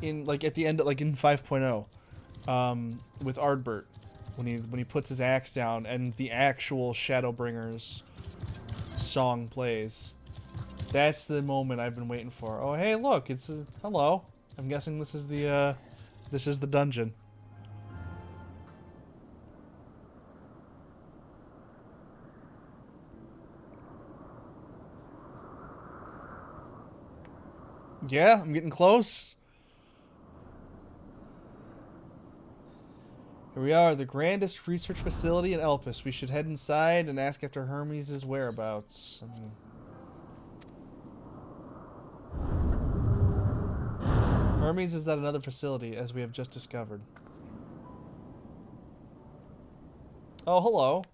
like, at the end, like, in 5.0, with Ardbert, when he puts his axe down and the actual Shadowbringers song plays. That's the moment I've been waiting for. Oh, hey, look, it's hello. I'm guessing this is the dungeon. Yeah, I'm getting close. Here we are, the grandest research facility in Elpis. We should head inside and ask after Hermes' whereabouts. Hermes is at another facility, as we have just discovered. Oh, hello.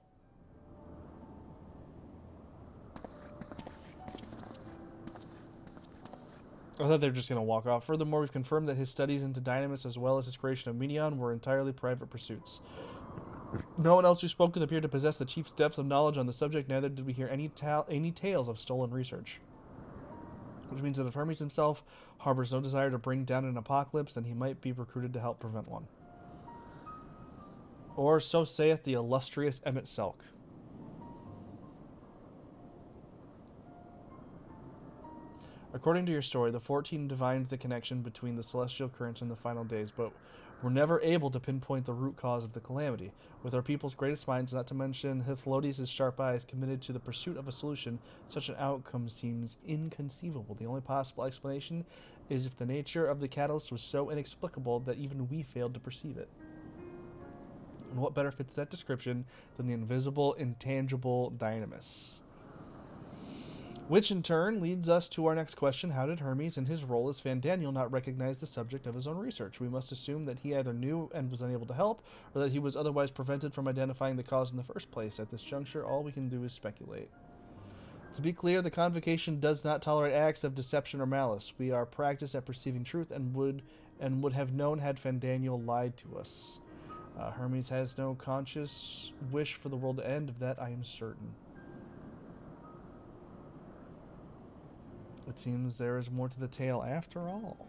I thought they were just going to walk off. Furthermore, we've confirmed that his studies into Dynamis as well as his creation of Minion were entirely private pursuits. No one else who spoke with appeared to possess the chief's depth of knowledge on the subject, neither did we hear any tales of stolen research. Which means that if Hermes himself harbors no desire to bring down an apocalypse, then he might be recruited to help prevent one. Or so saith the illustrious Emmett Selk. According to your story, the 14 divined the connection between the celestial currents and the final days, but were never able to pinpoint the root cause of the calamity. With our people's greatest minds, not to mention Hythlodes' sharp eyes, committed to the pursuit of a solution, such an outcome seems inconceivable. The only possible explanation is if the nature of the catalyst was so inexplicable that even we failed to perceive it. And what better fits that description than the invisible, intangible Dynamis? Which in turn leads us to our next question. How did Hermes, in his role as Fandaniel, not recognize the subject of his own research? We must assume that he either knew and was unable to help, or that he was otherwise prevented from identifying the cause in the first place. At this juncture, all we can do is speculate. To be clear, the Convocation does not tolerate acts of deception or malice. We are practiced at perceiving truth and would have known had Fandaniel lied to us. Hermes has no conscious wish for the world to end. Of that I am certain. It seems there is more to the tale after all.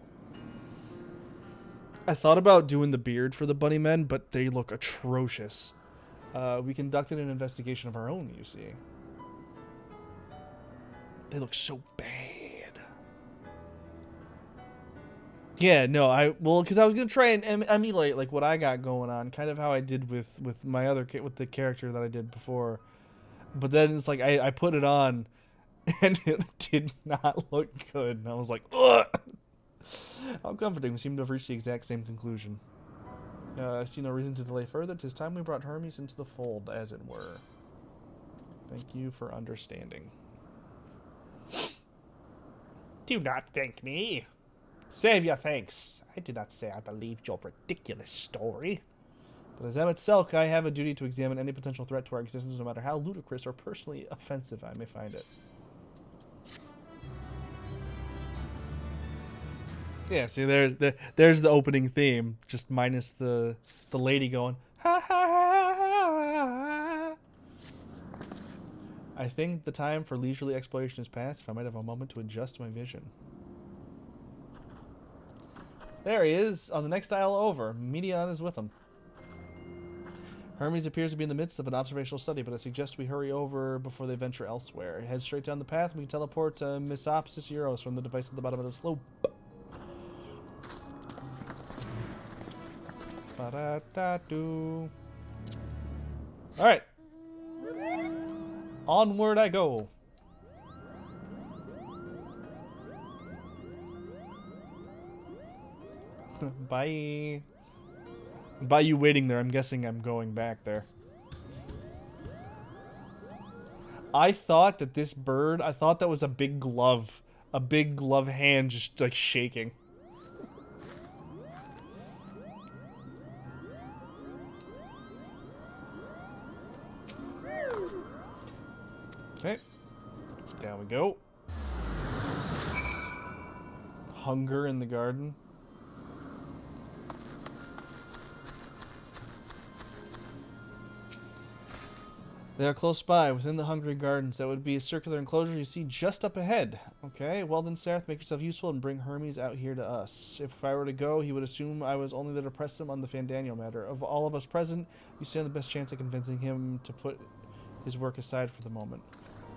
I thought about doing the beard for the bunny men, but they look atrocious. We conducted an investigation of our own, you see. They look so bad. Yeah, no, because I was gonna try and emulate like what I got going on, kind of how I did with my other with the character that I did before. But then it's like I put it on. And it did not look good. And I was like, ugh! How comforting. We seem to have reached the exact same conclusion. I see no reason to delay further. 'Tis time we brought Hermes into the fold, as it were. Thank you for understanding. Do not thank me. Save your thanks. I did not say I believed your ridiculous story. But as Emmett Selk, I have a duty to examine any potential threat to our existence, no matter how ludicrous or personally offensive I may find it. Yeah, see, there's the opening theme, just minus the lady going, ha ha ha ha. I think the time for leisurely exploration is past, if I might have a moment to adjust my vision. There he is, on the next aisle over. Medion is with him. Hermes appears to be in the midst of an observational study, but I suggest we hurry over before they venture elsewhere. Head straight down the path, and we can teleport to Misopsis Euros from the device at the bottom of the slope. Ba-da-da-doo. Alright. Onward I go. Bye. By you waiting there, I'm guessing I'm going back there. I thought that this bird, I thought that was a big glove. A big glove hand just like shaking. Okay. Down we go. Hunger in the garden. They are close by, within the Hungry Gardens. That would be a circular enclosure you see just up ahead. Okay, well then, Sareth, make yourself useful and bring Hermes out here to us. If I were to go, he would assume I was only there to press him on the Fandaniel matter. Of all of us present, you stand the best chance of convincing him to put his work aside for the moment.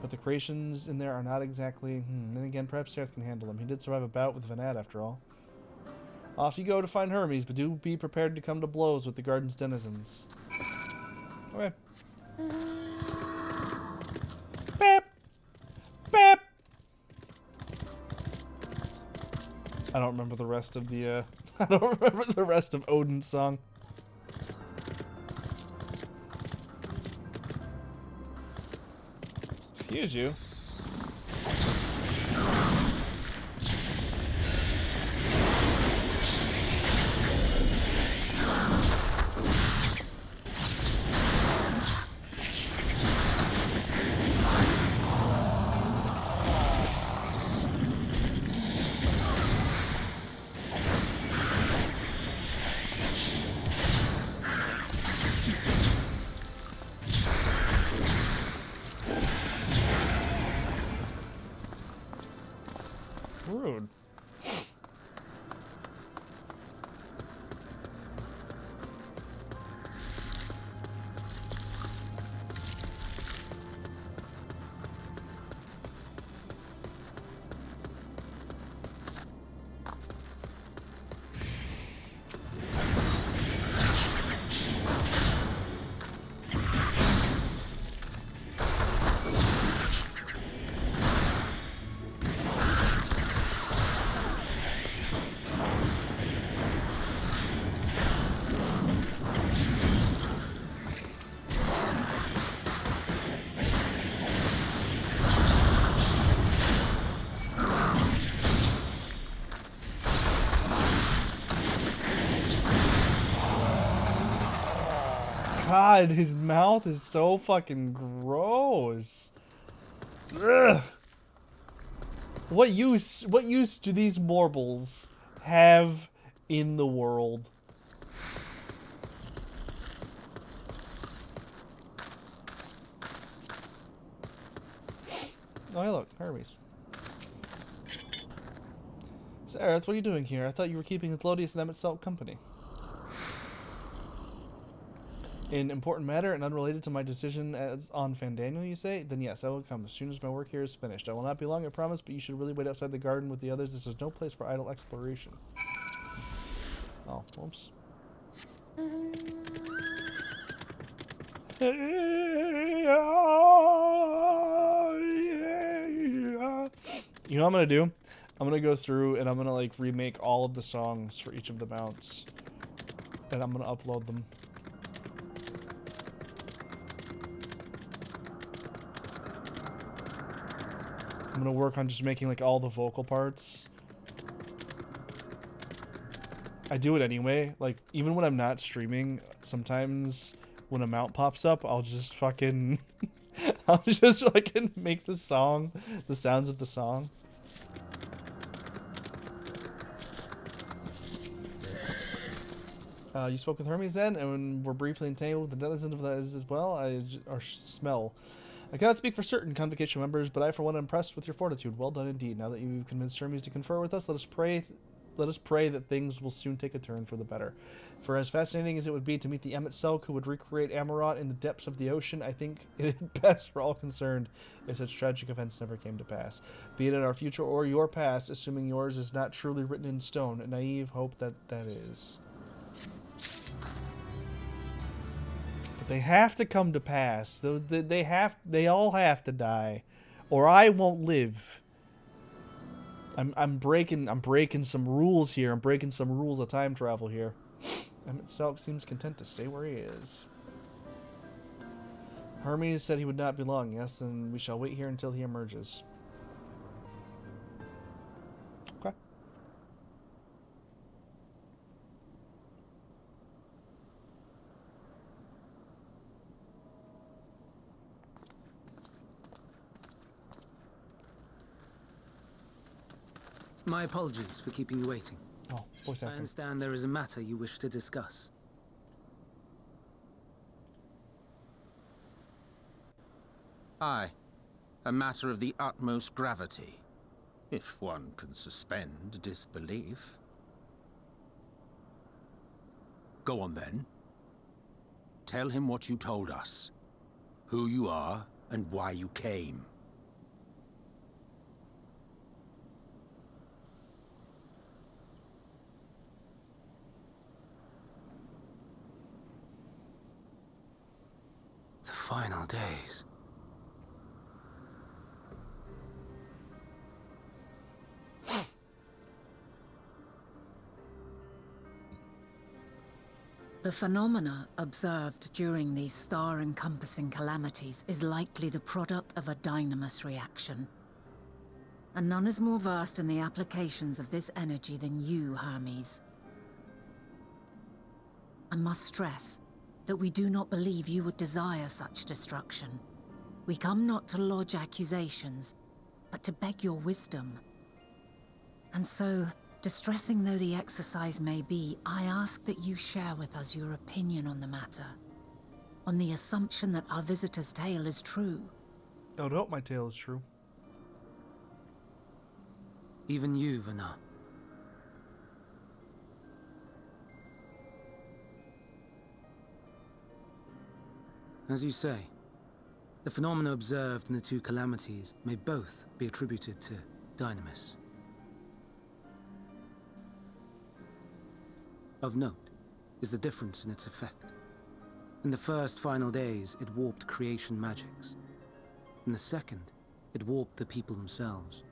But the creations in there are not exactly... Then again, perhaps Sareth can handle them. He did survive a bout with Vanad, after all. Off you go to find Hermes, but do be prepared to come to blows with the garden's denizens. Okay. Bap! Bap! I don't remember the rest of the, I don't remember the rest of Odin's song. Excuse you. Rude. God, his mouth is so fucking gross. Ugh. What use do these mortals have in the world? Oh, hey, look, Hermes. Sareth, what are you doing here? I thought you were keeping Thelodious and Emmett Salt company. An important matter and unrelated to my decision as on Fandaniel, you say? Then yes, I will come as soon as my work here is finished. I will not be long, I promise, but you should really wait outside the garden with the others. This is no place for idle exploration. Oh, whoops. You know what I'm gonna do? I'm gonna go through and I'm gonna like remake all of the songs for each of the mounts. And I'm gonna upload them. gonna work on just making like all the vocal parts. I do it anyway. Like even when I'm not streaming, sometimes when a mount pops up, I'll just fucking I'll just fucking make the song, the sounds of the song. You spoke with Hermes then, and were briefly entangled with the denizens of that as well. Or smell. I cannot speak for certain convocation members, but I, for one, am impressed with your fortitude. Well done indeed. Now that you've convinced Hermes to confer with us, let us pray that things will soon take a turn for the better. For as fascinating as it would be to meet the Emet-Selk who would recreate Amarot in the depths of the ocean, I think it is best for all concerned if such tragic events never came to pass. Be it in our future or your past, assuming yours is not truly written in stone. A naive hope that is. But they have to come to pass. They all have to die, or I won't live. I'm breaking some rules here. I'm breaking some rules of time travel here. Emet-Selk seems content to stay where he is. Hermes said he would not be long. Yes, and we shall wait here until he emerges. Okay. My apologies for keeping you waiting. Oh, voice I acting. understand there is a matter you wish to discuss. Aye. A matter of the utmost gravity. If one can suspend disbelief. Go on then. Tell him what you told us. Who you are and why you came. The final days. The phenomena observed during these star-encompassing calamities is likely the product of a dynamis reaction. And none is more versed in the applications of this energy than you, Hermes. I must stress that we do not believe you would desire such destruction. We come not to lodge accusations, but to beg your wisdom. And so, distressing though the exercise may be, I ask that you share with us your opinion on the matter, on the assumption that our visitor's tale is true. I would hope my tale is true. Even you, Vana. As you say, the phenomena observed in the two calamities may both be attributed to dynamis. Of note is the difference in its effect. In the first final days, it warped creation magics. In the second, it warped the people themselves.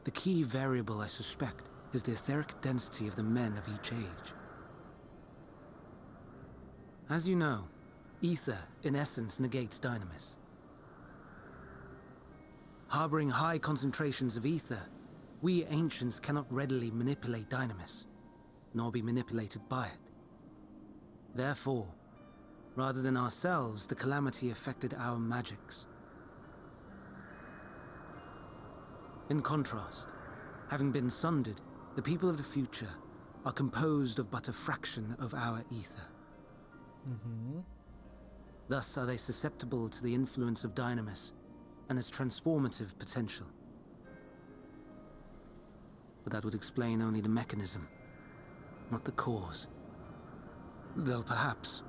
The key variable, I suspect, is the etheric density of the men of each age. As you know, ether, in essence, negates dynamis. Harboring high concentrations of ether, we ancients cannot readily manipulate dynamis, nor be manipulated by it. Therefore, rather than ourselves, the calamity affected our magics. In contrast, having been sundered, the people of the future are composed of but a fraction of our ether. Thus are they susceptible to the influence of dynamis and its transformative potential. But that would explain only the mechanism, not the cause. Though perhaps...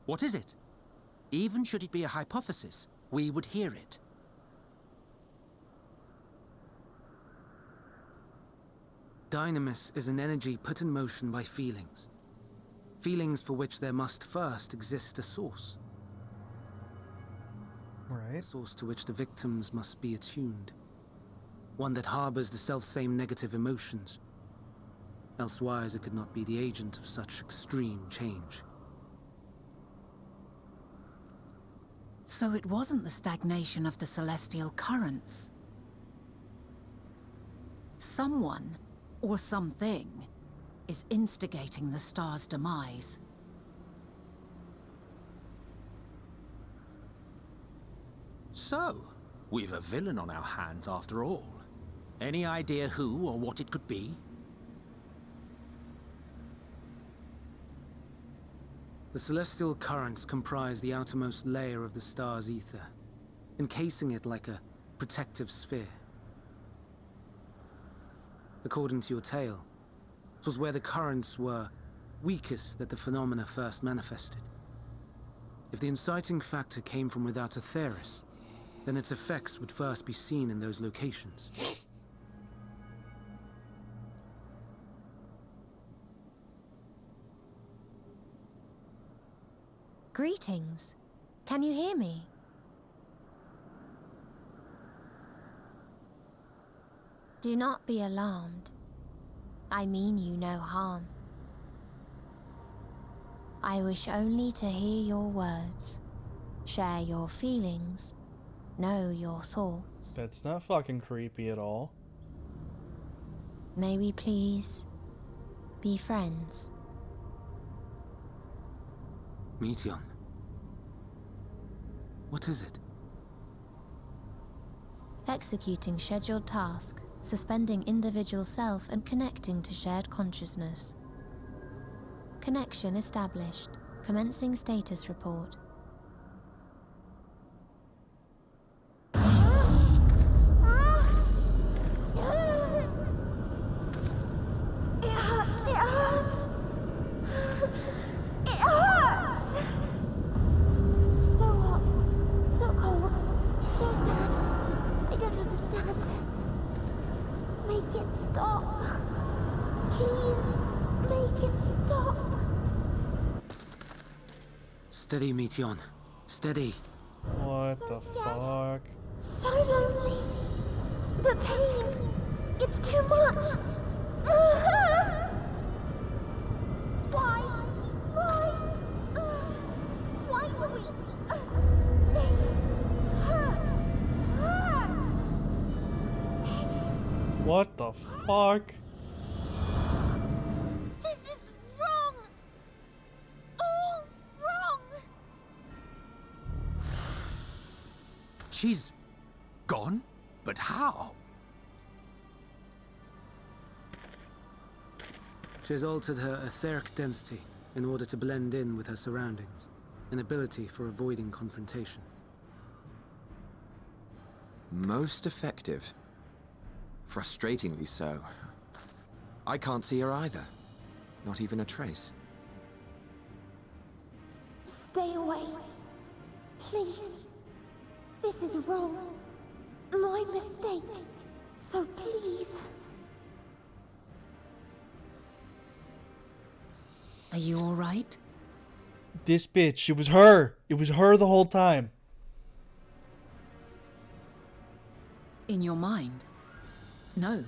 What is it? Even should it be a hypothesis, we would hear it. Dynamis is an energy put in motion by feelings. Feelings for which there must first exist a source. Right. A source to which the victims must be attuned. One that harbors the self-same negative emotions. Elsewise it could not be the agent of such extreme change. So it wasn't the stagnation of the celestial currents. Someone, or something, is instigating the star's demise. So, we've a villain on our hands after all. Any idea who or what it could be? The celestial currents comprise the outermost layer of the star's ether, encasing it like a protective sphere. According to your tale, it was where the currents were weakest that the phenomena first manifested. If the inciting factor came from without Aetheris, then its effects would first be seen in those locations. Greetings. Can you hear me? Do not be alarmed. I mean you no harm. I wish only to hear your words, share your feelings, know your thoughts. That's not fucking creepy at all. May we please be friends? Meteion. What is it? Executing scheduled task, suspending individual self and connecting to shared consciousness. Connection established. Commencing status report. Steady, Meteion. Steady. What So the scared. fuck? So lonely. The pain. It's too much. Why? Why do we? They hurt. What the fuck? This is wrong. All wrong. She's gone? But how? She has altered her etheric density in order to blend in with her surroundings, an ability for avoiding confrontation. Most effective. Frustratingly so. I can't see her either. Not even a trace. Stay away. Please. This is wrong. My mistake. So please. Are you all right? This bitch, it was her. It was her the whole time. In your mind? No.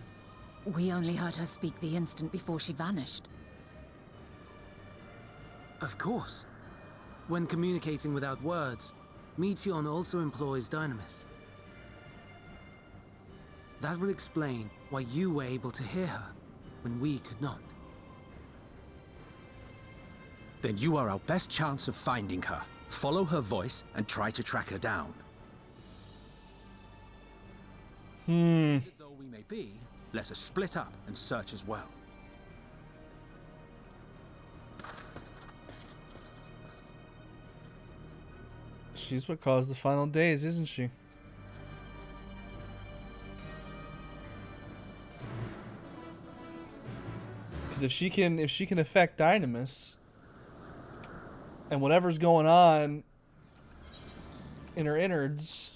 We only heard her speak the instant before she vanished. Of course. When communicating without words, Meteion also employs Dynamis. That will explain why you were able to hear her when we could not. Then you are our best chance of finding her. Follow her voice and try to track her down. Though we may be, let us split up and search as well. She's what caused the final days, isn't she? Because if she can affect Dynamis, and whatever's going on in her innards,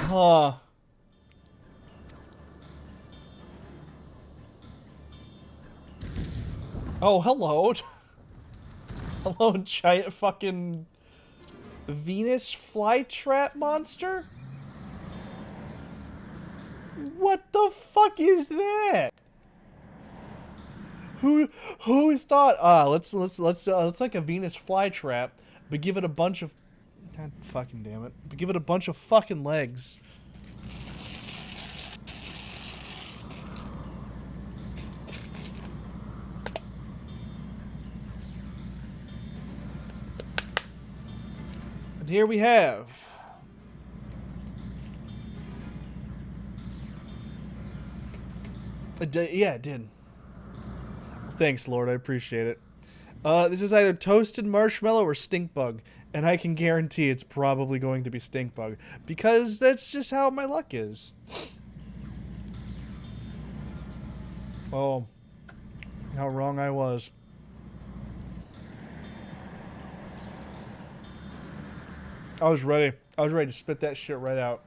huh. Oh, hello. Hello, giant fucking Venus flytrap monster? What the fuck is that? Who thought? Let's like a Venus flytrap, but give it a bunch of. God fucking damn it! But give it a bunch of fucking legs. And here we have. Yeah, it did. Thanks, Lord. I appreciate it. This is either toasted marshmallow or stink bug, and I can guarantee it's probably going to be stink bug because that's just how my luck is. Oh, how wrong I was. I was ready. I was ready to spit that shit right out.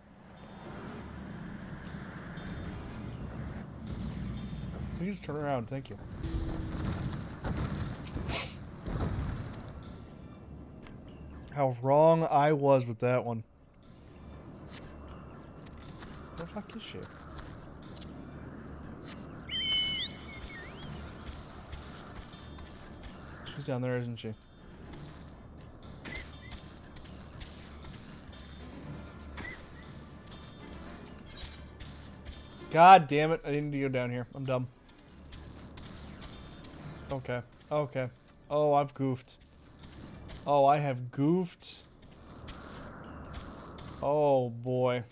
You just turn around. Thank you. How wrong I was with that one. What the fuck is she? She's down there, isn't she? God damn it. I didn't need to go down here. I'm dumb. Okay. Okay. Oh, I've goofed. Oh, I have goofed. Oh, boy.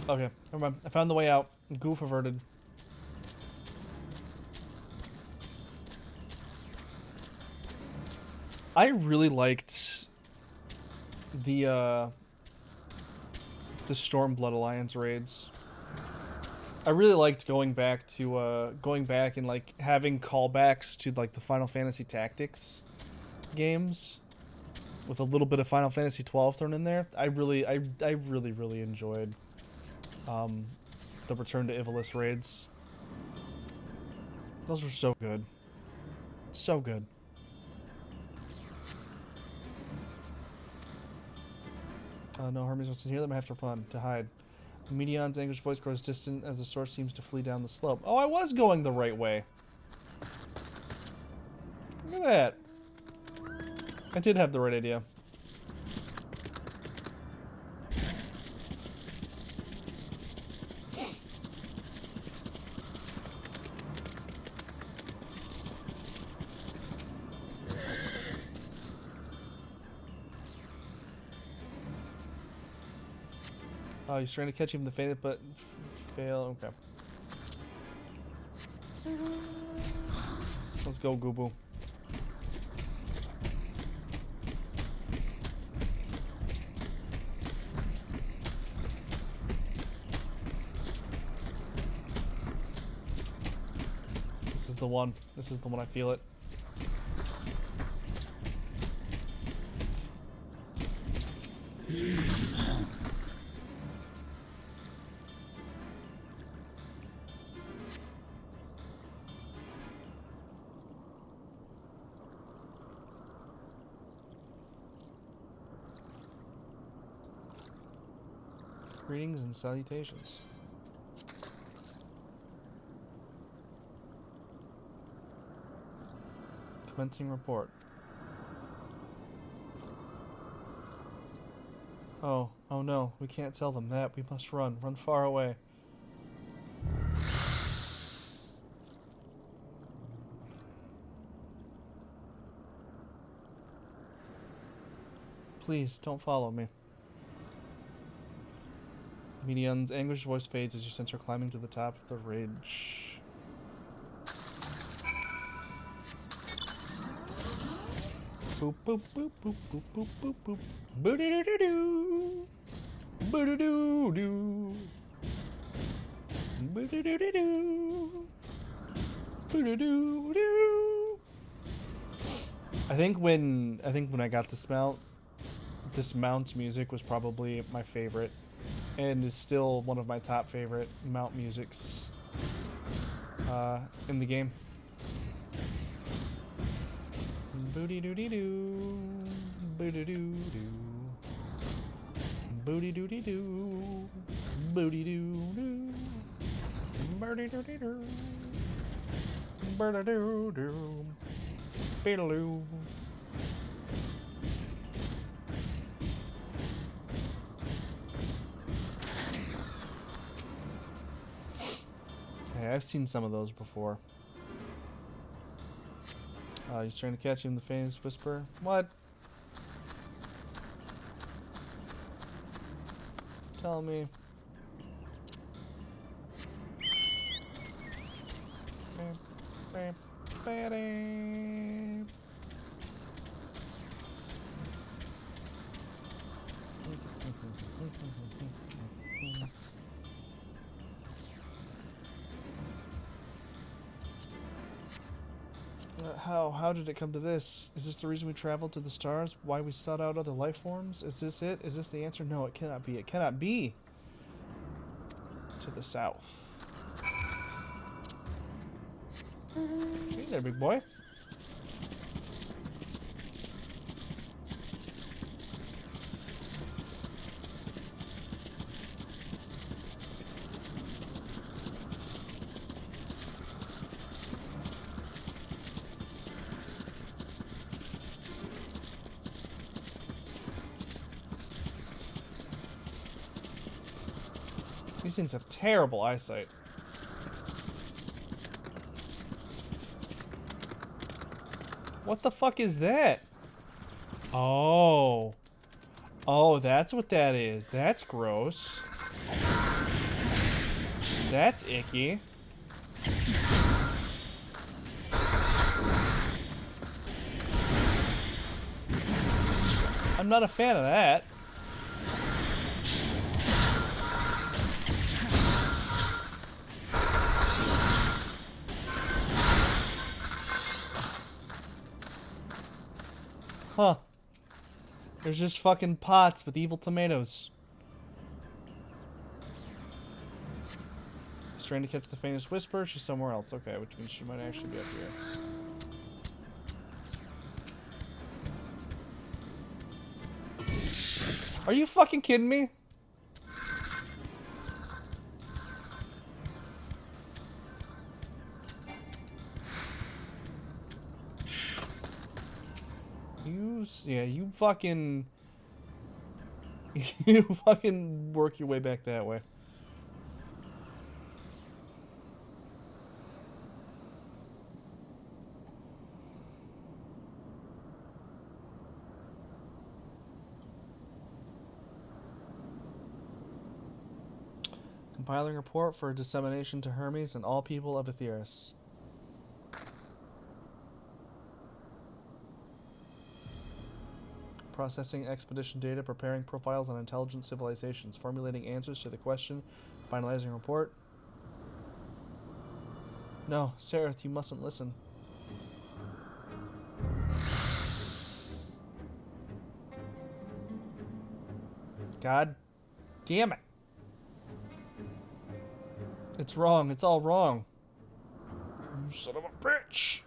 Okay, never mind. I found the way out. Goof averted. I really liked the Stormblood Alliance raids. I really liked going back and like having callbacks to like the Final Fantasy Tactics games with a little bit of Final Fantasy 12 thrown in there. I really enjoyed the Return to Ivalice raids. Those were so good. So good. No, Hermes wants to hear them. I have to run to hide. Medion's anguished voice grows distant as the source seems to flee down the slope. Oh, I was going the right way. Look at that. I did have the right idea. Oh, he's trying to catch him in the fainted, but fail. Okay. Let's go, Goobo. This is the one. This is the one. I feel it. Greetings and salutations. Commencing report. Oh no, we can't tell them that. We must run. Run far away. Please, don't follow me. Medion's anguished voice fades as you sense her climbing to the top of the ridge. Boop boop boop boop boop boop boop boop. Boo doo doo doo. Boo doo doo doo. Boo doo doo doo. Boo doo doo doo. I think when I got this mount's music was probably my favorite. And is still one of my top favorite mount musics in the game. Booty doody doo. Booty doo doo. Booty doody doo. Booty doo doo. Birdie doody doo. Birdie doo doo. Beedaloo. Hey, I've seen some of those before. He's trying to catch him, the famous whisper. What? Tell me. How did it come to this? Is this the reason we traveled to the stars? Why we sought out other life forms? Is this it? Is this the answer? No, it cannot be. It cannot be. To the south. Hey there, big boy. These things have terrible eyesight. What the fuck is that? Oh. Oh, that's what that is. That's gross. That's icky. I'm not a fan of that. Huh. There's just fucking pots with evil tomatoes. She's trying to catch the faintest whisper. She's somewhere else. Okay, which means she might actually be up here. Are you fucking kidding me? Yeah, you fucking... you fucking work your way back that way. Compiling report for dissemination to Hermes and all people of Aetheris. Processing expedition data, preparing profiles on intelligent civilizations, formulating answers to the question, finalizing report. No, Sereth, you mustn't listen. God damn it. It's wrong. It's all wrong. You son of a bitch.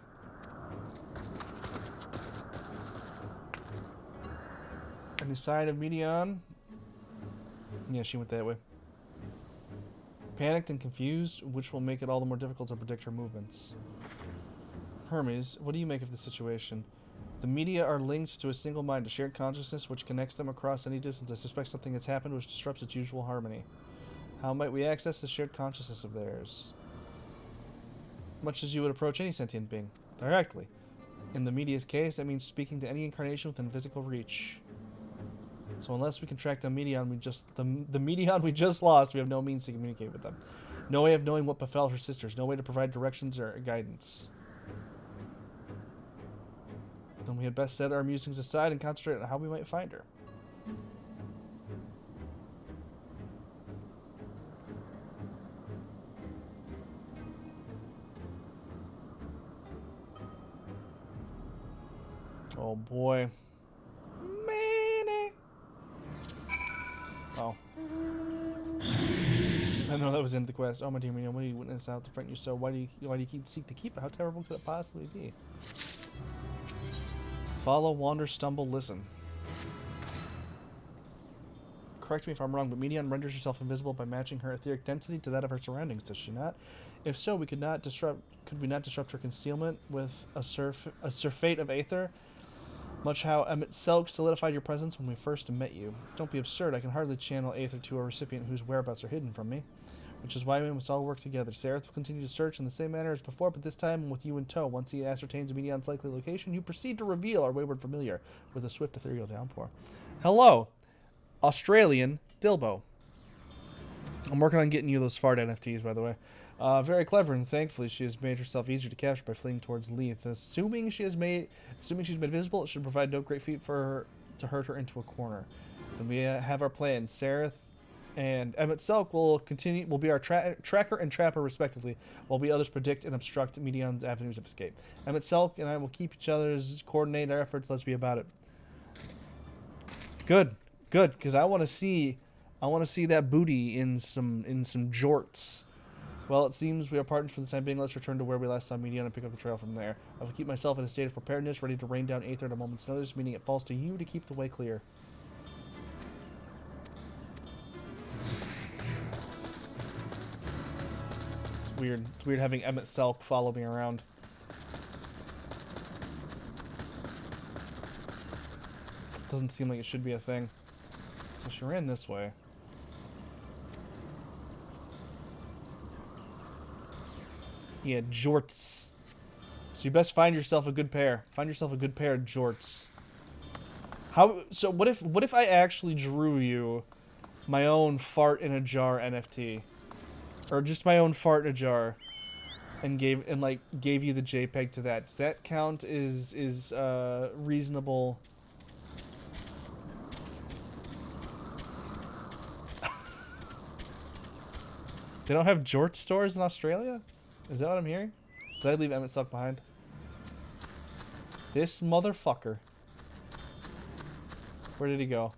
Any sign of Medion? Yeah, she went that way. Panicked and confused, which will make it all the more difficult to predict her movements. Hermes, what do you make of the situation? The media are linked to a single mind, a shared consciousness which connects them across any distance. I suspect something has happened which disrupts its usual harmony. How might we access the shared consciousness of theirs? Much as you would approach any sentient being. Directly. In the media's case, that means speaking to any incarnation within physical reach. So unless we can track down Medion, the Medion we just lost, we have no means to communicate with them. No way of knowing what befell her sisters. No way to provide directions or guidance. Then we had best set our musings aside and concentrate on how we might find her. Oh boy. Oh. I know that was in the quest. Oh my dear Minion, what do you witness out to front you so? Why do you seek to keep it? How terrible could it possibly be? Follow, wander, stumble, listen. Correct me if I'm wrong, but Medion renders herself invisible by matching her etheric density to that of her surroundings, does she not? If so, we could not disrupt. Could we not disrupt her concealment with a surfeit of aether? Much how MSQ solidified your presence when we first met you. Don't be absurd. I can hardly channel aether to a recipient whose whereabouts are hidden from me. Which is why we must all work together. Sereth will continue to search in the same manner as before, but this time with you in tow. Once he ascertains Medion's likely location, you proceed to reveal our wayward familiar with a swift ethereal downpour. Hello, Australian Dilbo. I'm working on getting you those fart NFTs, by the way. Very clever, and thankfully she has made herself easier to capture by fleeing towards Leith. Assuming she's made visible, it should provide no great feat for her to hurt her into a corner. Then we have our plan. Sereth and MSQ will be our tracker and trapper respectively, while we others predict and obstruct Medion's avenues of escape. MSQ and I will keep each other's coordinate our efforts. Let's be about it. Good, because I want to see that booty in some jorts. Well, it seems we are partners for the time being. Let's return to where we last saw Medion and pick up the trail from there. I will keep myself in a state of preparedness, ready to rain down aether at a moment's notice, meaning it falls to you to keep the way clear. It's weird. It's weird having MSQ follow me around. Doesn't seem like it should be a thing. So she ran this way. Yeah, jorts. So you best find yourself a good pair. Find yourself a good pair of jorts. So what if I actually drew you my own fart in a jar NFT, or just my own fart in a jar, and gave you the JPEG to that? Does that count as reasonable? They don't have jort stores in Australia? Is that what I'm hearing? Did I leave MSQ behind? This motherfucker. Where did he go?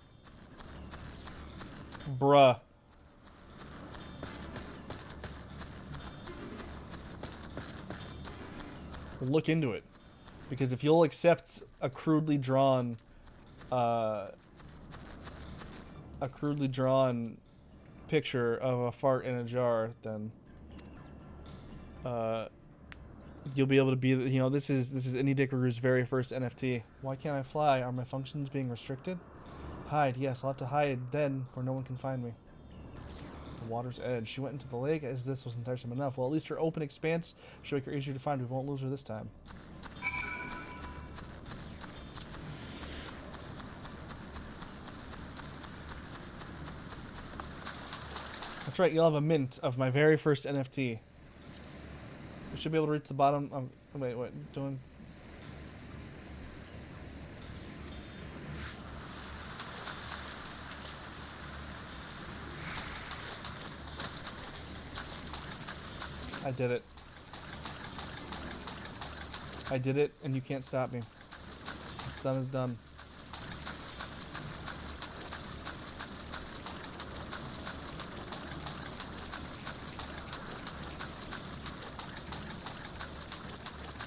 Bruh. Look into it. Because if you'll accept a crudely drawn picture of a fart in a jar, then you'll be able to be, this is Indie Dickaroo's very first NFT. Why can't I fly? Are my functions being restricted? Hide. Yes, I'll have to hide then where no one can find me. The water's edge. She went into the lake as this wasn't tiresome enough. Well, at least her open expanse should make her easier to find. We won't lose her this time. That's right, you'll have a mint of my very first NFT. We should be able to reach the bottom of... Wait, what? Doing... I did it. I did it, and you can't stop me. What's done is done.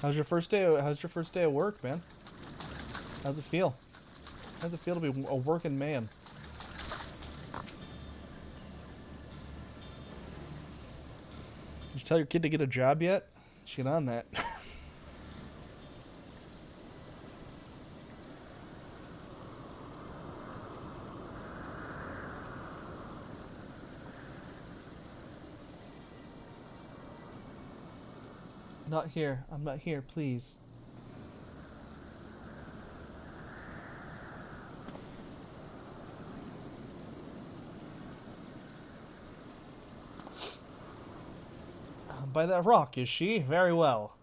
How's your first day at work, man? How's it feel? How's it feel to be a working man? Did you tell your kid to get a job yet? Get on that. Not here. I'm not here, please. By that rock, is she? Very well.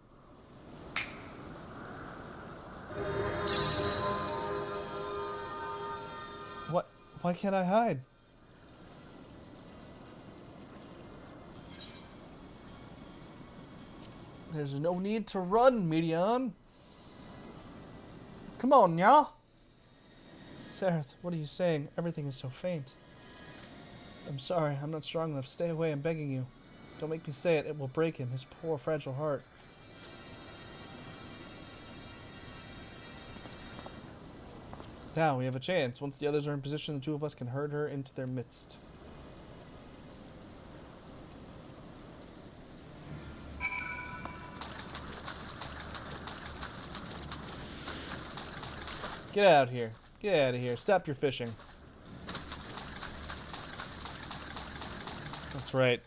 What? Why can't I hide? There's no need to run, Medion. Come on, ya. Sereth, what are you saying? Everything is so faint. I'm sorry, I'm not strong enough. Stay away, I'm begging you. Don't make me say it. It will break him, his poor, fragile heart. Now we have a chance. Once the others are in position, the two of us can herd her into their midst. Get out here. Get out of here. Stop your fishing. That's right.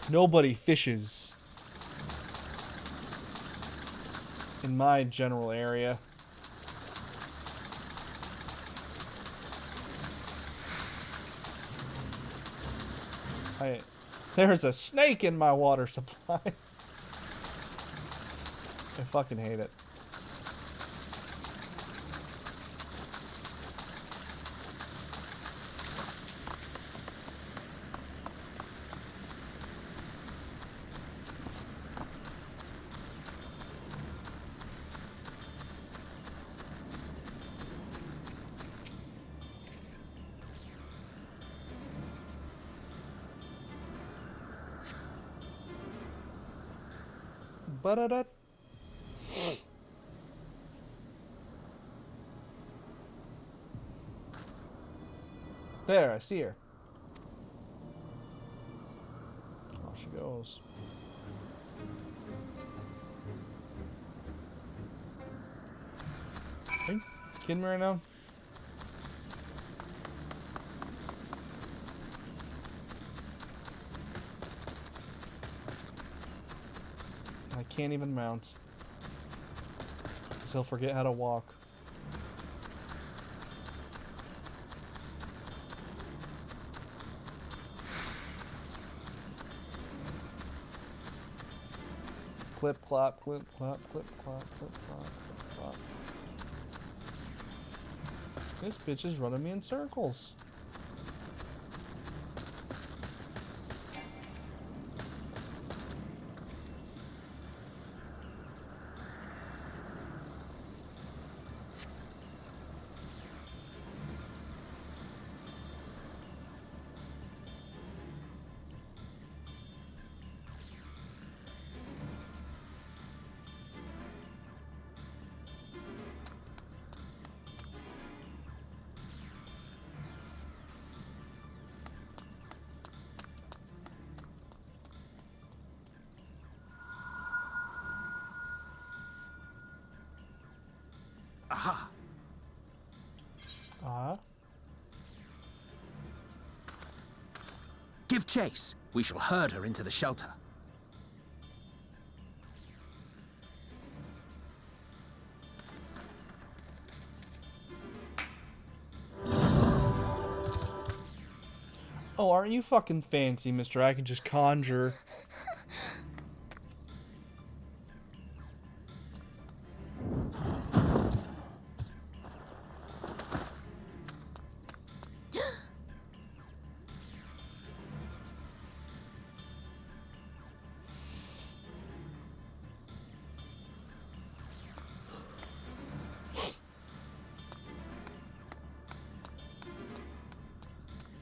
Nobody fishes in my general area. There's a snake in my water supply. I fucking hate it. Ba-da-da. There, I see her. Off she goes. Are you kidding me right now? I can't even mount. He'll forget how to walk. Clip, clop, clip, clop, clip, clop, clip, clop, clip, clop. This bitch is running me in circles. Aha! Give chase. We shall herd her into the shelter. Oh, aren't you fucking fancy, mister? I can just conjure.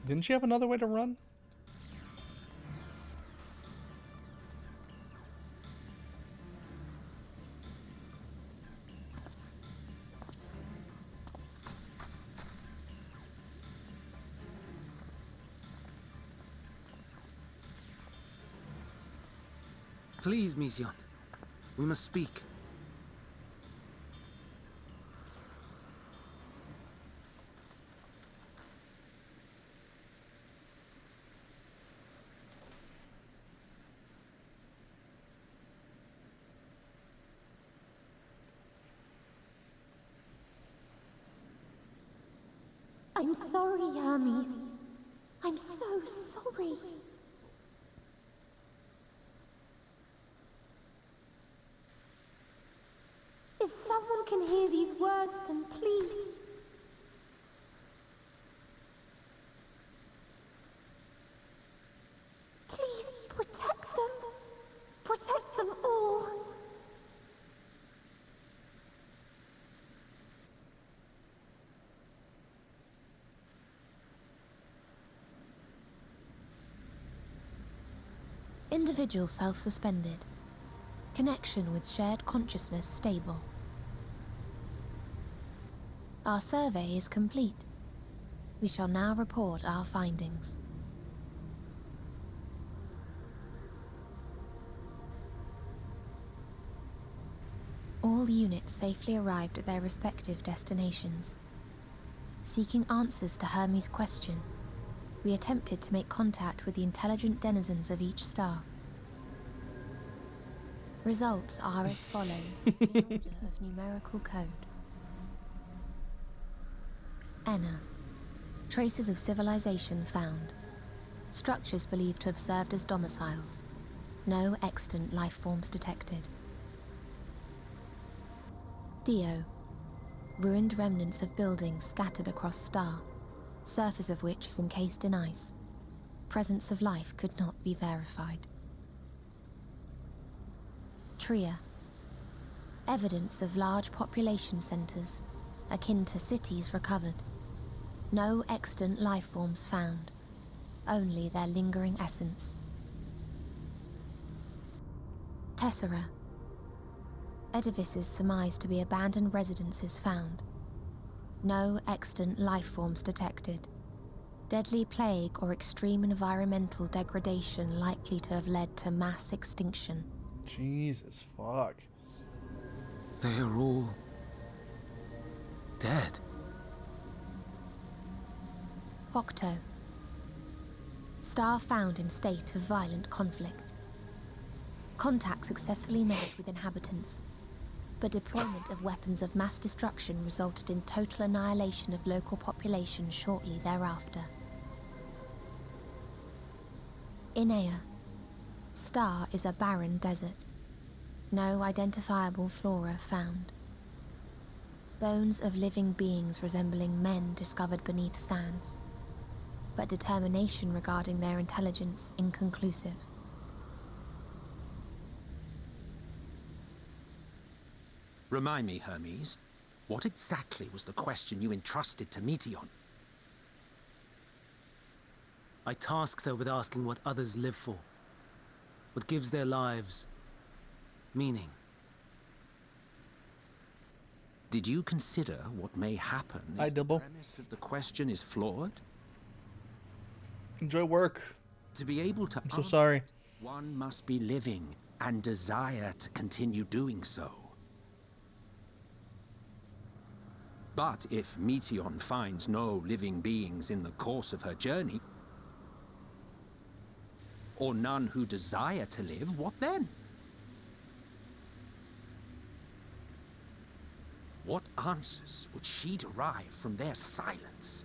Didn't she have another way to run? Please, Mission. We must speak. I'm sorry, Hermes. I'm so sorry. If someone can hear these words, then please. Please protect them. Protect them all. Individual self-suspended. Connection with shared consciousness stable. Our survey is complete. We shall now report our findings. All units safely arrived at their respective destinations. Seeking answers to Hermes' question, we attempted to make contact with the intelligent denizens of each star. Results are as follows in order of numerical code. Enna. Traces of civilization found. Structures believed to have served as domiciles. No extant life forms detected. Dio. Ruined remnants of buildings scattered across star, surface of which is encased in ice. Presence of life could not be verified. Tria. Evidence of large population centers, akin to cities recovered. No extant life forms found, only their lingering essence. Tessera. Edifices surmised to be abandoned residences found. No extant life forms detected. Deadly plague or extreme environmental degradation likely to have led to mass extinction. Jesus fuck. They are all dead. Octo. Star found in state of violent conflict. Contact successfully made with inhabitants, but deployment of weapons of mass destruction resulted in total annihilation of local population shortly thereafter. Inea. Star is a barren desert. No identifiable flora found. Bones of living beings resembling men discovered beneath sands, but determination regarding their intelligence inconclusive. Remind me, Hermes, what exactly was the question you entrusted to Meteion? I tasked her with asking what others live for, what gives their lives meaning. Did you consider what may happen Hi, if the Dibble. premise of the question is flawed? Enjoy work. To be able to I'm so answer, sorry. one must be living and desire to continue doing so. But if Meteion finds no living beings in the course of her journey, or none who desire to live, what then? What answers would she derive from their silence?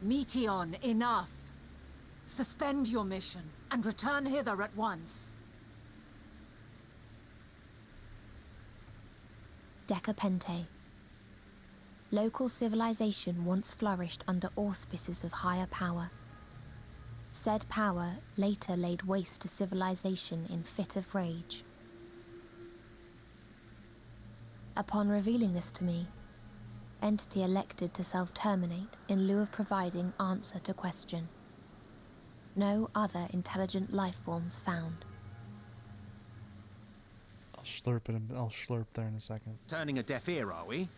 Meteion, enough! Suspend your mission and return hither at once. Decapente. Local civilization once flourished under auspices of higher power. Said power later laid waste to civilization in fit of rage. Upon revealing this to me, entity elected to self-terminate in lieu of providing answer to question. No other intelligent life forms found. I'll slurp it. I'll slurp there in a second. Turning a deaf ear, are we?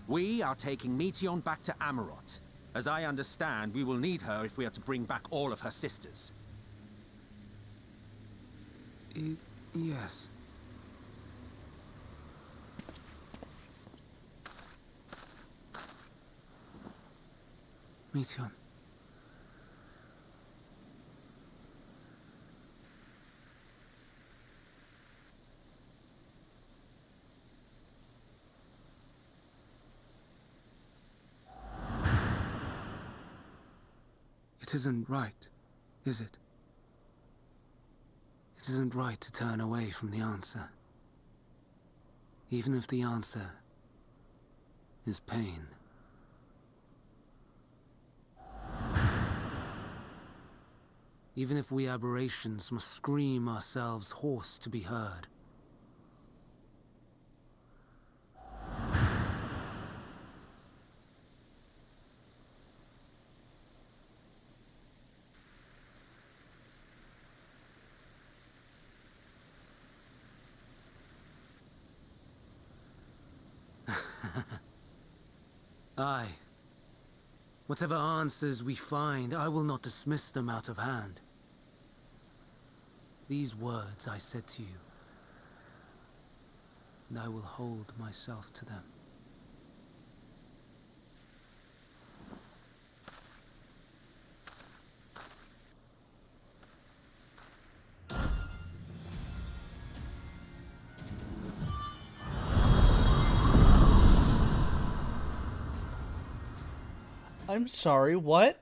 We are taking Meteion back to Amarot. As I understand, we will need her if we are to bring back all of her sisters. Yes. Meteion. It isn't right, is it? It isn't right to turn away from the answer. Even if the answer is pain. Even if we aberrations must scream ourselves hoarse to be heard. Aye. Whatever answers we find, I will not dismiss them out of hand. These words I said to you, and I will hold myself to them. I'm sorry, what?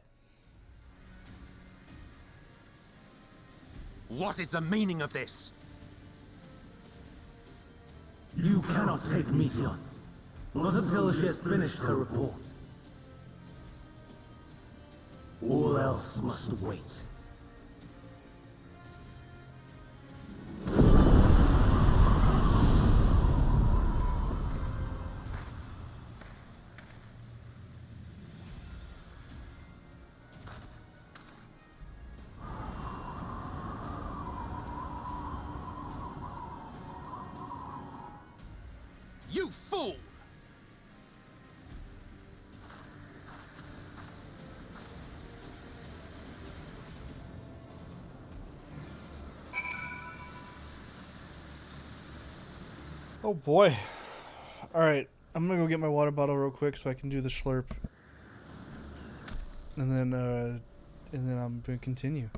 What is the meaning of this? You cannot take Meteon. Not until she has finished her report. All else must wait. You fool! Oh boy. Alright, I'm gonna go get my water bottle real quick so I can do the slurp. And then I'm gonna continue.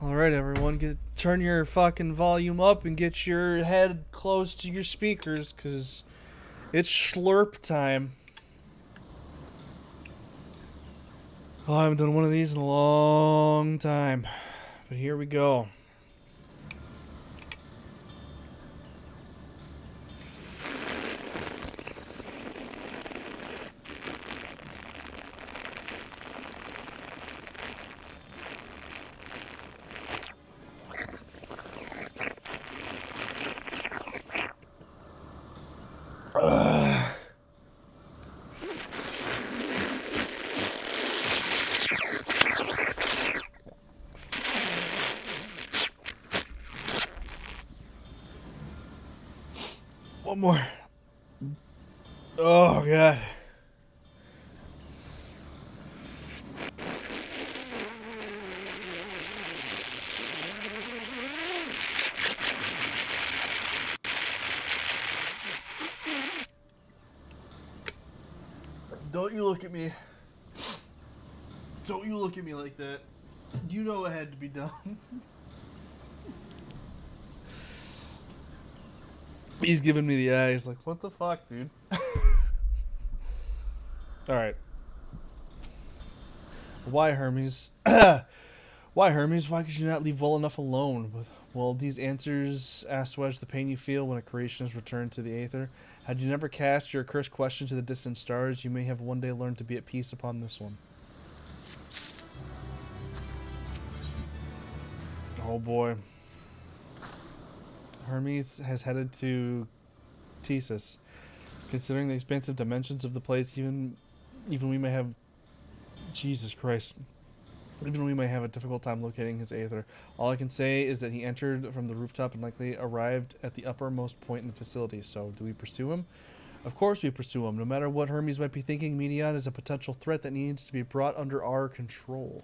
Alright everyone, turn your fucking volume up and get your head close to your speakers, cause it's slurp time. Oh, I haven't done one of these in a long time. But here we go. One more. Oh, God. Don't you look at me. Don't you look at me like that. You know it had to be done. He's giving me the eye. He's like, what the fuck, dude? Alright. Why, Hermes? Why, Hermes? Why could you not leave well enough alone? Well, these answers assuage the pain you feel when a creation is returned to the aether. Had you never cast your accursed question to the distant stars, you may have one day learned to be at peace upon this one. Oh boy. Hermes has headed to Thesis. Considering the expansive dimensions of the place, even we may have... Jesus Christ. Even we may have a difficult time locating his aether. All I can say is that he entered from the rooftop and likely arrived at the uppermost point in the facility. So, do we pursue him? Of course we pursue him. No matter what Hermes might be thinking, Medion is a potential threat that needs to be brought under our control.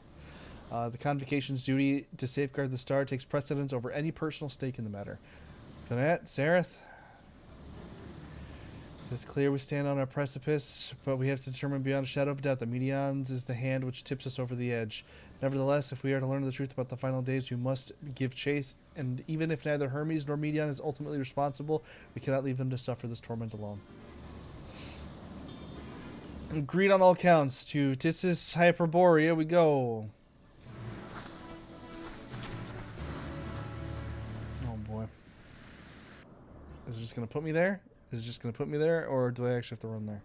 The Convocation's duty to safeguard the star takes precedence over any personal stake in the matter. Vanette, Sareth, it's clear we stand on a precipice, but we have to determine beyond a shadow of a doubt that Medion's is the hand which tips us over the edge. Nevertheless, if we are to learn the truth about the final days, we must give chase, and even if neither Hermes nor Medion is ultimately responsible, we cannot leave them to suffer this torment alone. Agreed on all counts. To Tissus Hyperborea we go. Oh boy. Is it just going to put me there? Is it just going to put me there, or do I actually have to run there?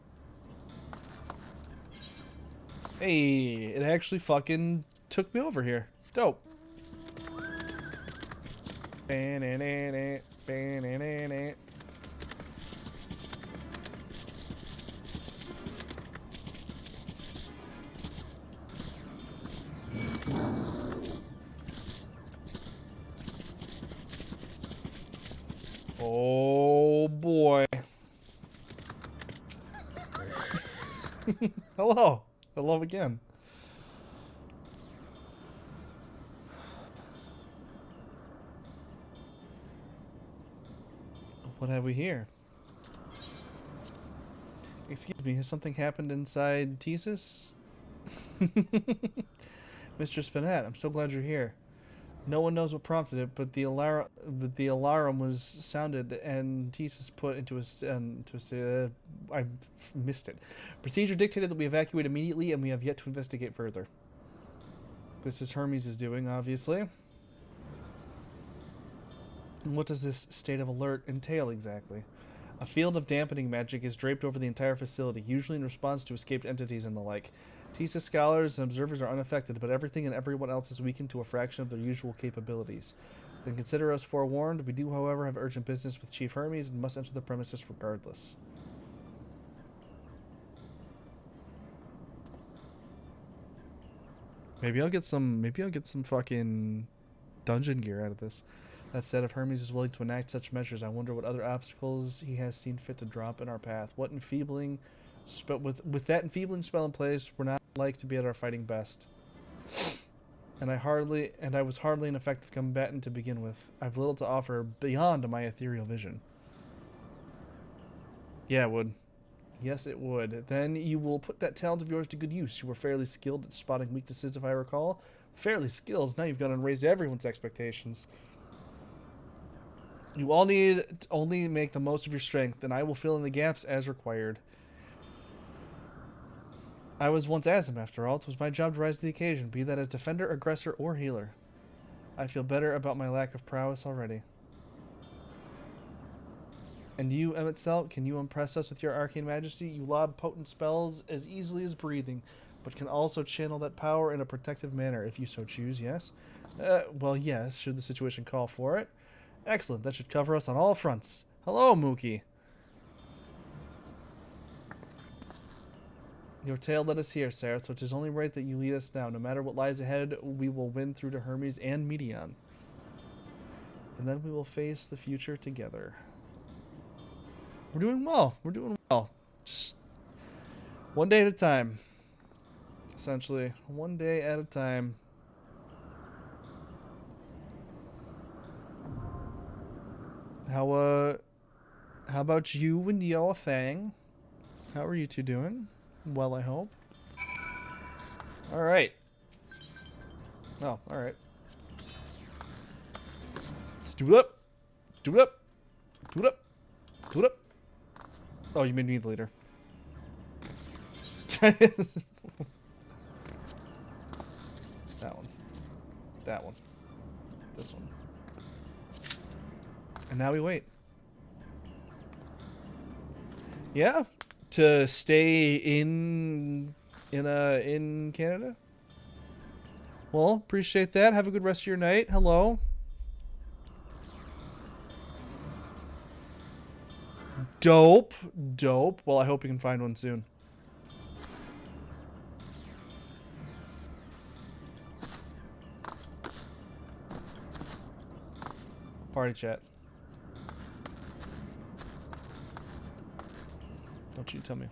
Hey, it actually fucking took me over here. Dope. Oh boy. Hello. Hello again. What have we here? Excuse me, has something happened inside Thesis? Mistress Finette, I'm so glad you're here. No one knows what prompted it, but the alarm was sounded and Thesis put into a I missed it. Procedure dictated that we evacuate immediately, and we have yet to investigate further. This is Hermes' doing, obviously. And what does this state of alert entail exactly? A field of dampening magic is draped over the entire facility, usually in response to escaped entities and the like. Thesis scholars and observers are unaffected, but everything and everyone else is weakened to a fraction of their usual capabilities. Then consider us forewarned. We do, however, have urgent business with Chief Hermes and must enter the premises regardless. Maybe I'll get some fucking dungeon gear out of this. That said, if Hermes is willing to enact such measures, I wonder what other obstacles he has seen fit to drop in our path. What enfeebling with that enfeebling spell in place, we're not like to be at our fighting best. And I was hardly an effective combatant to begin with. I've little to offer beyond my ethereal vision. Yeah, it would. Yes, it would. Then you will put that talent of yours to good use. You were fairly skilled at spotting weaknesses, if I recall. Fairly skilled. Now you've gone and raised everyone's expectations. You all need to only make the most of your strength, and I will fill in the gaps as required. I was once Azim, after all. It was my job to rise to the occasion, be that as defender, aggressor, or healer. I feel better about my lack of prowess already. And you, Emmett Selt, can you impress us with your arcane majesty? You lob potent spells as easily as breathing, but can also channel that power in a protective manner, if you so choose, yes? Well, yes, should the situation call for it. Excellent, that should cover us on all fronts. Hello, Mookie. Your tale led us here, Sareth, so it is only right that you lead us now. No matter what lies ahead, we will win through to Hermes and Medion. And then we will face the future together. We're doing well. We're doing well. Just one day at a time. Essentially, one day at a time. How about you and your thing? How are you two doing? Well, I hope. Alright. Oh, alright. Let's do it up. Do it up. Do it up. Do it up. Oh, you made me the leader. That one. That one. This one. And now we wait. Yeah, to stay in Canada. Well, appreciate that. Have a good rest of your night. Hello. Dope. Dope. Well, I hope you can find one soon. party chat. Don't you tell me.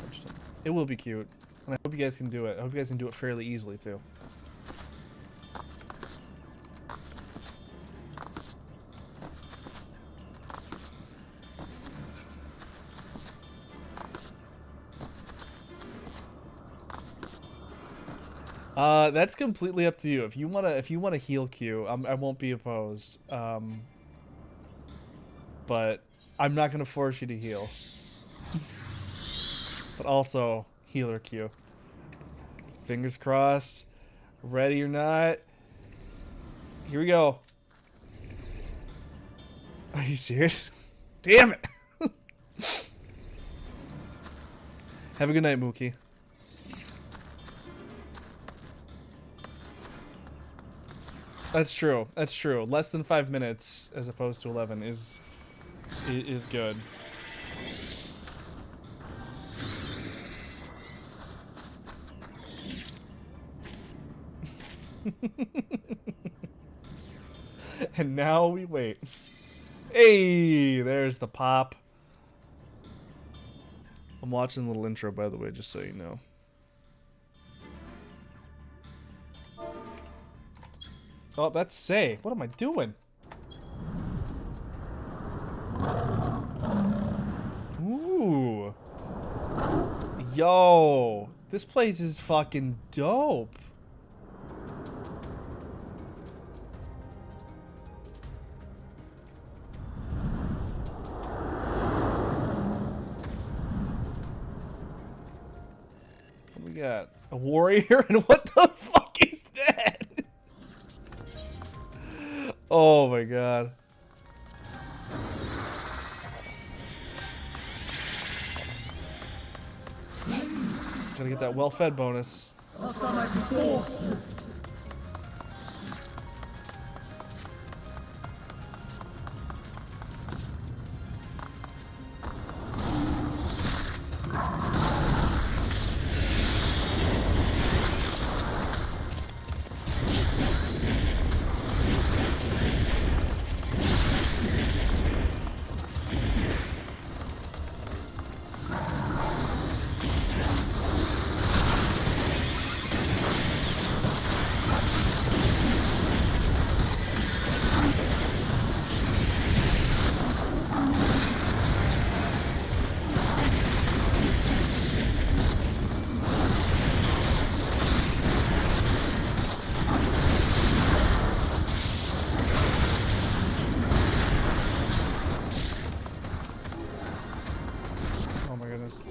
Don't you tell me. It will be cute. And I hope you guys can do it. I hope you guys can do it fairly easily, too. That's completely up to you. If you wanna heal Q, I won't be opposed. But I'm not gonna force you to heal. But also healer Q. Fingers crossed. Ready or not? Here we go. Are you serious? Damn it! Have a good night, Mookie. That's true. That's true. Less than 5 minutes as opposed to 11 is good. And now we wait. Hey, there's the pop. I'm watching a little intro, by the way, just so you know. Oh, that's Say. What am I doing? Ooh. Yo. This place is fucking dope. What we got? A warrior? And what the fuck is that? Oh my god. Gotta get that well-fed bonus. Oh my goodness.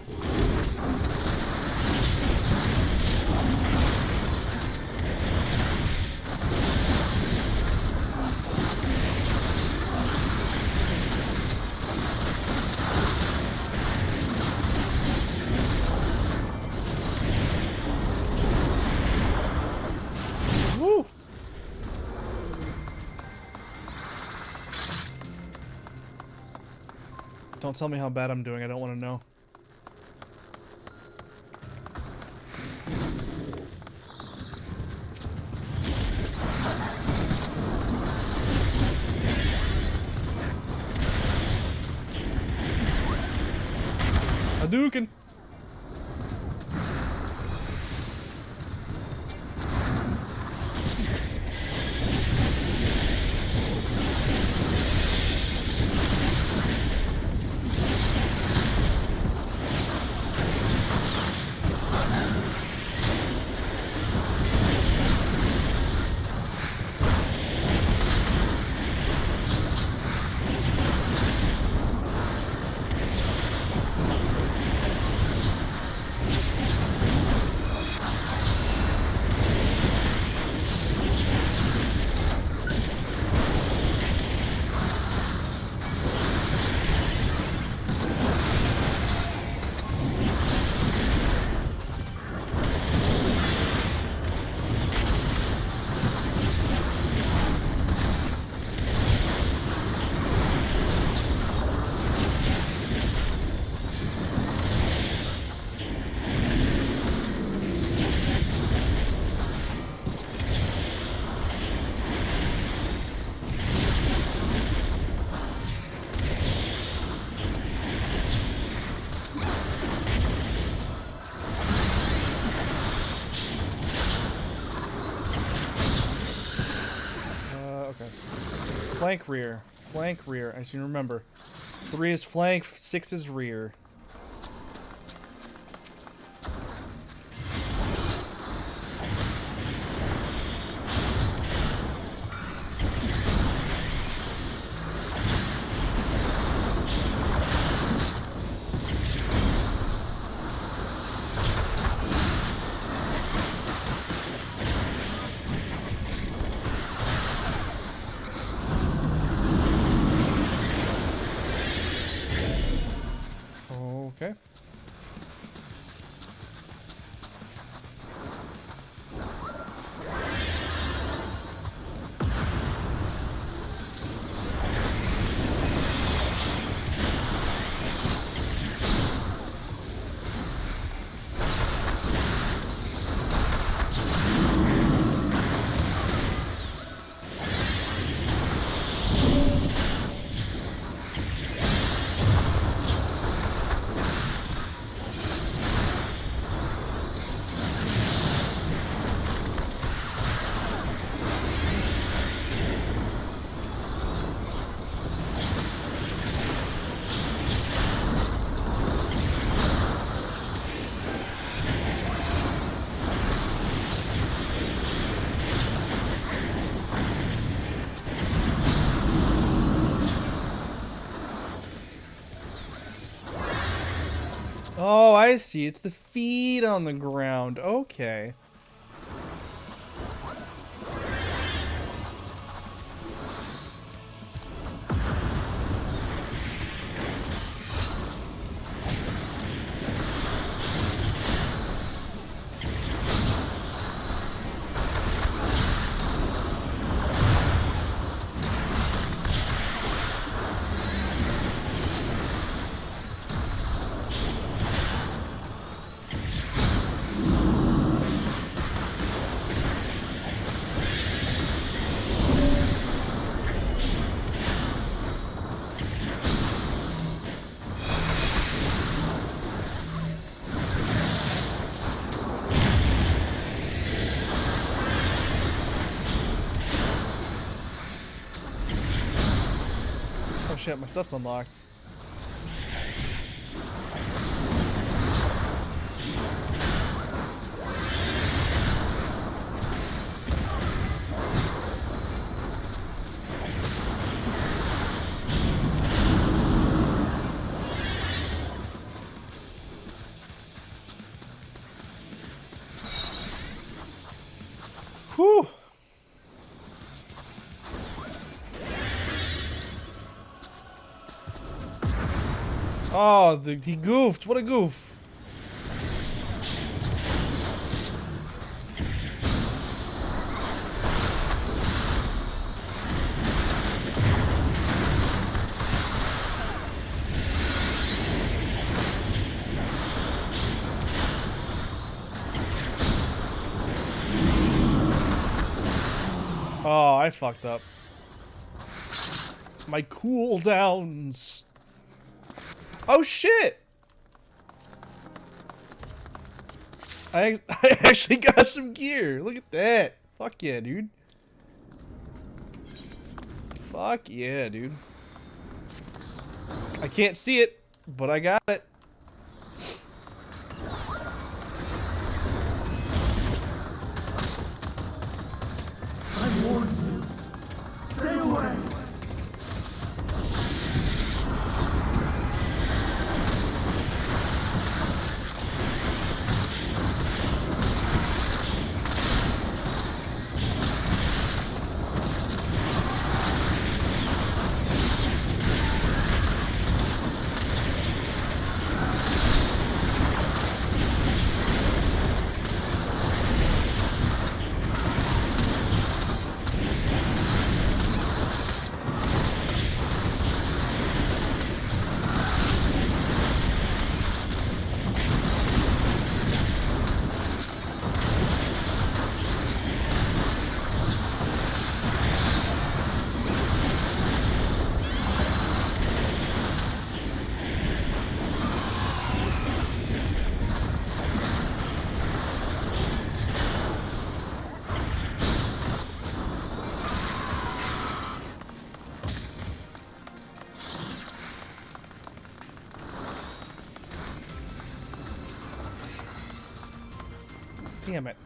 Woo! Don't tell me how bad I'm doing. I don't want to know. Hadouken! Flank rear. Flank rear. I should remember. 3 is flank, 6 is rear. Okay. Oh, I see. It's the feet on the ground. Okay. Oh shit, my stuff's unlocked. Whew. Oh, he goofed. What a goof. Oh, I fucked up. My cooldowns. Oh shit! I actually got some gear. Look at that. Fuck yeah, dude. Fuck yeah, dude. I can't see it, but I got it. I warn you. Stay away. Damn it.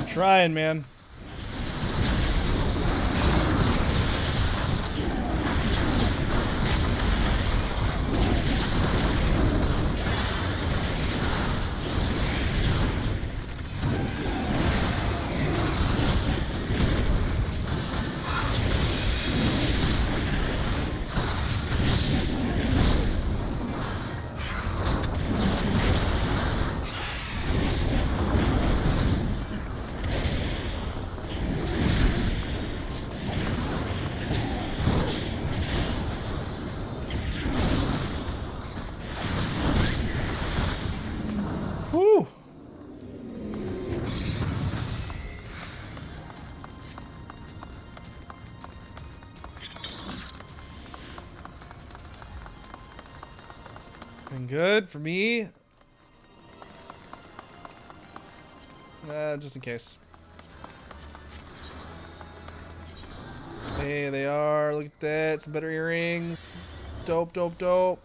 Trying, man. Whew. Been good for me. Just in case. Hey, they are. Look at that. Some better earrings. Dope, dope, dope.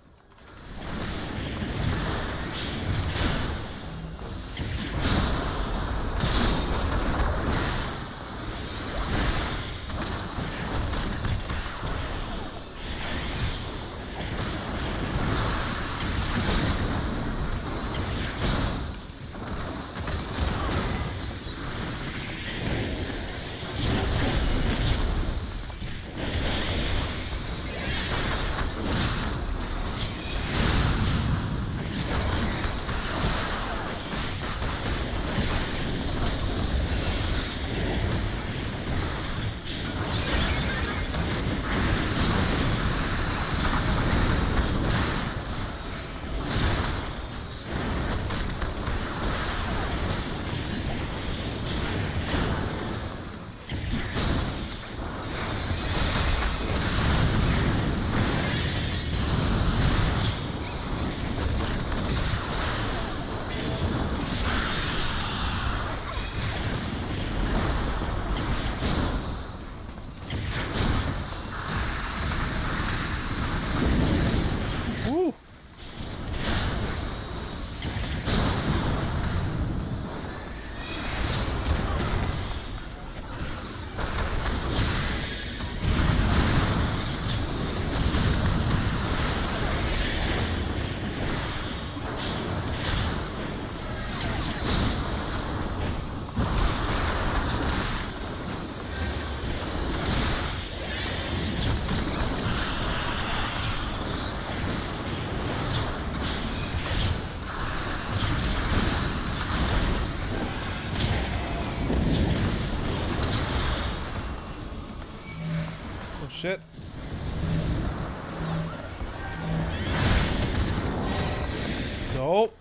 Shit. Nope.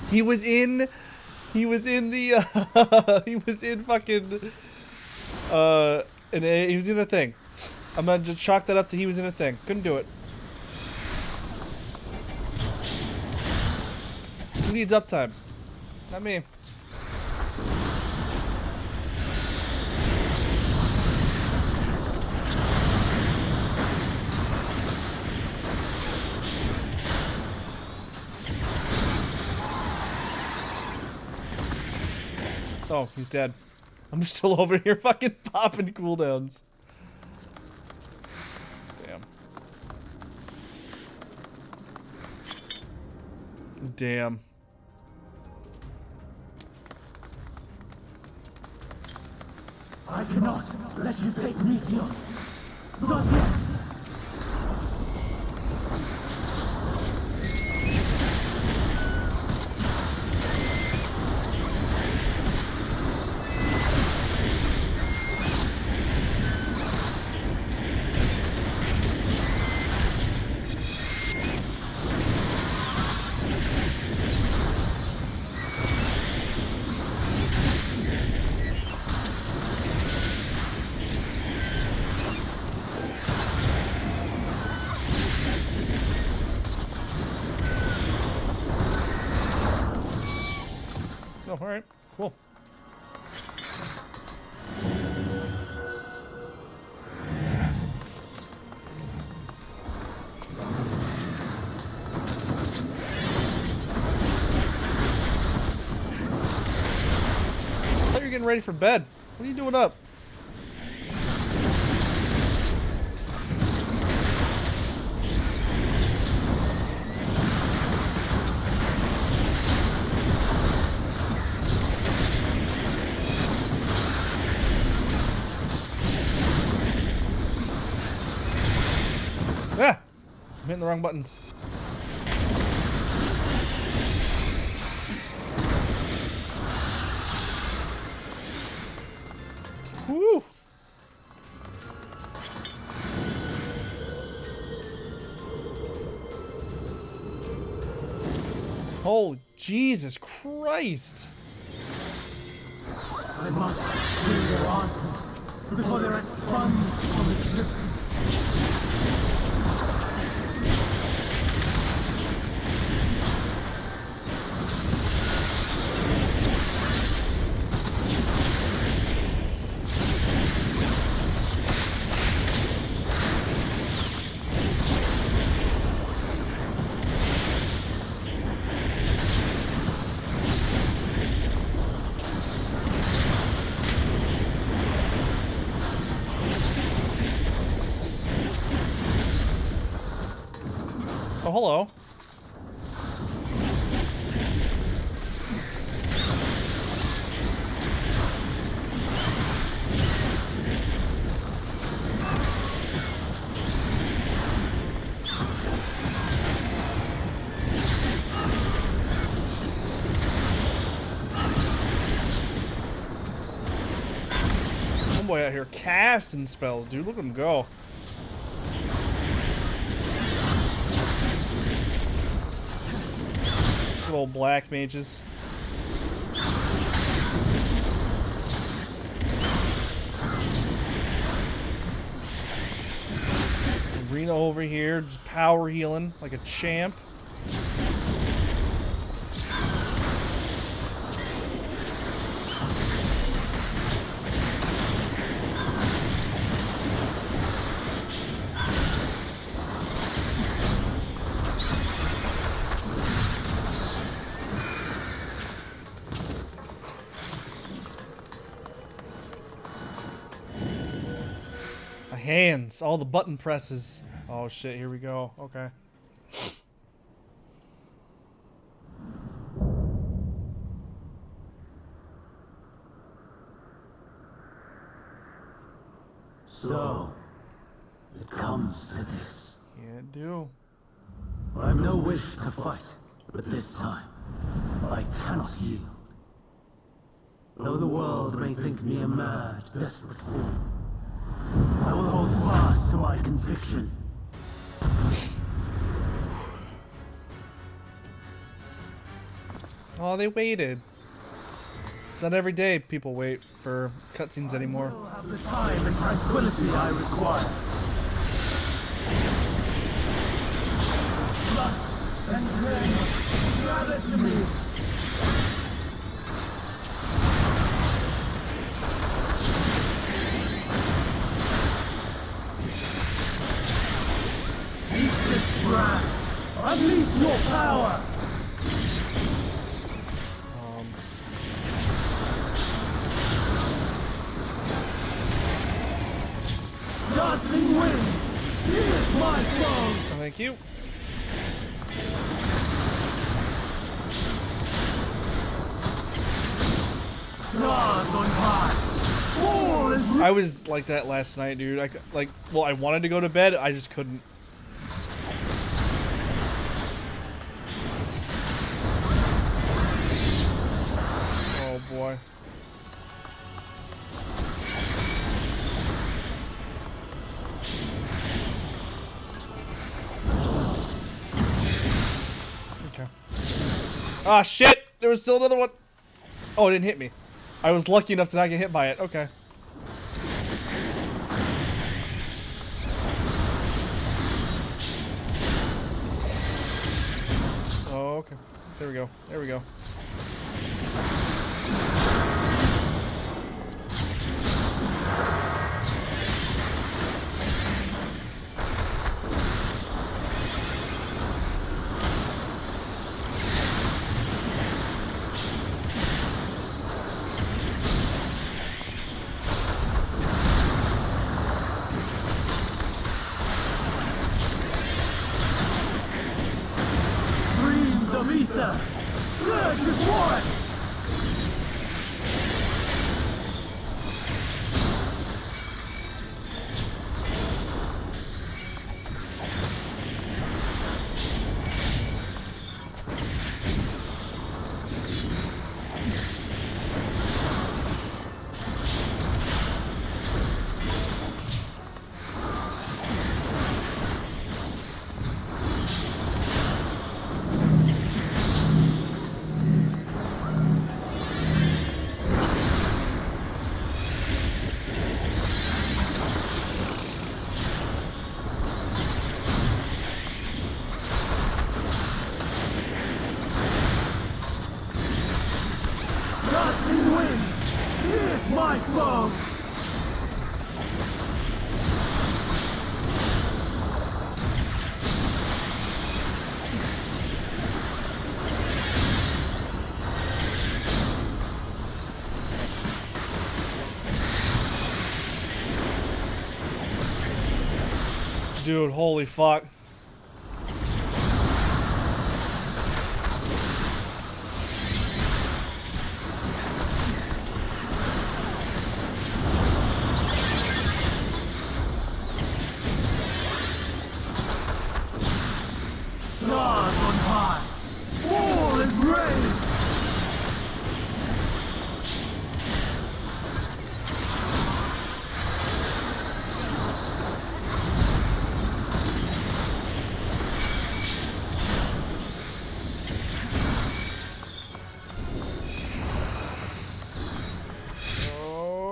He was in the he was in fucking he was in a thing. I'm gonna just chalk that up to he was in a thing. Couldn't do it. Who needs uptime? Not me. Oh, he's dead. I'm still over here fucking popping cooldowns. Damn. Damn. I cannot let you take Meteor. Not yet. Oh, alright. Cool. I thought you were getting ready for bed. What are you doing up? Ah! I'm hitting the wrong buttons. Woo! Holy Jesus Christ! I must hear their answers before they're expunged from existence. Oh, hello. Homeboy out here casting spells, dude. Look at him go. Little black mages. Reno over here, just power healing like a champ. Hands, all the button presses. Oh shit, here we go. Okay. So, it comes to this. Can't do. I've no wish to fight, but this time, I cannot yield. Though the world may think me a mad, desperate fool, I will hold fast to my conviction. Oh, they waited. It's not every day people wait for cutscenes anymore. I will have the time and tranquility I require. Lust and pain, gather to me. Unleash your power! my foe! Thank you. Stars on high! All is I was like that last night, dude. Well, I wanted to go to bed, I just couldn't. Oh boy. Okay. Ah, shit! There was still another one. Oh, it didn't hit me. I was lucky enough to not get hit by it. Okay. Oh, okay. There we go. There we go. streams of ether! Surge is one! Tossing winds! Here's my foe! Dude, holy fuck. Stars on high! All is brave!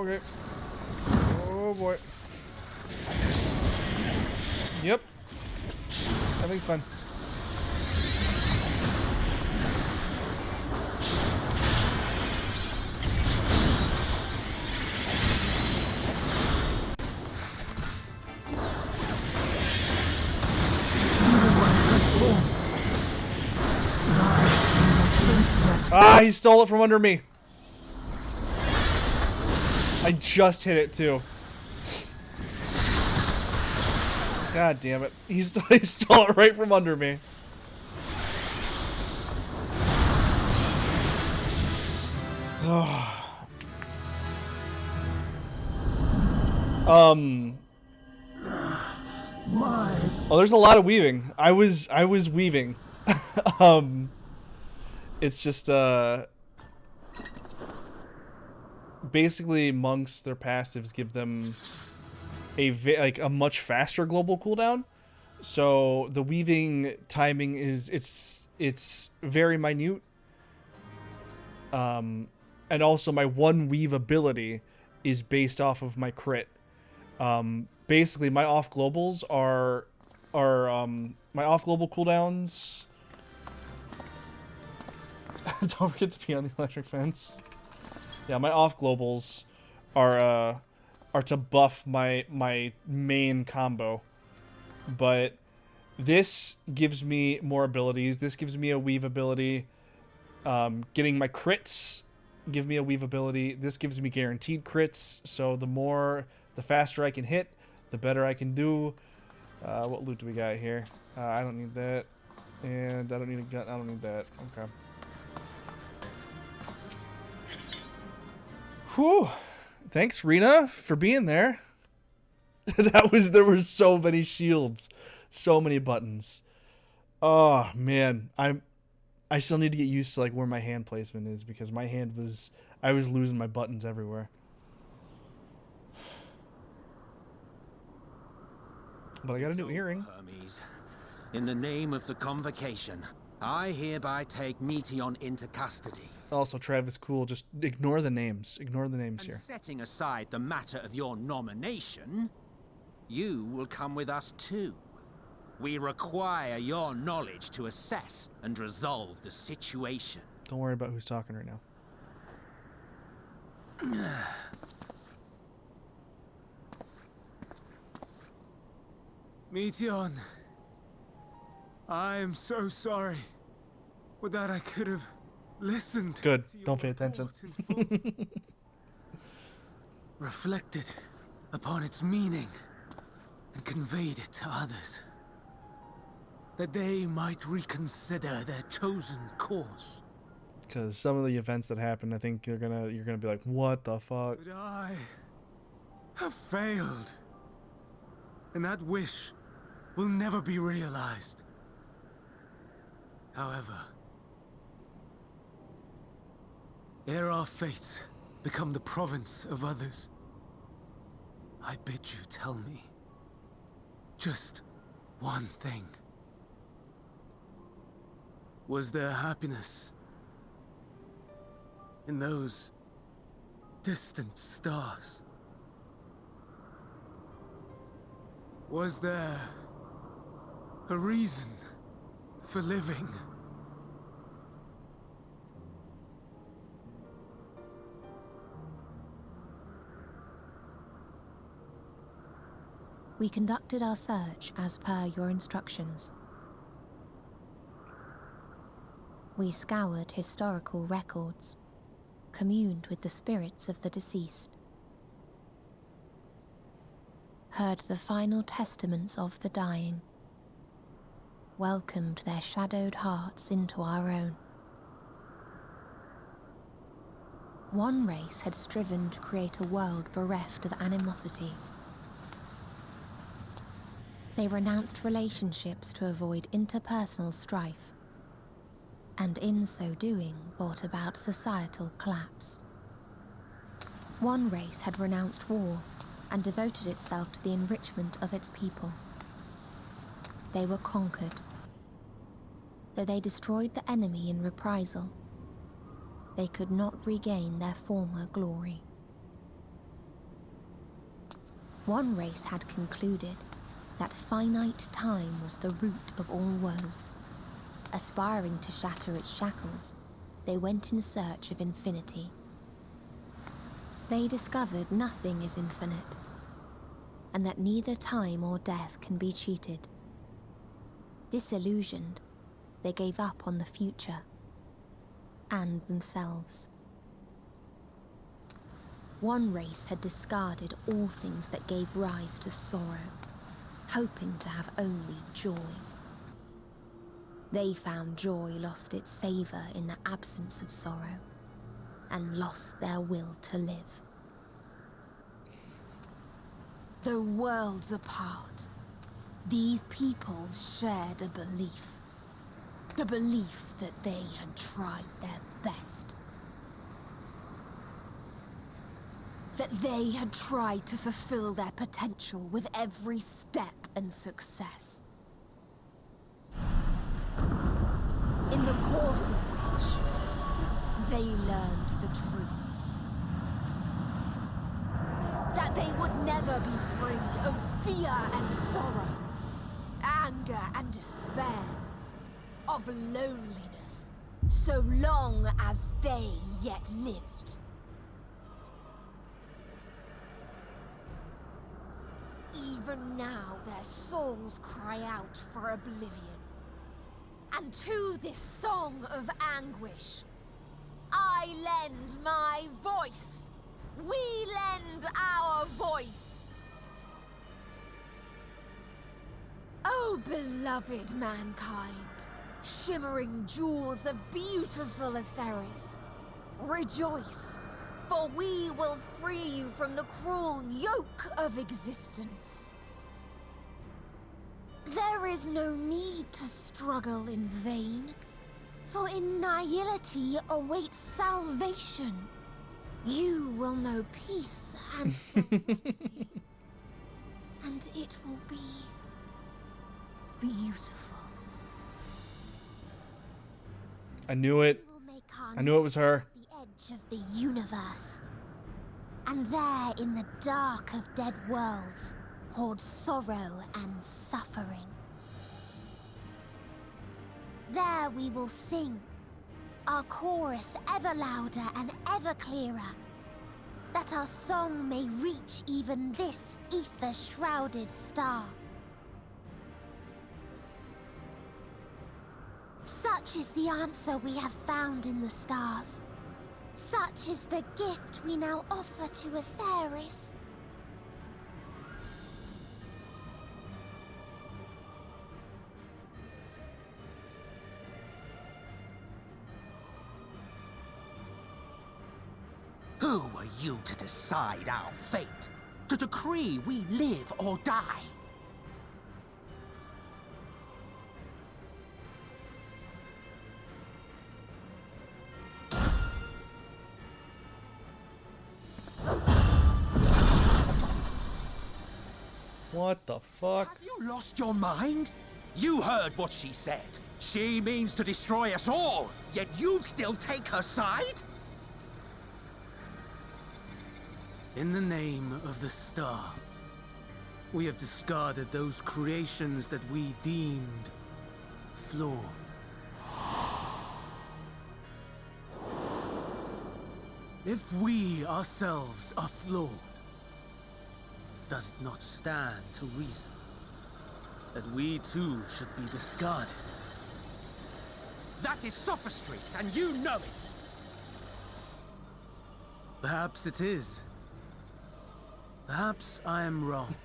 Okay. Oh boy. Yep. Everything's fine. Ah, he stole it from under me. I just hit it too. God damn it. He stole it right from under me. Oh, there's a lot of weaving. I was weaving. It's just basically monks, their passives give them a much faster global cooldown. So the weaving timing is it's very minute. And also my one weave ability is based off of my crit. Basically my off globals are my off global cooldowns. Don't forget to be on the electric fence. Yeah, my off globals are to buff my main combo. But this gives me more abilities. This gives me a weave ability. Getting my crits give me a weave ability. This gives me guaranteed crits. So the faster I can hit, the better I can do. What loot do we got here? I don't need that. And I don't need a gun. I don't need that. Okay. Whew. Thanks, Rena, for being there. There were so many shields. So many buttons. Oh, man. I still need to get used to like where my hand placement is because my hand was... I was losing my buttons everywhere. But I got a new earring. Hermes, in the name of the convocation, I hereby take Meteon into custody. Also, Travis Cool, just ignore the names. Ignore the names And here. setting aside the matter of your nomination, you will come with us too. We require your knowledge to assess and resolve the situation. Don't worry about who's talking right now. Meteon, I am so sorry. With that, I could have listened. Good. To your Don't pay attention. report in full. Reflected upon its meaning and conveyed it to others, that they might reconsider their chosen course. Because some of the events that happen, I think you're gonna be like, what the fuck? But I have failed, and that wish will never be realized. However, ere our fates become the province of others, I bid you tell me just one thing. Was there happiness in those distant stars? Was there a reason for living? We conducted our search as per your instructions. We scoured historical records, communed with the spirits of the deceased, heard the final testaments of the dying, welcomed their shadowed hearts into our own. One race had striven to create a world bereft of animosity. They renounced relationships to avoid interpersonal strife, and in so doing brought about societal collapse. One race had renounced war and devoted itself to the enrichment of its people. They were conquered. Though they destroyed the enemy in reprisal, they could not regain their former glory. One race had concluded that finite time was the root of all woes. Aspiring to shatter its shackles, they went in search of infinity. They discovered nothing is infinite, and that neither time or death can be cheated. Disillusioned, they gave up on the future and themselves. One race had discarded all things that gave rise to sorrow, hoping to have only joy. They found joy lost its savor in the absence of sorrow, and lost their will to live. Though worlds apart, these peoples shared a belief. The belief that they had tried their best. That they had tried to fulfill their potential with every step and success. In the course of which, they learned the truth. That they would never be free of fear and sorrow, anger and despair, of loneliness, so long as they yet lived. Even now their souls cry out for oblivion. And to this song of anguish, I lend my voice. We lend our voice. Oh, beloved mankind, shimmering jewels of beautiful Etheris, rejoice, for we will free you from the cruel yoke of existence. There is no need to struggle in vain, for in nihility awaits salvation. You will know peace and tranquility, and it will be beautiful. I knew it. We will make our I knew it was her. nest at the edge of the universe. And there in the dark of dead worlds hoard sorrow and suffering. There we will sing, our chorus ever louder and ever clearer, that our song may reach even this ether-shrouded star. Such is the answer we have found in the stars. Such is the gift we now offer to Etheris. Who are you to decide our fate? To decree we live or die? What the fuck? Have you lost your mind? You heard what she said. She means to destroy us all, yet you'd still take her side? In the name of the star, we have discarded those creations that we deemed flawed. If we ourselves are flawed, does it not stand to reason that we too should be discarded? That is sophistry, and you know it! Perhaps it is. Perhaps I am wrong.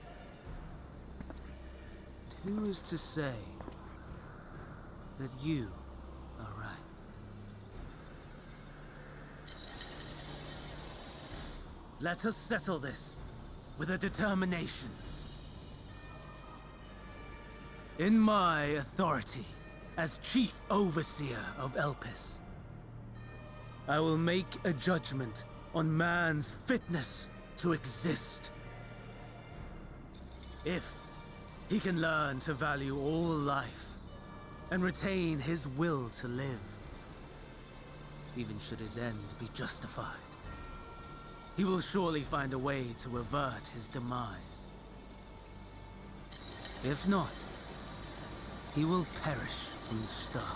But who is to say that you are right? Let us settle this with a determination. In my authority as Chief Overseer of Elpis, I will make a judgment on man's fitness to exist. If he can learn to value all life and retain his will to live, even should his end be justified, he will surely find a way to avert his demise. If not, he will perish from the start.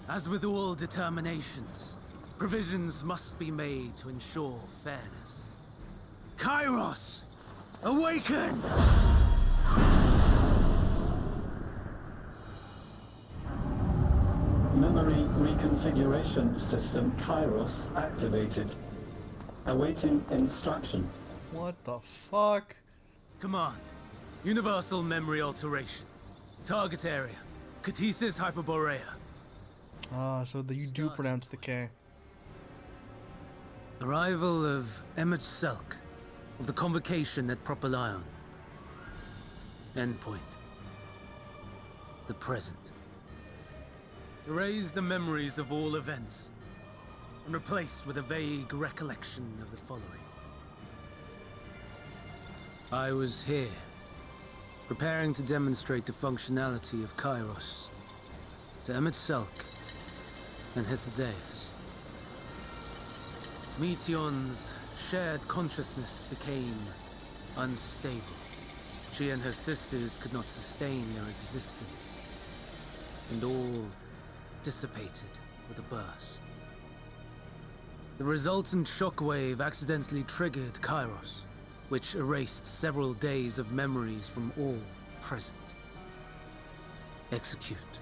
As with all determinations, provisions must be made to ensure fairness. Kairos, awaken! Memory reconfiguration system Kairos activated. Awaiting instruction. What the fuck? Command, universal memory alteration. Target area, Catesis Hyperborea. Ah, so you do pronounce the K. Arrival of MSQ of the convocation at Propylion. Endpoint. The present. Erase the memories of all events and replace with a vague recollection of the following. I was here, preparing to demonstrate the functionality of Kairos to MSQ and Hyphodeus. Meteon's shared consciousness became unstable. She and her sisters could not sustain their existence, and all dissipated with a burst. The resultant shockwave accidentally triggered Kairos, which erased several days of memories from all present. Execute.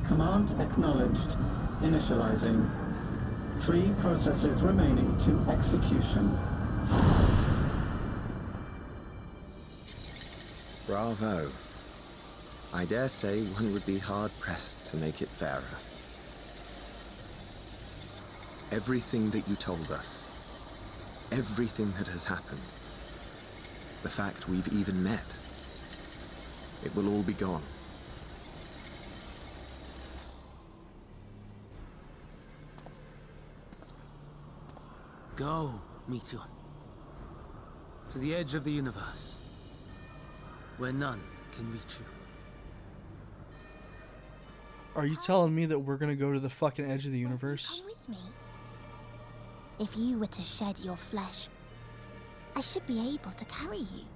Command acknowledged. Initializing. 3 processes remaining to execution. Bravo. I dare say one would be hard-pressed to make it fairer. Everything that you told us, everything that has happened, the fact we've even met, it will all be gone. Go, Meteor. To the edge of the universe, where none can reach you. Are you telling me that we're gonna go to the fucking edge of the Will you universe? come with me? If you were to shed your flesh, I should be able to carry you.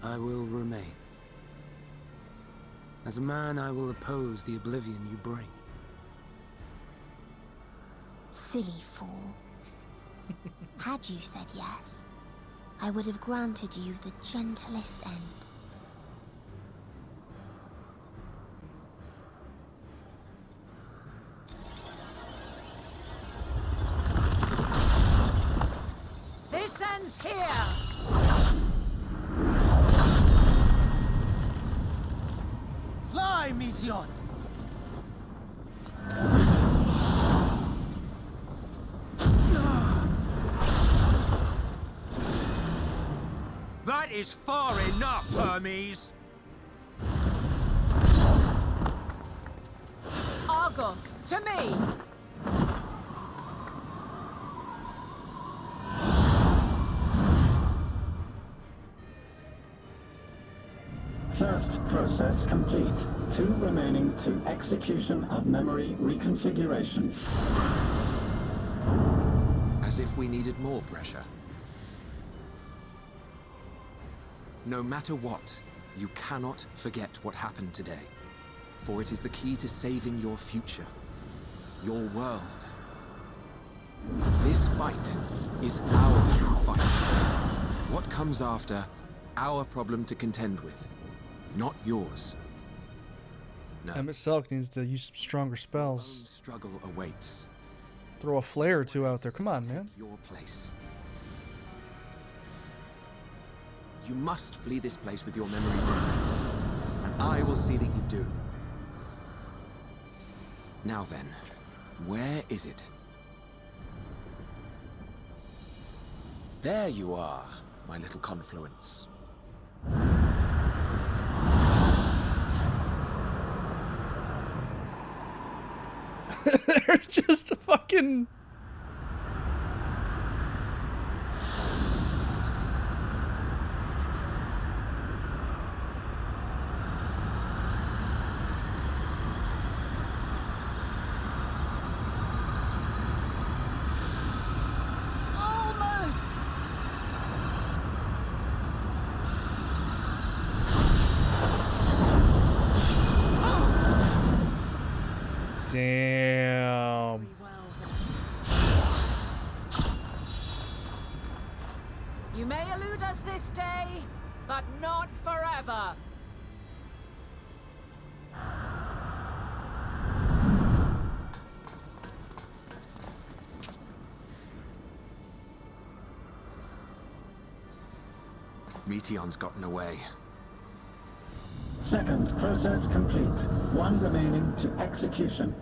I will remain. As a man, I will oppose the oblivion you bring. Silly fool. Had you said yes, I would have granted you the gentlest end. This ends here! Fly, Meteor! That is far enough, Hermes! Argos, to me! First process complete. 2 remaining to execution of memory reconfiguration. As if we needed more pressure. No matter what, you cannot forget what happened today. For it is the key to saving your future. Your world. This fight is our fight. What comes after, our problem to contend with. Not yours. No. MSQ needs to use some stronger Your own spells. struggle awaits. Throw a flare or two out there. Come on, Take man. your place. You must flee this place with your memories intact. And I will see that you do. Now then, where is it? There you are, my little confluence. They're just fucking... Almost! Damn. You may elude us this day, but not forever. Meteon's gotten away. Second process complete. 1 remaining to execution.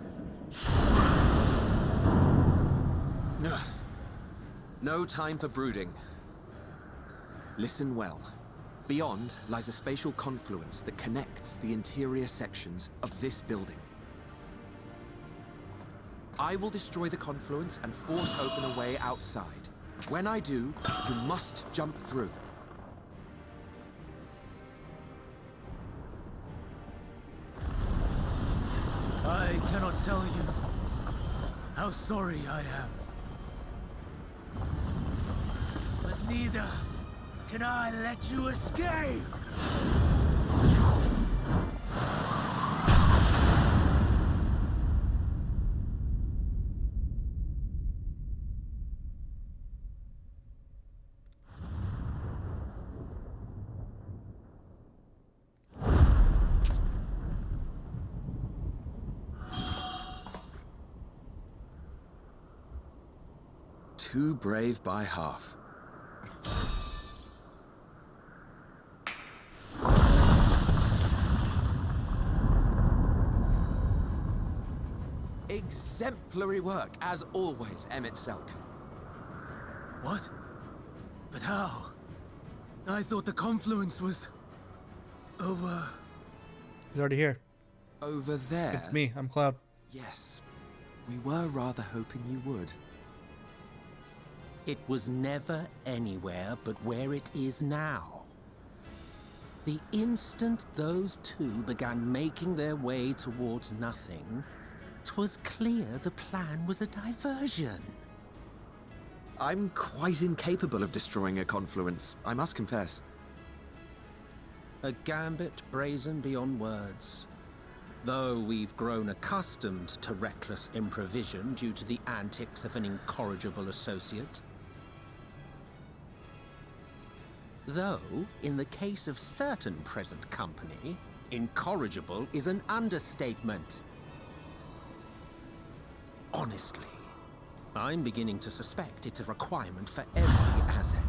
Ugh. No time for brooding. Listen well. Beyond lies a spatial confluence that connects the interior sections of this building. I will destroy the confluence and force open a way outside. When I do, you must jump through. I cannot tell you how sorry I am. But neither can I let you escape! Too brave by half. Exemplary work, as always, Emmett Selk. What? But how? I thought the confluence was... over... He's already here. Over there? It's me. I'm Cloud. Yes. We were rather hoping you would. It was never anywhere but where it is now. The instant those two began making their way towards nothing, 'twas clear the plan was a diversion. I'm quite incapable of destroying a confluence, I must confess. A gambit brazen beyond words. Though we've grown accustomed to reckless improvision due to the antics of an incorrigible associate. Though, in the case of certain present company, incorrigible is an understatement. Honestly, I'm beginning to suspect it's a requirement for every asset.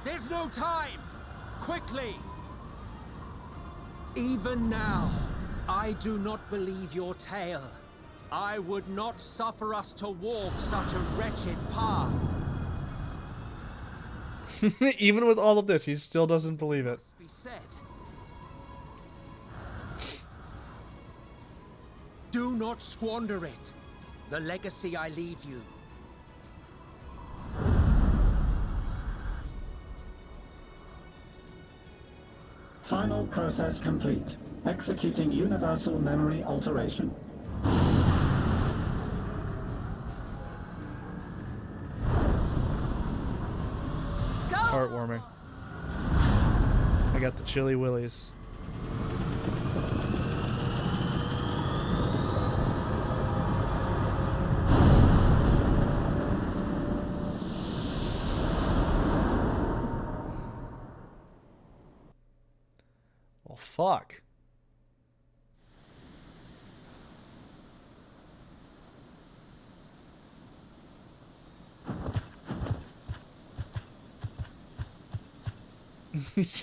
There's no time! Quickly! Even now, I do not believe your tale. I would not suffer us to walk such a wretched path. Even with all of this, he still doesn't believe it. Must be said. Do not squander it. The legacy I leave you. Final process complete. Executing universal memory alteration. It's heartwarming. I got the chilly willies. Well, fuck.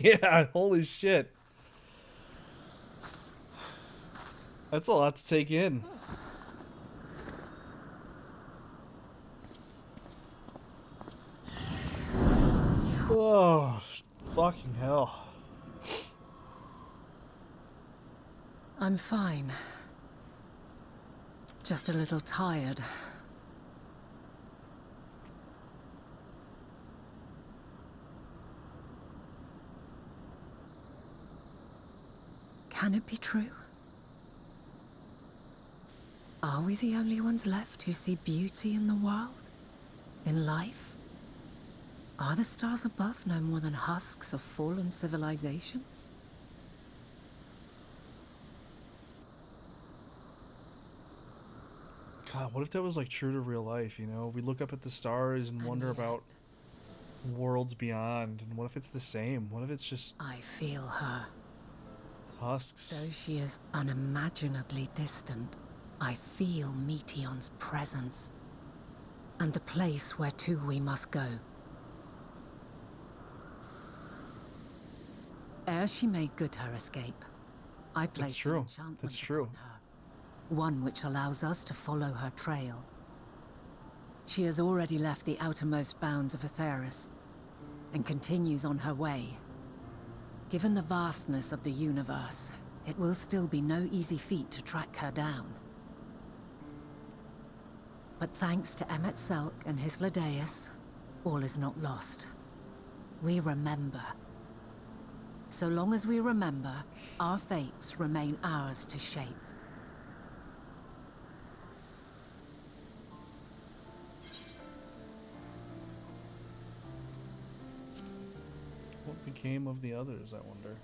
Yeah, holy shit. That's a lot to take in. Oh, fucking hell. I'm fine. Just a little tired. Can it be true? Are we the only ones left who see beauty in the world? In life? Are the stars above no more than husks of fallen civilizations? God, what if that was like true to real life, you know? We look up at the stars and wonder about worlds beyond, and what if it's the same? What if it's just I feel her. husks? Though she is unimaginably distant, I feel Meteon's presence. And the place where to we must go. Ere she made good her escape, I placed an enchantment That's true. upon her. One which allows us to follow her trail. She has already left the outermost bounds of Aetheris, and continues on her way. Given the vastness of the universe, it will still be no easy feat to track her down. But thanks to Emmett Selk and Hythlodaeus, all is not lost. We remember. So long as we remember, our fates remain ours to shape. What became of the others, I wonder?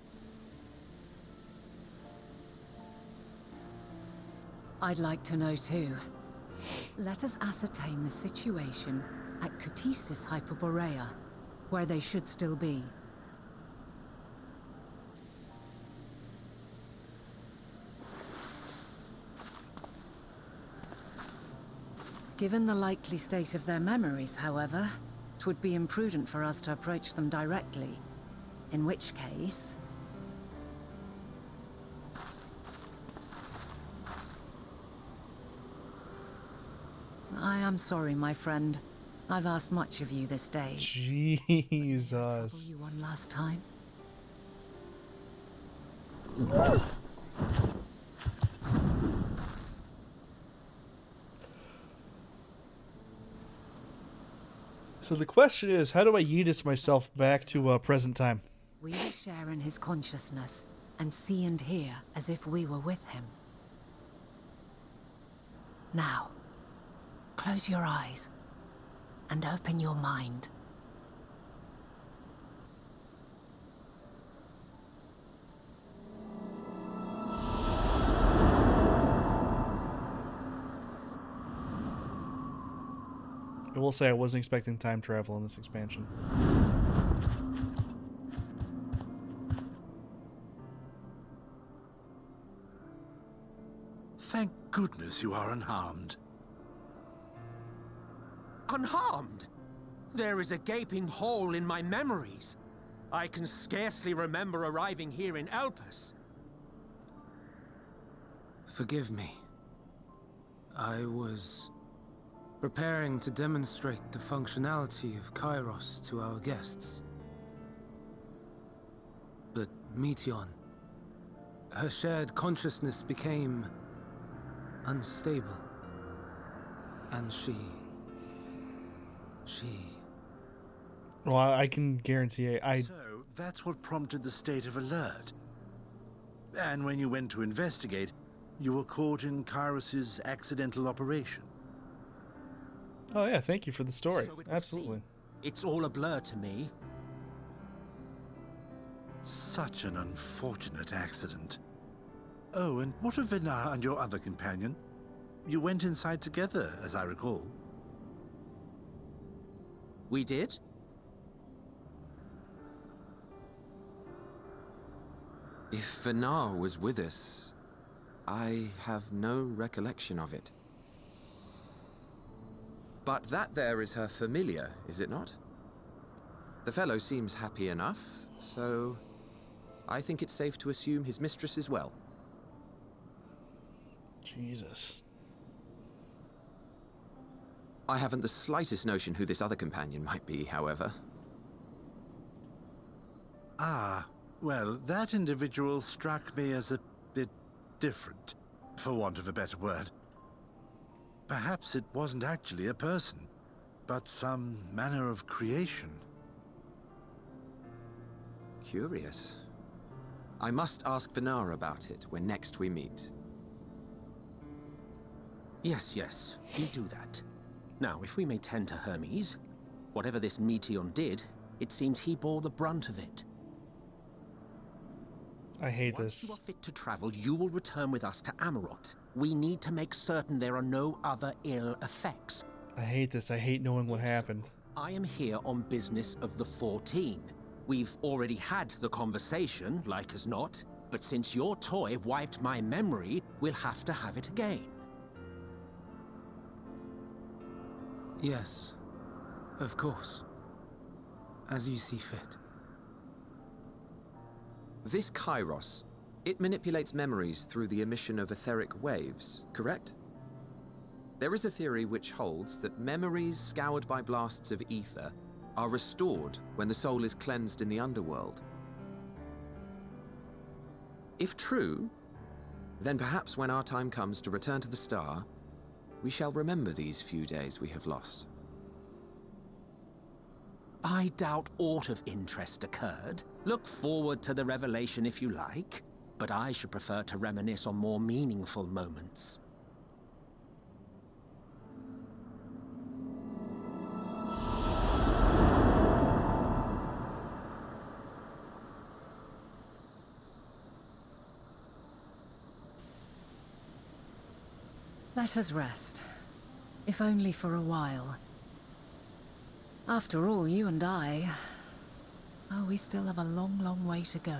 I'd like to know too. Let us ascertain the situation at Cutisis Hyperborea, where they should still be. Given the likely state of their memories, however, it would be imprudent for us to approach them directly. In which case... I am sorry, my friend. I've asked much of you this day. Jesus. Trouble you one last time? So the question is, how do I Yeetus myself back to present time? We will share in his consciousness and see and hear as if we were with him. Now, close your eyes and open your mind. I will say I wasn't expecting time travel in this expansion. Thank goodness you are unharmed. Unharmed? There is a gaping hole in my memories. I can scarcely remember arriving here in Elpis. Forgive me. I was preparing to demonstrate the functionality of Kairos to our guests. But Meteon, her shared consciousness became unstable. And she... Well, I can guarantee So, that's what prompted the state of alert. And when you went to investigate, you were caught in Kairos's accidental operation. Oh yeah, thank you for the story. So it would Absolutely. seem. It's all a blur to me. Such an unfortunate accident. Oh, and what of Vinar and your other companion? You went inside together, as I recall. We did? If Vinar was with us, I have no recollection of it. But that there is her familiar, is it not? The fellow seems happy enough, so I think it's safe to assume his mistress as well. Jesus. I haven't the slightest notion who this other companion might be, however. Ah, well, that individual struck me as a bit different, for want of a better word. Perhaps it wasn't actually a person, but some manner of creation. Curious. I must ask Vinar about it when next we meet. Yes, you do that. Now, if we may tend to Hermes, whatever this Meteon did, it seems he bore the brunt of it. I hate Once this. you are fit to travel, you will return with us to Amarot. We need to make certain there are no other ill effects. I hate this. I hate knowing what happened. I am here on business of the 14. We've already had the conversation, like as not, but since your toy wiped my memory, we'll have to have it again. Yes, of course. As you see fit. This Kairos, it manipulates memories through the emission of etheric waves, correct? There is a theory which holds that memories scoured by blasts of ether are restored when the soul is cleansed in the underworld. If true, then perhaps when our time comes to return to the star, we shall remember these few days we have lost. I doubt aught of interest occurred. Look forward to the revelation if you like, but I should prefer to reminisce on more meaningful moments. Let us rest, if only for a while. After all, you and I... Oh, we still have a long, long way to go.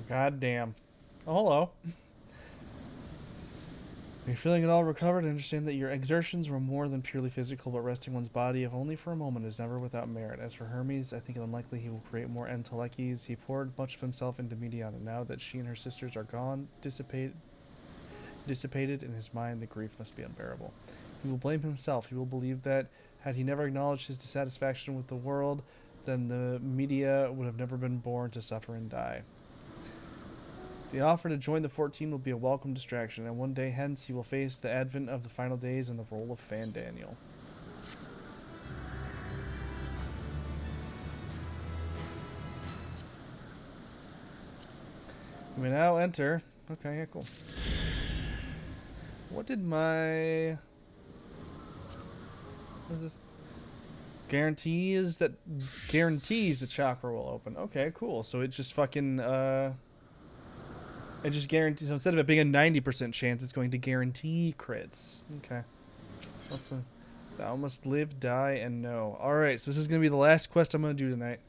God damn. Oh, hello. Are you feeling at all recovered? I understand that your exertions were more than purely physical, but resting one's body, if only for a moment, is never without merit. As for Hermes, I think it unlikely he will create more entelechies. He poured much of himself into Mediana. Now that she and her sisters are gone, dissipated in his mind, the grief must be unbearable. He will blame himself. He will believe that, had he never acknowledged his dissatisfaction with the world, then the media would have never been born to suffer and die. The offer to join the 14 will be a welcome distraction, and one day hence he will face the advent of the final days in the role of Fan Daniel. You may now enter. Okay, yeah, cool. What did my... What is this? Guarantees the chakra will open. Okay, cool. So it just fucking, it just guarantees, so instead of it being a 90% chance, it's going to guarantee crits. Okay. What's the... Thou must live, die, and know. Alright, so this is going to be the last quest I'm going to do tonight.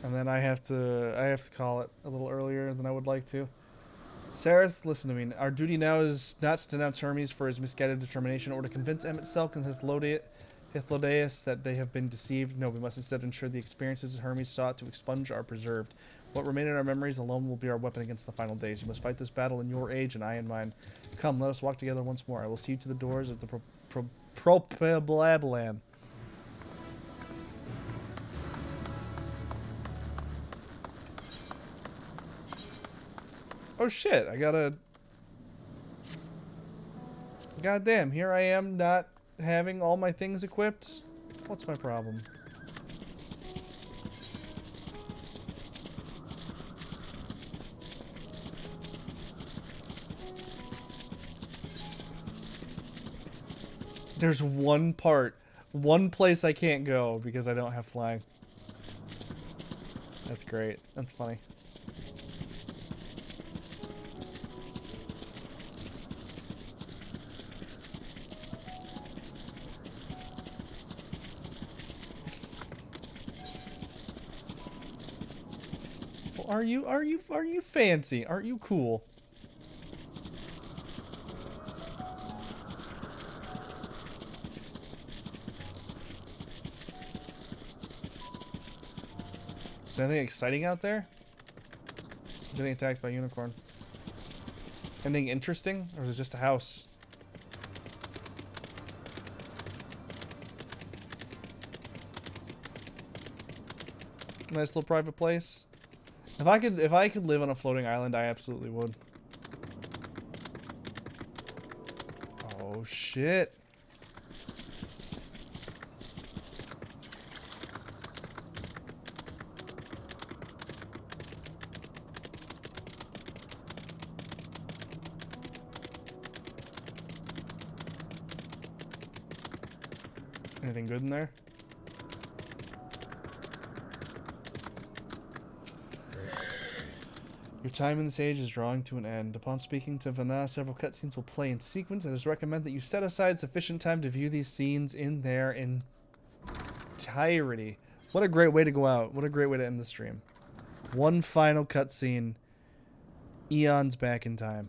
And then I have to call it a little earlier than I would like to. Sareth, listen to me. Our duty now is not to denounce Hermes for his misguided determination or to convince Emet-Selk and Hythlodaeus that they have been deceived. No, we must instead ensure the experiences Hermes sought to expunge are preserved. What remain in our memories alone will be our weapon against the final days. You must fight this battle in your age and I in mine. Come, let us walk together once more. I will see you to the doors of the Propablaban. Oh shit, I gotta... Goddamn, here I am not having all my things equipped. What's my problem? There's one place I can't go because I don't have flying. That's great. That's funny. Are you fancy? Aren't you cool? Is there anything exciting out there? I'm getting attacked by a unicorn. Anything interesting? Or is it just a house? Nice little private place. If I could live on a floating island, I absolutely would. Oh shit. Anything good in there? Your time in this age is drawing to an end. Upon speaking to Vanna, several cutscenes will play in sequence. It is recommended that you set aside sufficient time to view these scenes in their entirety. What a great way to go out. What a great way to end the stream. One final cutscene. Eons back in time.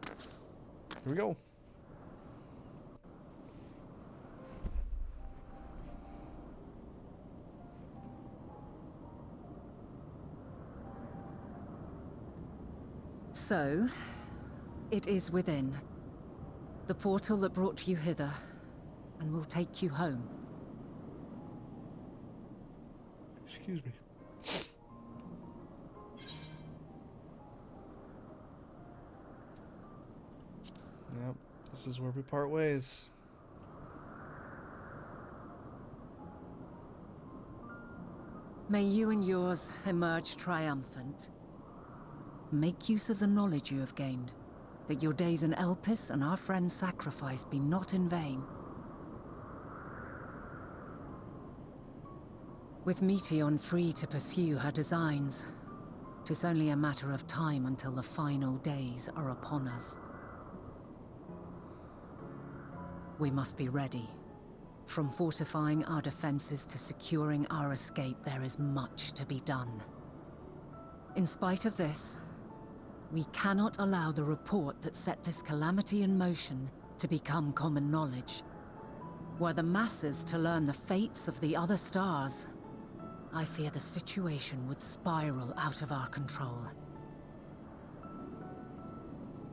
Here we go. So, it is within. The portal that brought you hither, and will take you home. Excuse me. Yep, this is where we part ways. May you and yours emerge triumphant. Make use of the knowledge you have gained, that your days in Elpis and our friend's sacrifice be not in vain. With Meteion free to pursue her designs, 'tis only a matter of time until the final days are upon us. We must be ready. From fortifying our defenses to securing our escape, there is much to be done. In spite of this, we cannot allow the report that set this calamity in motion to become common knowledge. Were the masses to learn the fates of the other stars, I fear the situation would spiral out of our control.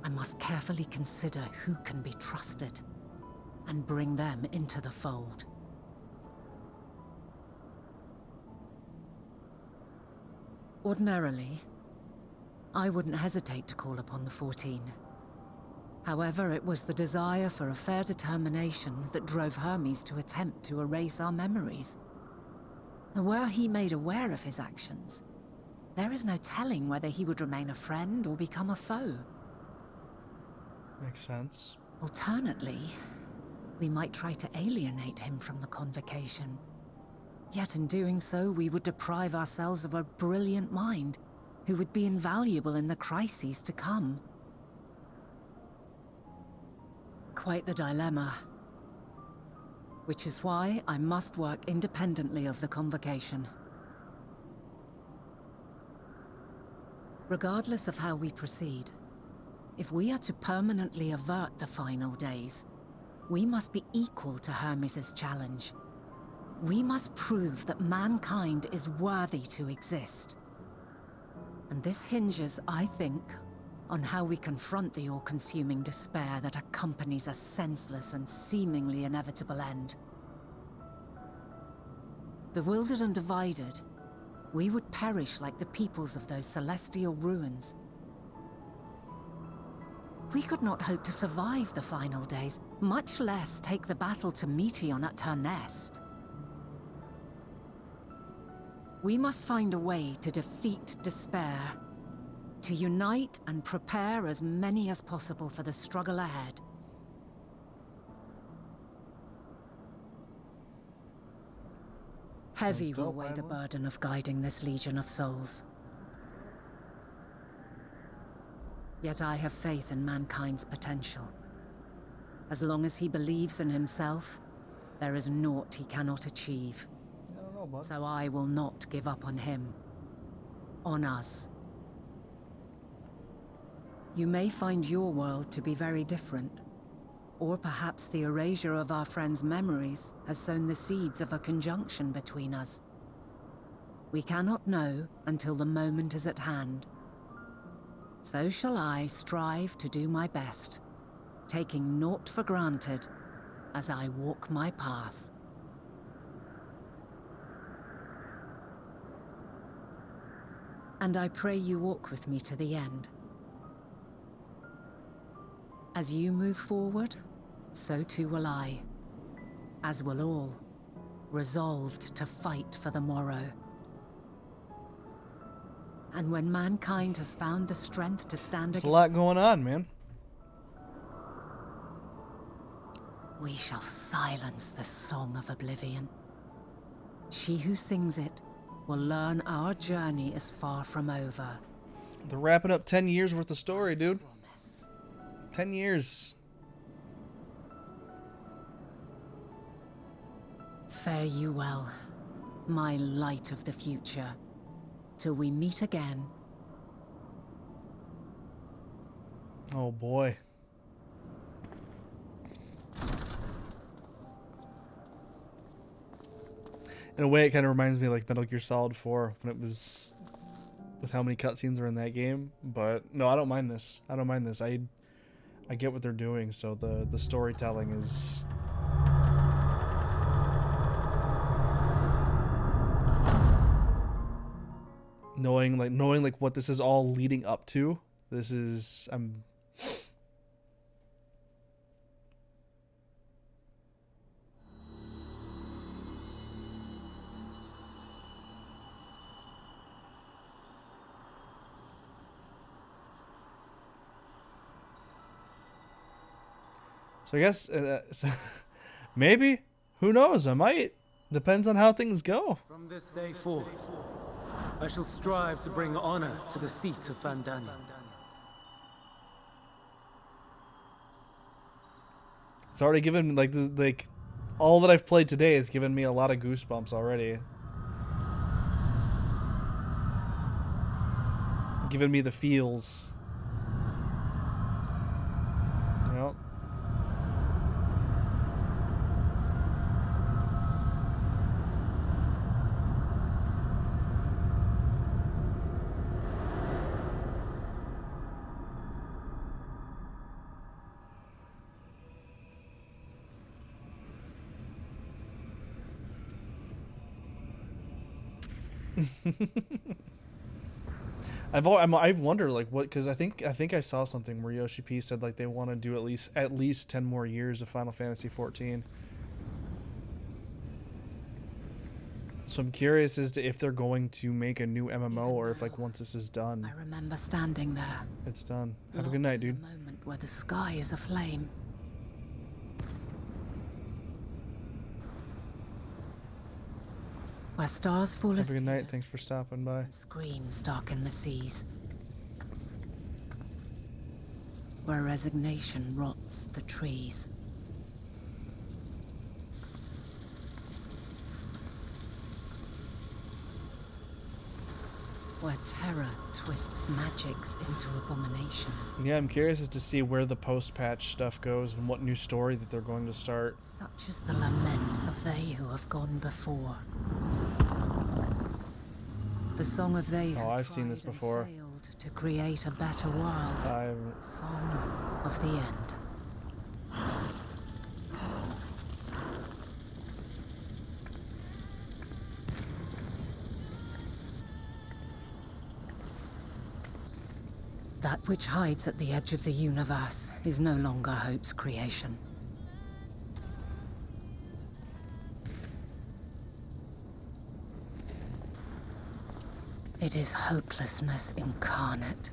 I must carefully consider who can be trusted and bring them into the fold. Ordinarily, I wouldn't hesitate to call upon the 14. However, it was the desire for a fair determination that drove Hermes to attempt to erase our memories. And were he made aware of his actions, there is no telling whether he would remain a friend or become a foe. Makes sense. Alternately, we might try to alienate him from the convocation. Yet in doing so, we would deprive ourselves of a brilliant mind who would be invaluable in the crises to come. Quite the dilemma. Which is why I must work independently of the convocation. Regardless of how we proceed, if we are to permanently avert the final days, we must be equal to Hermes' challenge. We must prove that mankind is worthy to exist. And this hinges, I think, on how we confront the all-consuming despair that accompanies a senseless and seemingly inevitable end. Bewildered and divided, we would perish like the peoples of those celestial ruins. We could not hope to survive the final days, much less take the battle to Meteon at her nest. We must find a way to defeat despair, to unite and prepare as many as possible for the struggle ahead. Heavy will weigh the burden of guiding this legion of souls. Yet I have faith in mankind's potential. As long as he believes in himself, there is naught he cannot achieve. So I will not give up on him. On us. You may find your world to be very different. Or perhaps the erasure of our friends' memories has sown the seeds of a conjunction between us. We cannot know until the moment is at hand. So shall I strive to do my best, taking naught for granted as I walk my path. And I pray you walk with me to the end. As you move forward, so too will I, as will all, resolved to fight for the morrow. And when mankind has found the strength to stand There's again, a lot going on, man. we shall silence the song of oblivion. She who sings it will learn our journey is far from over. They're wrapping up 10 years worth of story, dude. 10 years. Fare you well, my light of the future, till we meet again. Oh boy. In a way, it kind of reminds me of like Metal Gear Solid 4 when it was with how many cutscenes are in that game. But no, I don't mind this. I don't mind this. I get what they're doing. So the storytelling is knowing like what this is all leading up to. This is So I guess maybe, who knows? I might. Depends on how things go. From this day forth, I shall strive to bring honor to the seat of Vandani. It's already given like all that I've played today has given me a lot of goosebumps already. giving me the feels. Yep. I wonder like what, because I think I saw something where Yoshi P said like they want to do at least 10 more years of Final Fantasy 14. So I'm curious as to if they're going to make a new MMO or if like once this is done. I remember standing there. It's done. Have a good night, dude. A moment where the sky is aflame. Where stars fall as Have a good night. tears, Thanks for stopping by. and screams darken the seas. Where resignation rots the trees. Where terror twists magics into abominations. Yeah, I'm curious as to see where the post-patch stuff goes and what new story that they're going to start. Such is the lament of they who have gone before. The song of they who I've seen this before. failed to create a better world. Song of the end. That which hides at the edge of the universe is no longer hope's creation. It is hopelessness incarnate.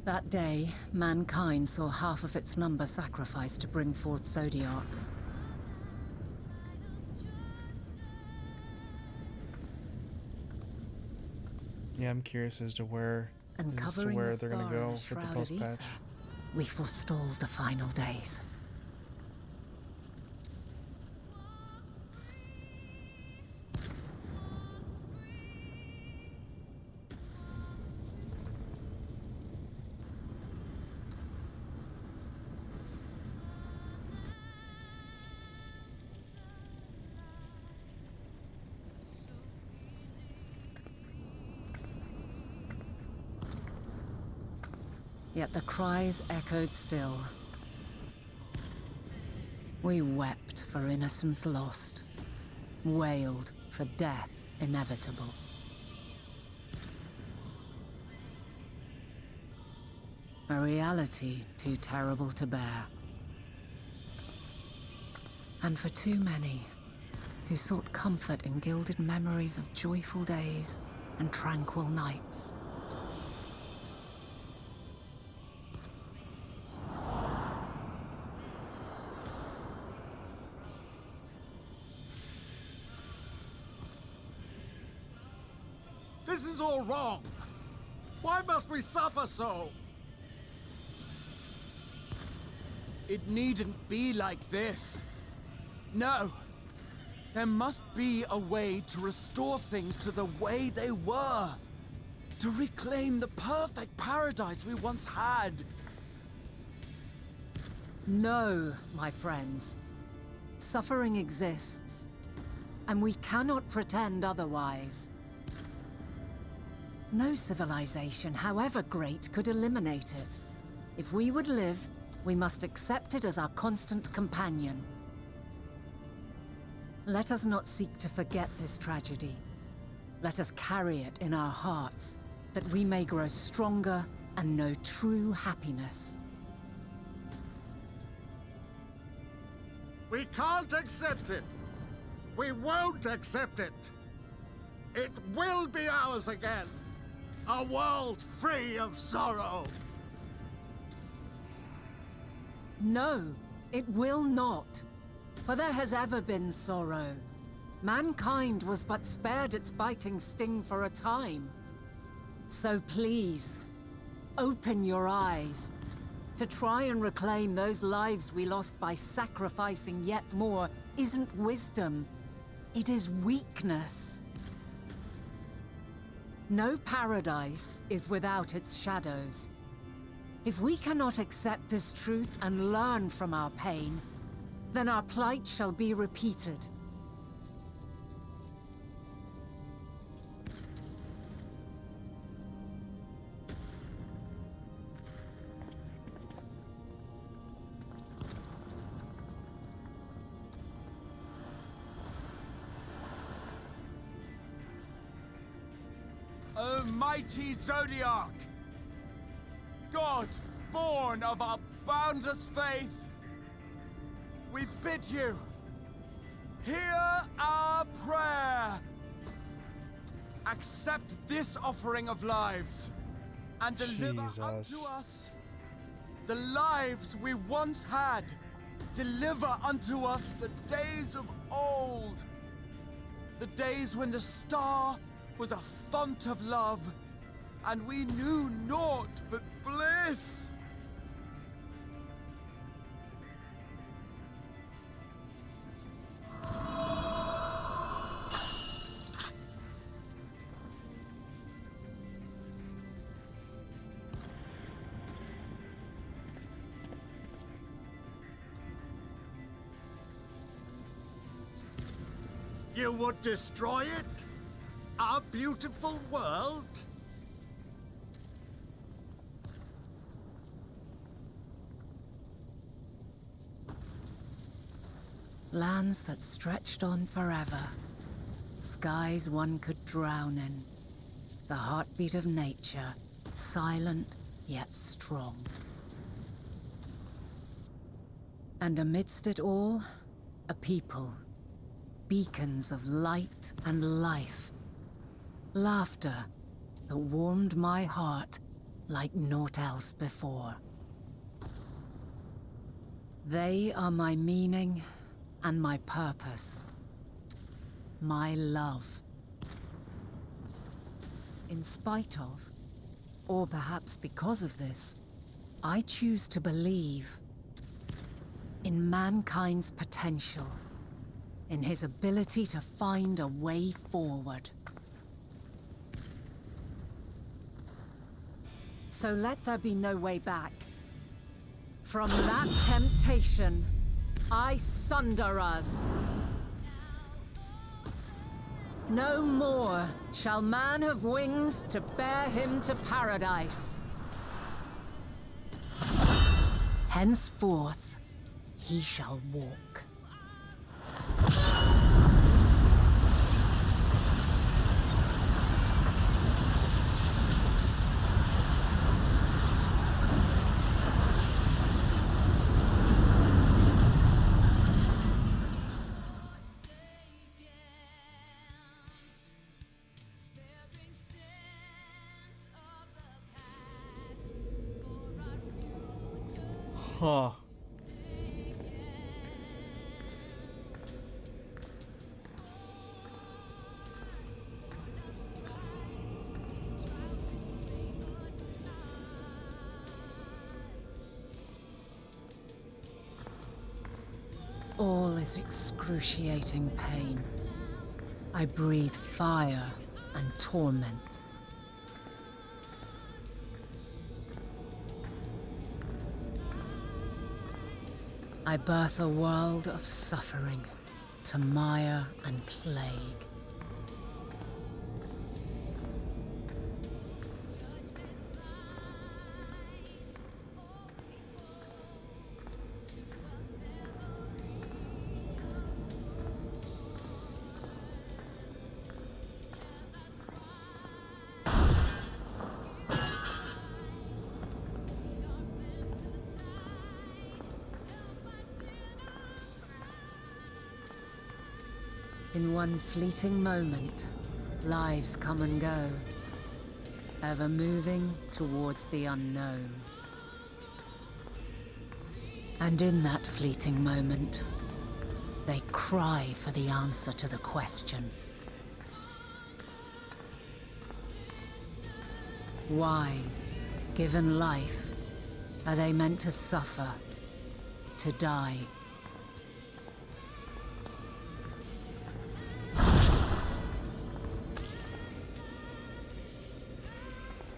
That day, mankind saw half of its number sacrificed to bring forth Zodiac. Yeah, I'm curious as to where they're gonna go with the post-patch. We forestalled the final days. Yet the cries echoed still. We wept for innocence lost, wailed for death inevitable. A reality too terrible to bear. And for too many who sought comfort in gilded memories of joyful days and tranquil nights. This is all wrong. Why must we suffer so? It needn't be like this. No. There must be a way to restore things to the way they were. To reclaim the perfect paradise we once had. No, my friends. Suffering exists, and we cannot pretend otherwise. No civilization, however great, could eliminate it. If we would live, we must accept it as our constant companion. Let us not seek to forget this tragedy. Let us carry it in our hearts, that we may grow stronger and know true happiness. We can't accept it. We won't accept it. It will be ours again. A world free of sorrow. No, it will not. For there has ever been sorrow. Mankind was but spared its biting sting for a time. So please, open your eyes. To try and reclaim those lives we lost by sacrificing yet more isn't wisdom. It is weakness. No paradise is without its shadows. If we cannot accept this truth and learn from our pain, then our plight shall be repeated. O mighty Zodiac! God, born of our boundless faith, we bid you, hear our prayer. Accept this offering of lives, and deliver Jesus. unto us the lives we once had. Deliver unto us the days of old, the days when the star was a font of love, and we knew naught but bliss. You would destroy it? Our beautiful world? Lands that stretched on forever. Skies one could drown in. The heartbeat of nature, silent yet strong. And amidst it all, a people. Beacons of light and life. Laughter that warmed my heart like naught else before. They are my meaning and my purpose. My love. In spite of, or perhaps because of this, I choose to believe in mankind's potential, in his ability to find a way forward. So let there be no way back. From that temptation, I sunder us. No more shall man have wings to bear him to paradise. Henceforth, he shall walk. Huh. All is excruciating pain. I breathe fire and torment. I birth a world of suffering, to mire and plague. In one fleeting moment, lives come and go, ever moving towards the unknown. And in that fleeting moment, they cry for the answer to the question. Why, given life, Are they meant to suffer? To die?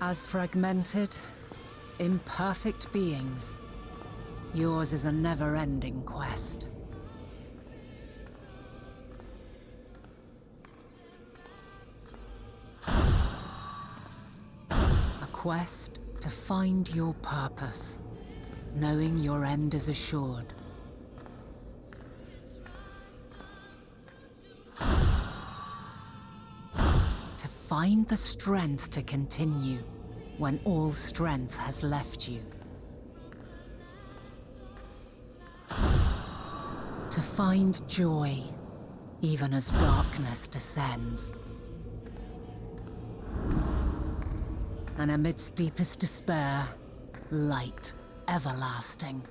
As fragmented, imperfect beings, yours is a never-ending quest. A quest to find your purpose, knowing your end is assured. To find the strength to continue when all strength has left you. To find joy, even as darkness descends. And amidst deepest despair, light everlasting.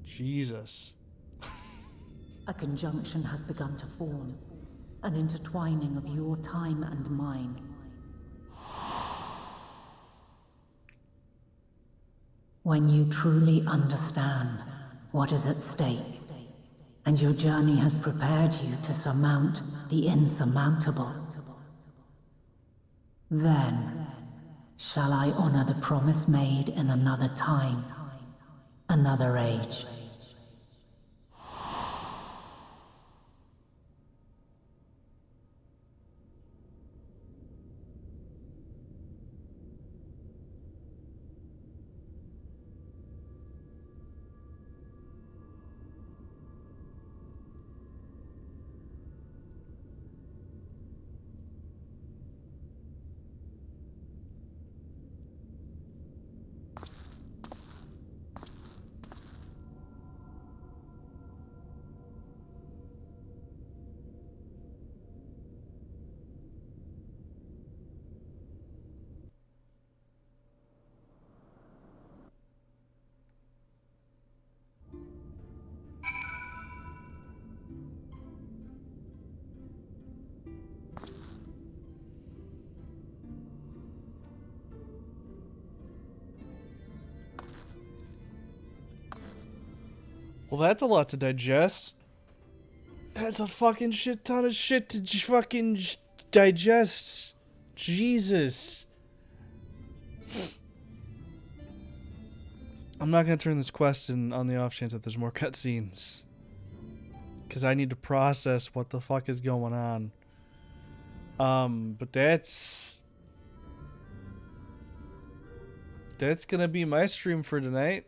Jesus. A conjunction has begun to form, an intertwining of your time and mine. When you truly understand what is at stake, and your journey has prepared you to surmount the insurmountable, then shall I honor the promise made in another time, another age. Well, that's a lot to digest. That's a fucking shit ton of shit to digest. Jesus. I'm not gonna turn this quest in on the off chance that there's more cutscenes. Because I need to process what the fuck is going on. But that's gonna be my stream for tonight.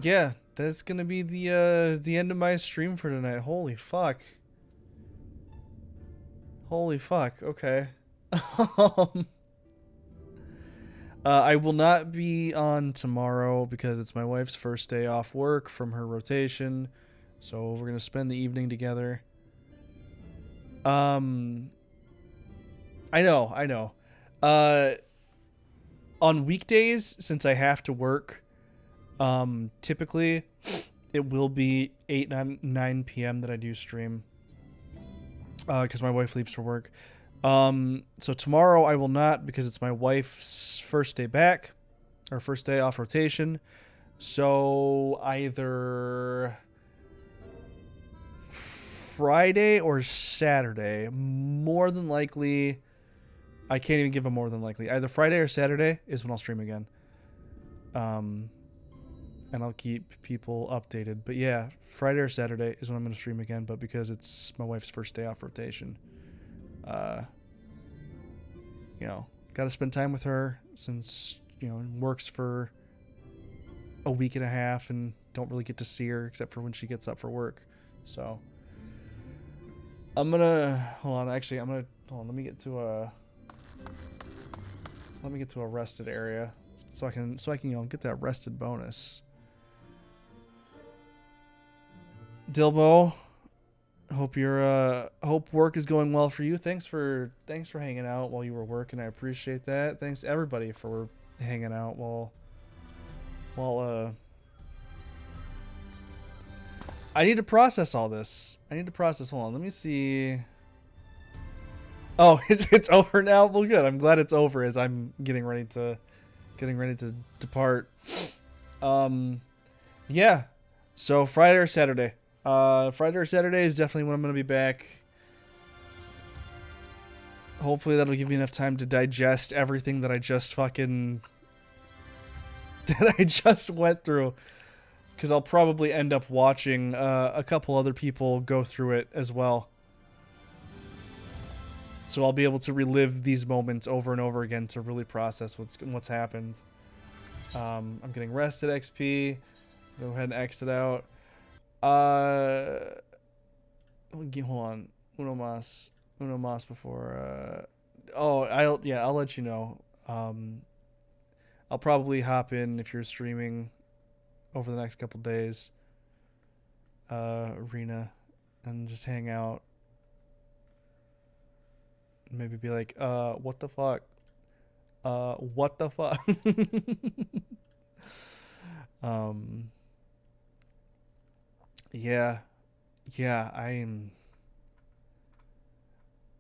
Yeah, that's gonna be the end of my stream for tonight. Holy fuck. Holy fuck. Okay. I will not be on tomorrow because it's my wife's first day off work from her rotation. So we're gonna spend the evening together. I know. On weekdays, since I have to work, typically it will be 9 p.m. that I do stream. Because my wife leaves for work. So tomorrow I will not because it's my wife's first day back. Or first day off rotation. So either Friday or Saturday. More than likely, I can't even give a more than likely. Either Friday or Saturday is when I'll stream again. And I'll keep people updated. But yeah, Friday or Saturday is when I'm going to stream again. But because it's my wife's first day off rotation, you know, got to spend time with her since, you know, works for a week and a half and don't really get to see her except for when she gets up for work. So I'm going to, hold on, let me get to a rested area so I can, you know, get that rested bonus. Dilbo, hope work is going well for you. Thanks for hanging out while you were working. I appreciate that. Thanks to everybody for hanging out while I need to process all this. Hold on, let me see. Oh, it's over now. Well, good. I'm glad it's over as I'm getting ready to depart. Yeah. So Friday or Saturday. Friday or Saturday is definitely when I'm going to be back. Hopefully that'll give me enough time to digest everything that I just went through. Because I'll probably end up watching a couple other people go through it as well. So I'll be able to relive these moments over and over again to really process what's happened. I'm getting rested, XP. Go ahead and exit out. Hold on. Uno mas before. I'll let you know. I'll probably hop in if you're streaming over the next couple days. Arena, and just hang out. Maybe be like, what the fuck? What the fuck? Yeah, I'm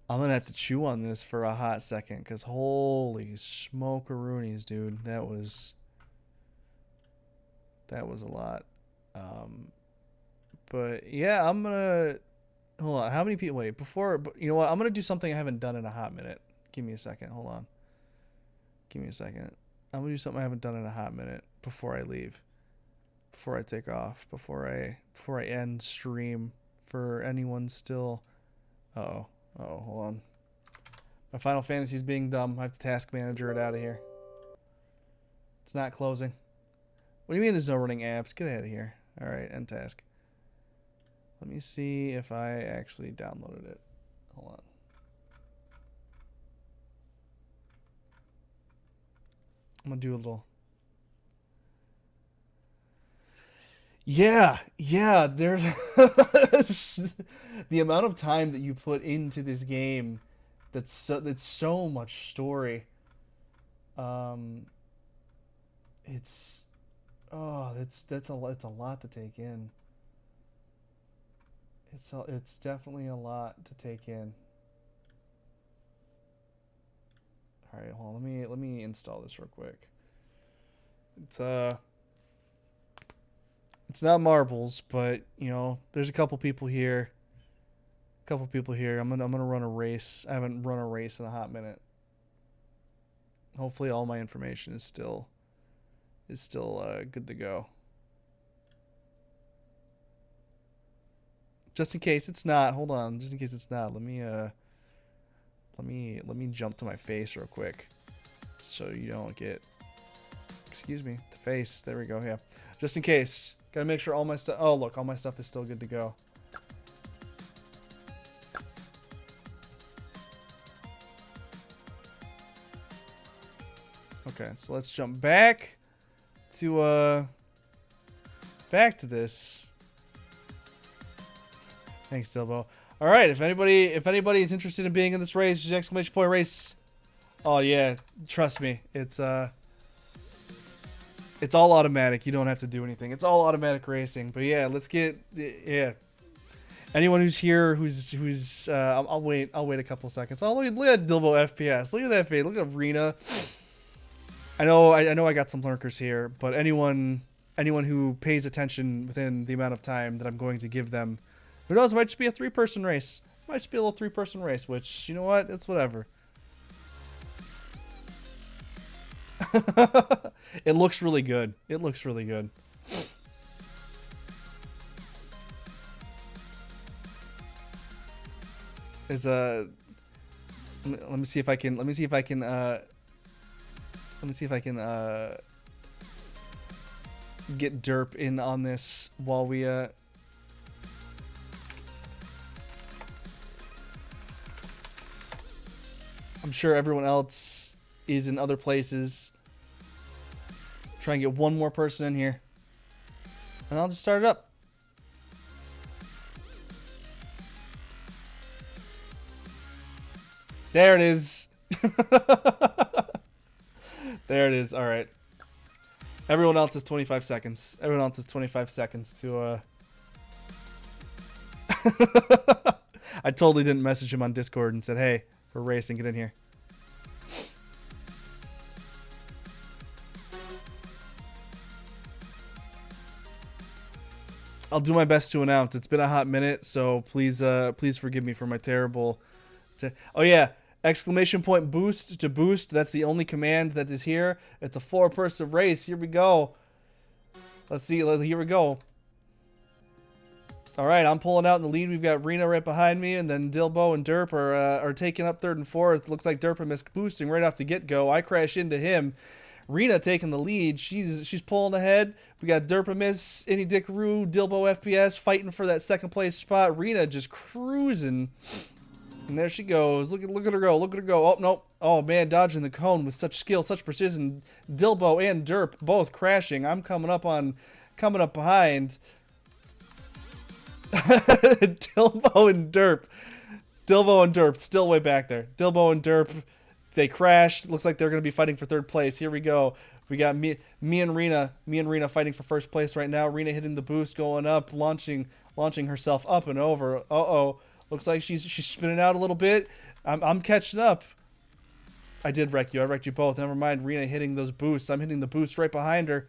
gonna have to chew on this for a hot second, because holy smokeroonies, dude, that was a lot. But yeah, I'm gonna hold on. How many people? Wait, you know what? I'm gonna do something I haven't done in a hot minute. Give me a second. Hold on. Give me a second. I'm gonna do something I haven't done in a hot minute before I leave. Before I take off. Before I end stream. For anyone still. Oh, hold on. My Final Fantasy's being dumb. I have to task manager it out of here. It's not closing. What do you mean there's no running apps? Get out of here. Alright, end task. Let me see if I actually downloaded it. Hold on. I'm gonna do a little. Yeah, there's the amount of time that you put into this game. That's so much story. It's a lot to take in. It's definitely a lot to take in. All right, hold on. Let me install this real quick. It's not marbles, but you know, there's a couple people here. I'm gonna run a race. I haven't run a race in a hot minute. Hopefully, all my information is still good to go. Just in case it's not, hold on. Just in case it's not, let me jump to my face real quick, so you don't get. Excuse me, the face. There we go. Yeah, just in case. Gotta make sure all my stuff. Oh, look, all my stuff is still good to go. Okay, so let's jump back to this. Thanks, Dilbo. All right, if anybody is interested in being in this race, just exclamation point race. Oh yeah, trust me, it's all automatic. You don't have to do anything. It's all automatic racing. But yeah, let's get anyone who's here who's I'll wait a couple seconds. Oh, look at Dilbo FPS. Look at that face. Look at Arena. I know I got some lurkers here, but anyone who pays attention within the amount of time that I'm going to give them, who knows, it might just be a 3-person race. It might just be a little 3-person race, which, you know what? It's whatever. It looks really good. It looks really good. There's a let me see if I can get derp in on this while we I'm sure everyone else is in other places. Try and get one more person in here. And I'll just start it up. There it is. There it is. All right. Everyone else has 25 seconds. Everyone else has 25 seconds to I totally didn't message him on Discord and said, "Hey, we're racing, get in here." I'll do my best to announce. It's been a hot minute, so please please forgive me for my terrible oh yeah, exclamation point boost to boost. That's the only command that is here. It's a 4-person race. Here we go. Let's see. Here we go. All right, I'm pulling out in the lead. We've got Rena right behind me, and then Dilbo and Derp are taking up 3rd and 4th. Looks like Derp is boosting right off the get-go. I crash into him. Rena taking the lead. She's pulling ahead. We got Derpamis, Inny Dickaroo, Dilbo FPS fighting for that 2nd place spot. Rena just cruising. And there she goes. Look at her go. Look at her go. Oh, nope. Oh, man, dodging the cone with such skill, such precision. Dilbo and Derp both crashing. I'm coming up behind. Dilbo and Derp still way back there. Dilbo and Derp, they crashed. Looks like they're going to be fighting for 3rd place. Here we go. We got me and Rena fighting for 1st place right now. Rena hitting the boost, going up, launching herself up and over. Uh-oh. Looks like she's spinning out a little bit. I'm catching up. I did wreck you. I wrecked you both. Never mind. Rena hitting those boosts. I'm hitting the boost right behind her.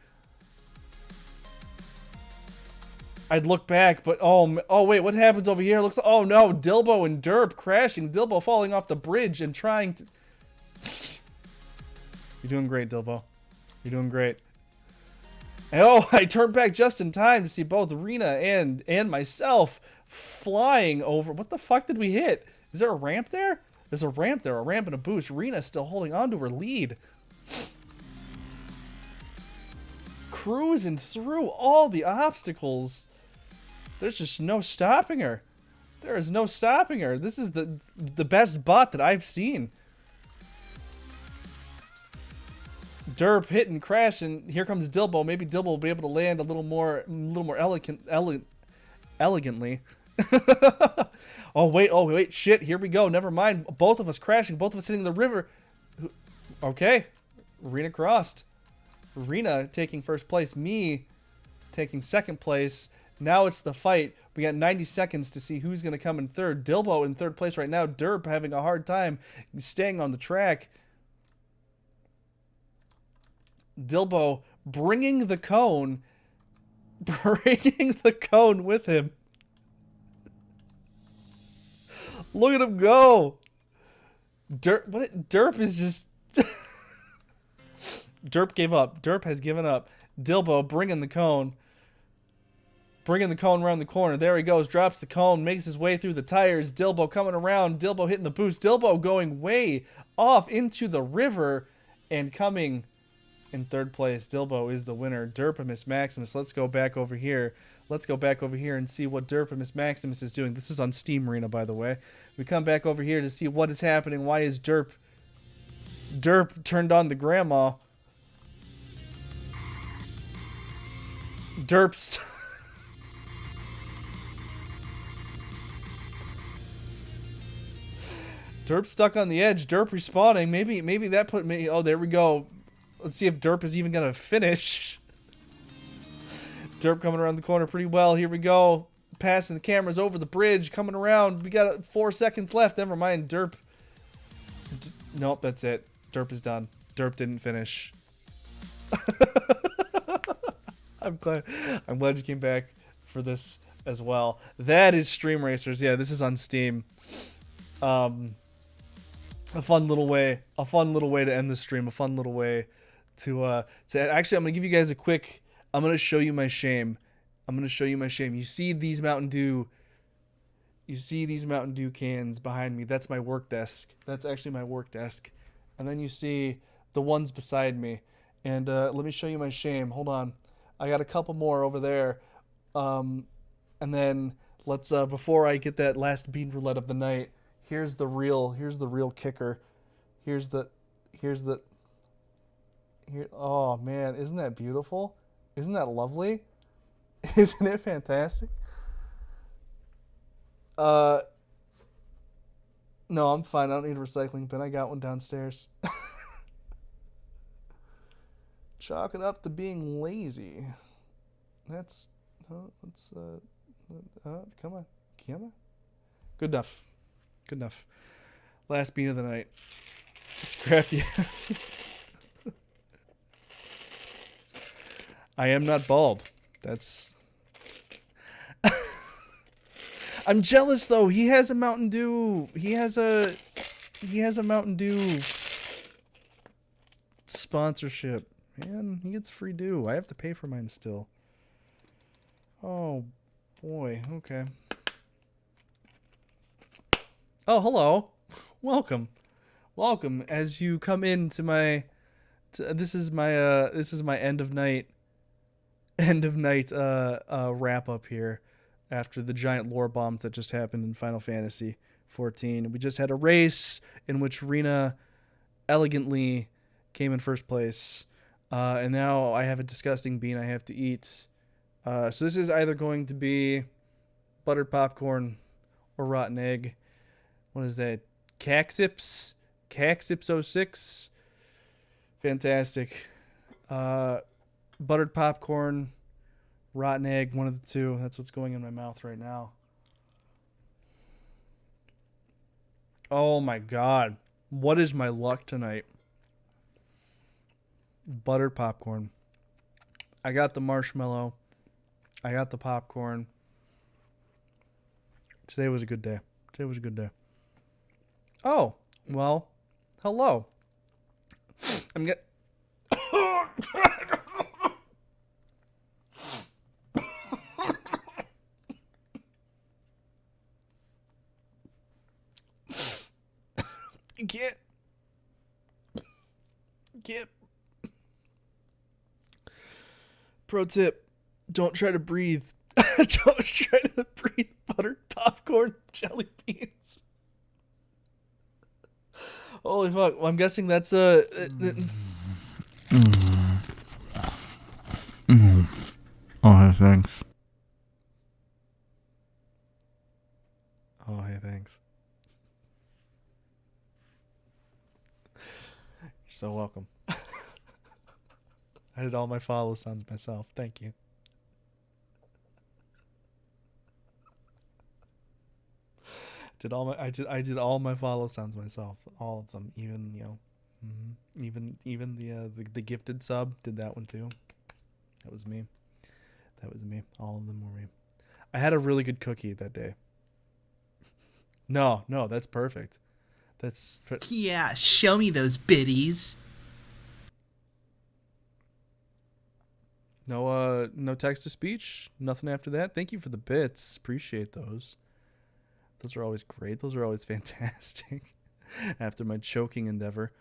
I'd look back, but oh wait, what happens over here? Looks, oh no, Dilbo and Derp crashing. Dilbo falling off the bridge and trying to. You're doing great, Dilbo. You're doing great. And, oh, I turned back just in time to see both Rena and myself flying over. What the fuck did we hit? Is there a ramp there? There's a ramp there, a ramp and a boost. Rena's still holding on to her lead. Cruising through all the obstacles. There's just no stopping her. There is no stopping her. This is the best bot that I've seen. Derp hitting, crashing. Here comes Dilbo. Maybe Dilbo will be able to land a little more elegantly. Oh wait, shit. Here we go. Never mind. Both of us crashing. Both of us hitting the river. Okay, Rena crossed. Rena taking 1st place. Me taking 2nd place. Now it's the fight. We got 90 seconds to see who's going to come in 3rd. Dilbo in 3rd place right now. Derp having a hard time staying on the track. Dilbo bringing the cone. Bringing the cone with him. Look at him go. Derp is just... Derp gave up. Derp has given up. Dilbo bringing the cone. Bringing the cone around the corner. There he goes. Drops the cone. Makes his way through the tires. Dilbo coming around. Dilbo hitting the boost. Dilbo going way off into the river and coming in 3rd place. Dilbo is the winner. Derpamus Maximus. Let's go back over here. Let's go back over here and see what Derpamus Maximus is doing. This is on Steam Arena, by the way. We come back over here to see what is happening. Why is Derp turned on the grandma? Derp's... Derp stuck on the edge. Derp respawning. Maybe that put me... Oh, there we go. Let's see if Derp is even going to finish. Derp coming around the corner pretty well. Here we go. Passing the cameras over the bridge. Coming around. We got 4 seconds left. Never mind. Derp. Nope, that's it. Derp is done. Derp didn't finish. I'm glad you came back for this as well. That is Stream Racers. Yeah, this is on Steam. A fun little way to end the stream. A fun little way to actually, I'm gonna give you guys a quick. I'm gonna show you my shame. You see these Mountain Dew. You see these Mountain Dew cans behind me. That's my work desk. That's actually my work desk. And then you see the ones beside me. And let me show you my shame. Hold on. I got a couple more over there. And then let's before I get that last bean roulette of the night. Here's the real kicker. Oh man, isn't that beautiful? Isn't that lovely? Isn't it fantastic? No, I'm fine. I don't need a recycling bin. I got one downstairs. Chalk it up to being lazy. That's... come on. Good enough. Good enough. Last bean of the night. Scrap you. I am not bald. That's... I'm jealous though. He has a Mountain Dew. He has a Mountain Dew sponsorship. Man, he gets free Dew. I have to pay for mine still. Oh boy. Okay. Oh, hello. Welcome. As you come into my this is my end of night wrap up here after the giant lore bombs that just happened in Final Fantasy 14. We just had a race in which Rena elegantly came in first place. And now I have a disgusting bean I have to eat. So this is either going to be buttered popcorn or rotten egg. What is that? Caxips 06. Fantastic. Buttered popcorn, rotten egg, one of the two. That's what's going in my mouth right now. Oh my god. What is my luck tonight? Buttered popcorn. I got the marshmallow. I got the popcorn. Today was a good day. Oh, well, hello. I'm get. Can't. Pro tip: don't try to breathe. Don't try to breathe buttered popcorn jelly beans. Holy fuck! Well, I'm guessing that's Oh, thanks. Oh, hey, thanks. You're so welcome. I did all my follow sounds myself. Thank you. I did all my follow sounds myself. All of them. Even, even the gifted sub did that one too. That was me. All of them were me. I had a really good cookie that day. No, that's perfect. Yeah, show me those biddies. No text to speech. Nothing after that. Thank you for the bits. Appreciate those. Those are always great. Those are always fantastic. After my choking endeavor.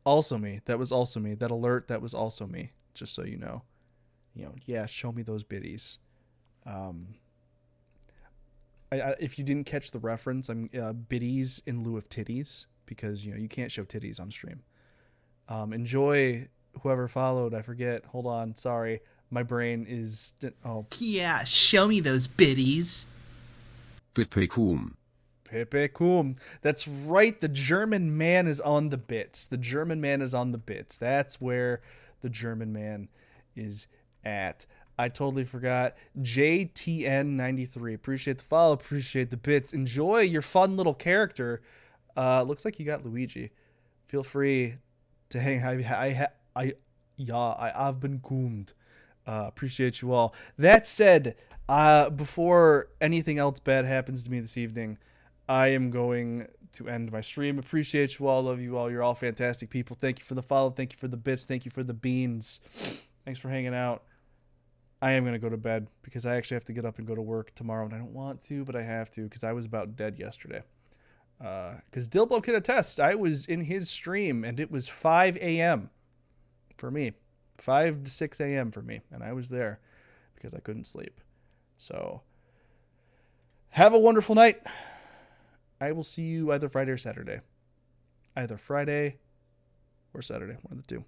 Also me. That was also me. That alert, that was also me. Just so you know. Yeah, show me those biddies. If you didn't catch the reference, I'm biddies in lieu of titties. Because, you can't show titties on stream. Enjoy whoever followed. I forget. Hold on. Sorry. My brain is... Oh. Yeah, show me those biddies. Pepe Kum. That's right. The German man is on the bits. That's where the German man is at. I totally forgot. JTN93. Appreciate the follow. Appreciate the bits. Enjoy your fun little character. Looks like you got Luigi. Feel free to hang. I've been coomed. Appreciate you all. That said, before anything else bad happens to me this evening, I am going to end my stream. Appreciate you all. Love you all. You're all fantastic people. Thank you for the follow. Thank you for the bits. Thank you for the beans. Thanks for hanging out. I am going to go to bed because I actually have to get up and go to work tomorrow, and I don't want to, but I have to because I was about dead yesterday. Because Dilbo can attest, I was in his stream, and it was 5 a.m. for me. 5 to 6 a.m. for me, and I was there because I couldn't sleep. So, have a wonderful night. I will see you either Friday or Saturday. Either Friday or Saturday, one of the two.